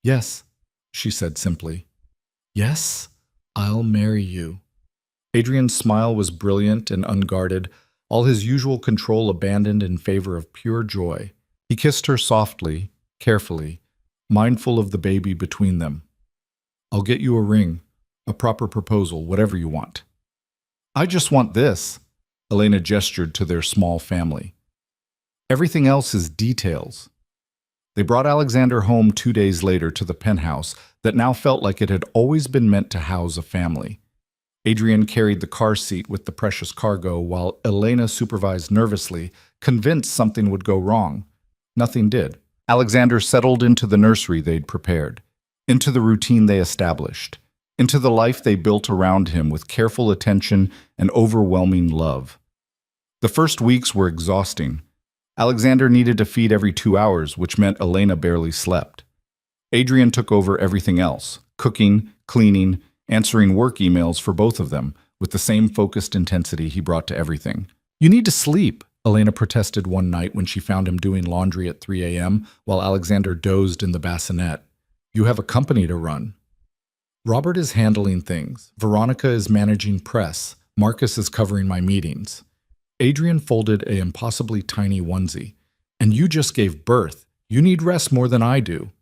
Yes, she said simply. Yes, I'll marry you. Adrian's smile was brilliant and unguarded, all his usual control abandoned in favor of pure joy. He kissed her softly, carefully, mindful of the baby between them. I'll get you a ring, a proper proposal, whatever you want. I just want this, Elena gestured to their small family. Everything else is details. They brought Alexander home 2 days later to the penthouse that now felt like it had always been meant to house a family. Adrian carried the car seat with the precious cargo while Elena supervised nervously, convinced something would go wrong. Nothing did. Alexander settled into the nursery they'd prepared, into the routine they established, into the life they built around him with careful attention and overwhelming love. The first weeks were exhausting. Alexander needed to feed every 2 hours, which meant Elena barely slept. Adrian took over everything else, cooking, cleaning, answering work emails for both of them, with the same focused intensity he brought to everything. "You need to sleep," Elena protested one night when she found him doing laundry at 3 a.m. while Alexander dozed in the bassinet. "You have a company to run." "Robert is handling things. Veronica is managing press. Marcus is covering my meetings." Adrian folded a impossibly tiny onesie. "And you just gave birth. You need rest more than I do."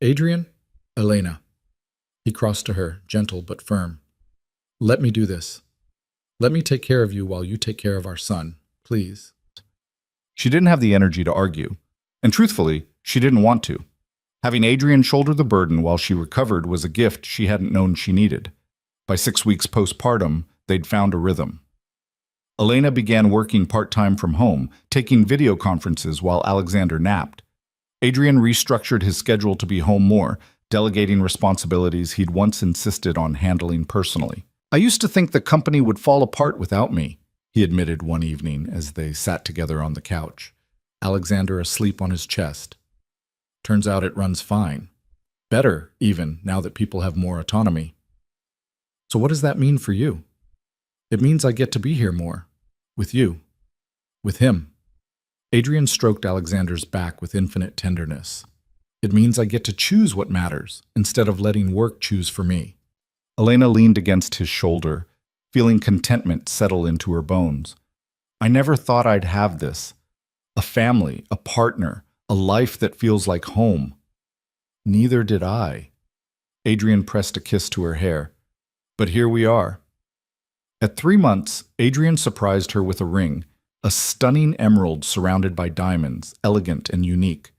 "Adrian?" "Elena." He crossed to her, gentle but firm. "Let me do this. Let me take care of you while you take care of our son, please." She didn't have the energy to argue. And truthfully, she didn't want to. Having Adrian shoulder the burden while she recovered was a gift she hadn't known she needed. By 6 weeks postpartum, they'd found a rhythm. Elena began working part-time from home, taking video conferences while Alexander napped. Adrian restructured his schedule to be home more, delegating responsibilities he'd once insisted on handling personally. "I used to think the company would fall apart without me," he admitted one evening as they sat together on the couch, Alexander asleep on his chest. "Turns out it runs fine. Better, even, now that people have more autonomy." "So what does that mean for you?" "It means I get to be here more. With you. With him." Adrian stroked Alexander's back with infinite tenderness. "It means I get to choose what matters, instead of letting work choose for me." Elena leaned against his shoulder, feeling contentment settle into her bones. "I never thought I'd have this. A family, a partner, a life that feels like home." "Neither did I." Adrian pressed a kiss to her hair. "But here we are." At 3 months, Adrian surprised her with a ring, a stunning emerald surrounded by diamonds, elegant and unique.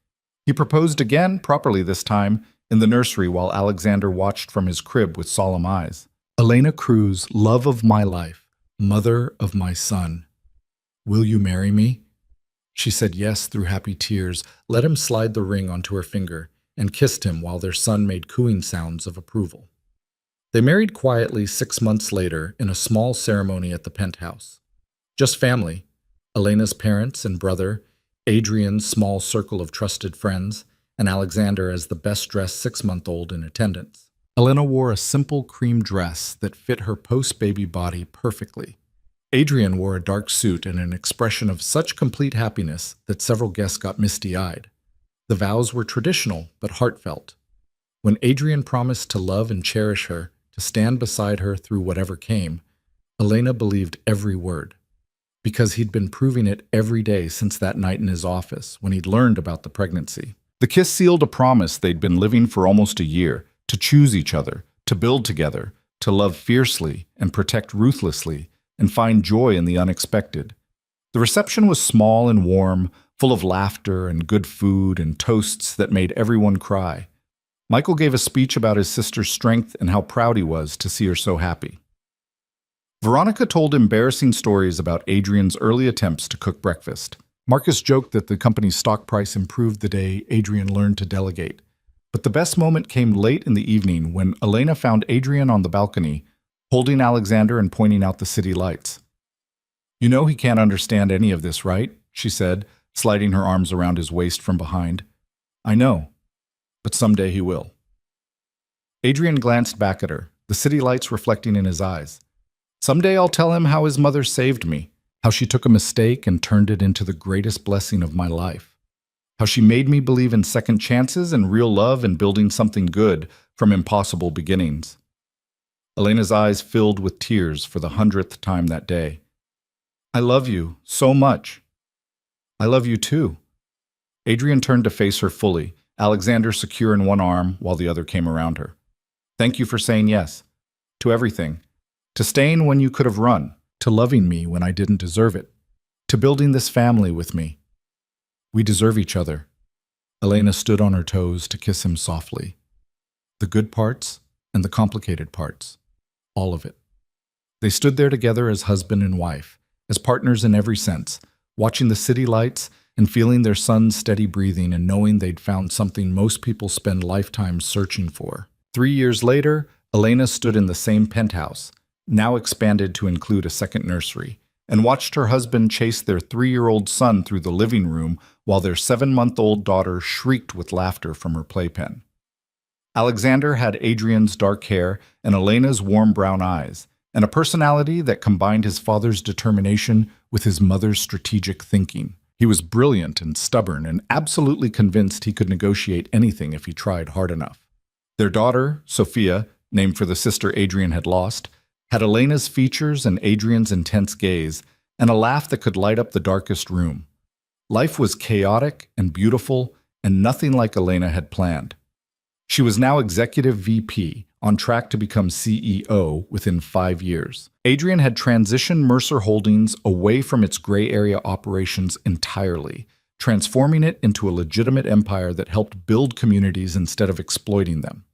He proposed again, properly this time, in the nursery while Alexander watched from his crib with solemn eyes. "Elena Cruz, love of my life, mother of my son. Will you marry me?" She said yes through happy tears, let him slide the ring onto her finger, and kissed him while their son made cooing sounds of approval. They married quietly 6 months later in a small ceremony at the penthouse. Just family, Elena's parents and brother, Adrian's small circle of trusted friends, and Alexander as the best-dressed 6-month-old in attendance. Elena wore a simple cream dress that fit her post-baby body perfectly. Adrian wore a dark suit and an expression of such complete happiness that several guests got misty-eyed. The vows were traditional but heartfelt. When Adrian promised to love and cherish her, to stand beside her through whatever came, Elena believed every word, because he'd been proving it every day since that night in his office when he'd learned about the pregnancy. The kiss sealed a promise they'd been living for almost a year, to choose each other, to build together, to love fiercely and protect ruthlessly, and find joy in the unexpected. The reception was small and warm, full of laughter and good food and toasts that made everyone cry. Michael gave a speech about his sister's strength and how proud he was to see her so happy. Veronica told embarrassing stories about Adrian's early attempts to cook breakfast. Marcus joked that the company's stock price improved the day Adrian learned to delegate. But the best moment came late in the evening when Elena found Adrian on the balcony, holding Alexander and pointing out the city lights. "You know he can't understand any of this, right?" she said, sliding her arms around his waist from behind. "I know. But someday he will." Adrian glanced back at her, the city lights reflecting in his eyes. "Someday I'll tell him how his mother saved me, how she took a mistake and turned it into the greatest blessing of my life, how she made me believe in second chances and real love and building something good from impossible beginnings." Elena's eyes filled with tears for the 100th time that day. "I love you so much." "I love you too." Adrian turned to face her fully, Alexander secure in one arm while the other came around her. "Thank you for saying yes. To everything. To staying when you could have run. To loving me when I didn't deserve it. To building this family with me. We deserve each other." Elena stood on her toes to kiss him softly. The good parts and the complicated parts. All of it. They stood there together as husband and wife, as partners in every sense, watching the city lights and feeling their son's steady breathing and knowing they'd found something most people spend lifetimes searching for. 3 years later, Elena stood in the same penthouse, now expanded to include a second nursery, and watched her husband chase their 3-year-old son through the living room while their 7-month-old daughter shrieked with laughter from her playpen. Alexander had Adrian's dark hair and Elena's warm brown eyes, and a personality that combined his father's determination with his mother's strategic thinking. He was brilliant and stubborn and absolutely convinced he could negotiate anything if he tried hard enough. Their daughter, Sophia, named for the sister Adrian had lost, had Elena's features and Adrian's intense gaze, and a laugh that could light up the darkest room. Life was chaotic and beautiful, and nothing like Elena had planned. She was now Executive VP, on track to become CEO within 5 years. Adrian had transitioned Mercer Holdings away from its gray area operations entirely, transforming it into a legitimate empire that helped build communities instead of exploiting them.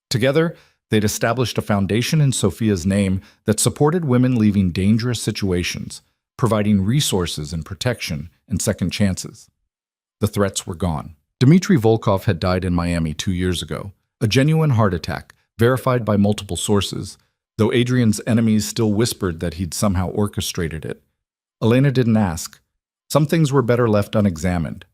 Together, they'd established a foundation in Sophia's name that supported women leaving dangerous situations, providing resources and protection and second chances. The threats were gone. Dmitry Volkov had died in Miami 2 years ago, a genuine heart attack, verified by multiple sources, though Adrian's enemies still whispered that he'd somehow orchestrated it. Elena didn't ask. Some things were better left unexamined.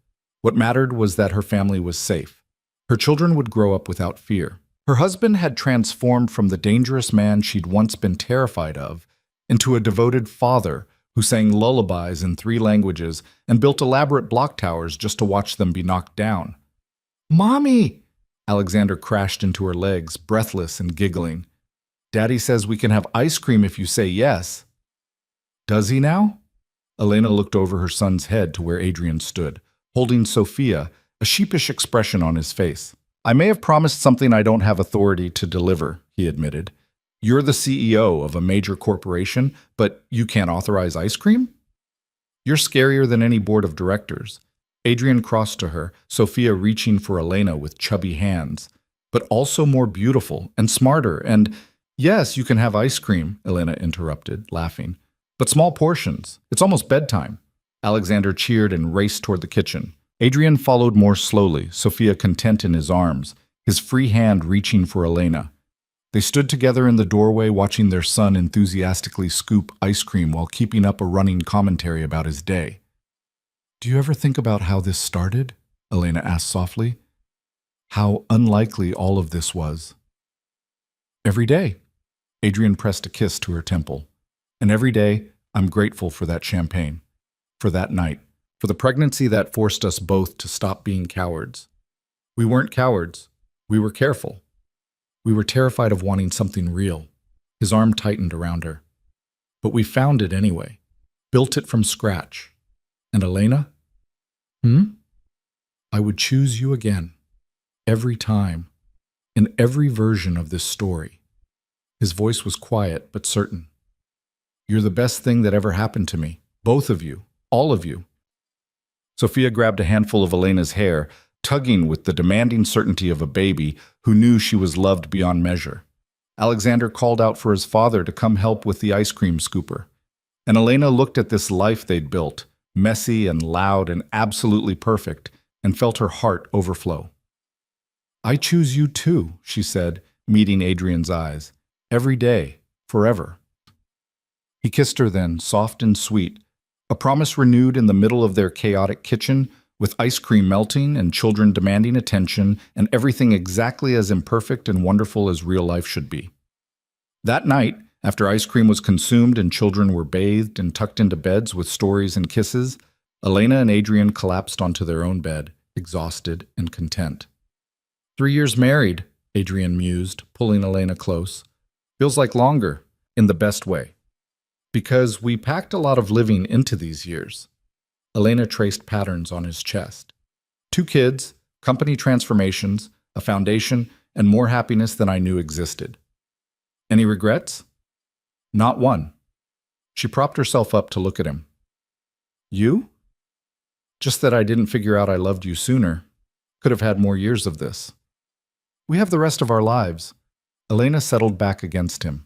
What mattered was that her family was safe. Her children would grow up without fear. Her husband had transformed from the dangerous man she'd once been terrified of into a devoted father who sang lullabies in 3 languages and built elaborate block towers just to watch them be knocked down. "Mommy!" Alexander crashed into her legs, breathless and giggling. "Daddy says we can have ice cream if you say yes." "Does he now?" Elena looked over her son's head to where Adrian stood, holding Sophia, a sheepish expression on his face. "I may have promised something I don't have authority to deliver," he admitted. "You're the CEO of a major corporation, but you can't authorize ice cream? You're scarier than any board of directors." Adrian crossed to her, Sophia reaching for Elena with chubby hands. "But also more beautiful and smarter and—" "Yes, you can have ice cream," Elena interrupted, laughing. "But small portions. It's almost bedtime." Alexander cheered and raced toward the kitchen. Adrian followed more slowly, Sophia content in his arms, his free hand reaching for Elena. They stood together in the doorway watching their son enthusiastically scoop ice cream while keeping up a running commentary about his day. "Do you ever think about how this started?" Elena asked softly. "How unlikely all of this was." "Every day." Adrian pressed a kiss to her temple. "And every day, I'm grateful for that champagne, for that night, for the pregnancy that forced us both to stop being cowards. We weren't cowards. We were careful. We were terrified of wanting something real." His arm tightened around her. "But we found it anyway, built it from scratch. And Elena? I would choose you again, every time, in every version of this story." His voice was quiet but certain. "You're the best thing that ever happened to me, both of you, all of you." Sophia grabbed a handful of Elena's hair, tugging with the demanding certainty of a baby who knew she was loved beyond measure. Alexander called out for his father to come help with the ice cream scooper. And Elena looked at this life they'd built, messy and loud and absolutely perfect, and felt her heart overflow. "I choose you too," she said, meeting Adrian's eyes. "Every day, forever." He kissed her then, soft and sweet, a promise renewed in the middle of their chaotic kitchen, with ice cream melting and children demanding attention and everything exactly as imperfect and wonderful as real life should be. That night, after ice cream was consumed and children were bathed and tucked into beds with stories and kisses, Elena and Adrian collapsed onto their own bed, exhausted and content. 3 years married, Adrian mused, pulling Elena close. Feels like longer, in the best way. Because we packed a lot of living into these years. Elena traced patterns on his chest. 2 kids, company transformations, a foundation, and more happiness than I knew existed. Any regrets? Not one. She propped herself up to look at him. You? Just that I didn't figure out I loved you sooner. Could have had more years of this. We have the rest of our lives. Elena settled back against him.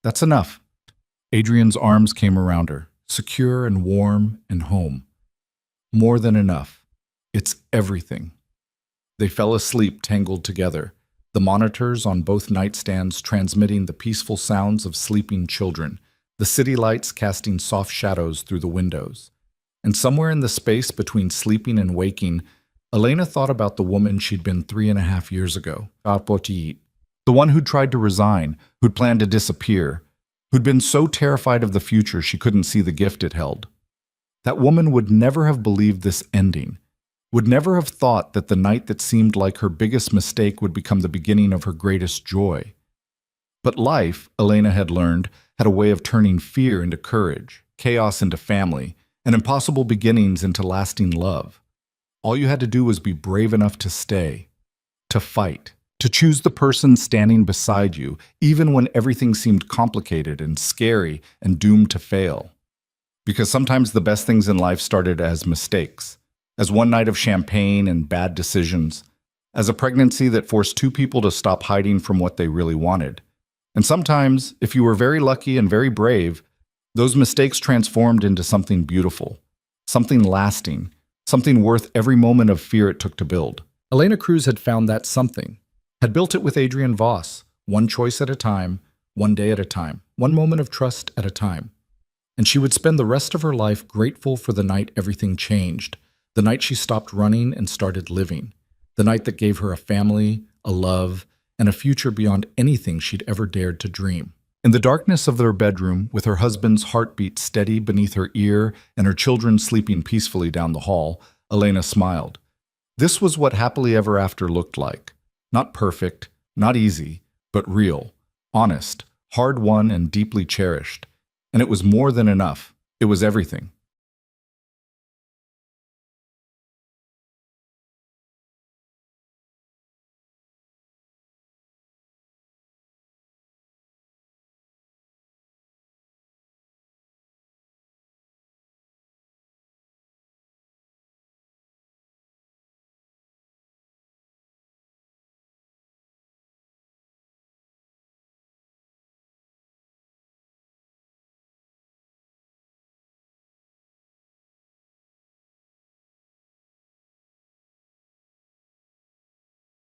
That's enough. Adrian's arms came around her, secure and warm and home. More than enough. It's everything. They fell asleep tangled together, the monitors on both nightstands transmitting the peaceful sounds of sleeping children, the city lights casting soft shadows through the windows. And somewhere in the space between sleeping and waking, Elena thought about the woman she'd been 3.5 years ago, the one who'd tried to resign, who'd planned to disappear, who'd been so terrified of the future she couldn't see the gift it held. That woman would never have believed this ending, would never have thought that the night that seemed like her biggest mistake would become the beginning of her greatest joy. But life, Elena had learned, had a way of turning fear into courage, chaos into family, and impossible beginnings into lasting love. All you had to do was be brave enough to stay, to fight, to choose the person standing beside you, even when everything seemed complicated and scary and doomed to fail. Because sometimes the best things in life started as mistakes, as one night of champagne and bad decisions, as a pregnancy that forced two people to stop hiding from what they really wanted. And sometimes, if you were very lucky and very brave, those mistakes transformed into something beautiful, something lasting, something worth every moment of fear it took to build. Elena Cruz had found that something, had built it with Adrian Voss, one choice at a time, one day at a time, one moment of trust at a time. And she would spend the rest of her life grateful for the night everything changed, the night she stopped running and started living, the night that gave her a family, a love, and a future beyond anything she'd ever dared to dream. In the darkness of their bedroom, with her husband's heartbeat steady beneath her ear and her children sleeping peacefully down the hall, Elena smiled. This was what happily ever after looked like. Not perfect, not easy, but real, honest, hard-won, and deeply cherished. And it was more than enough. It was everything.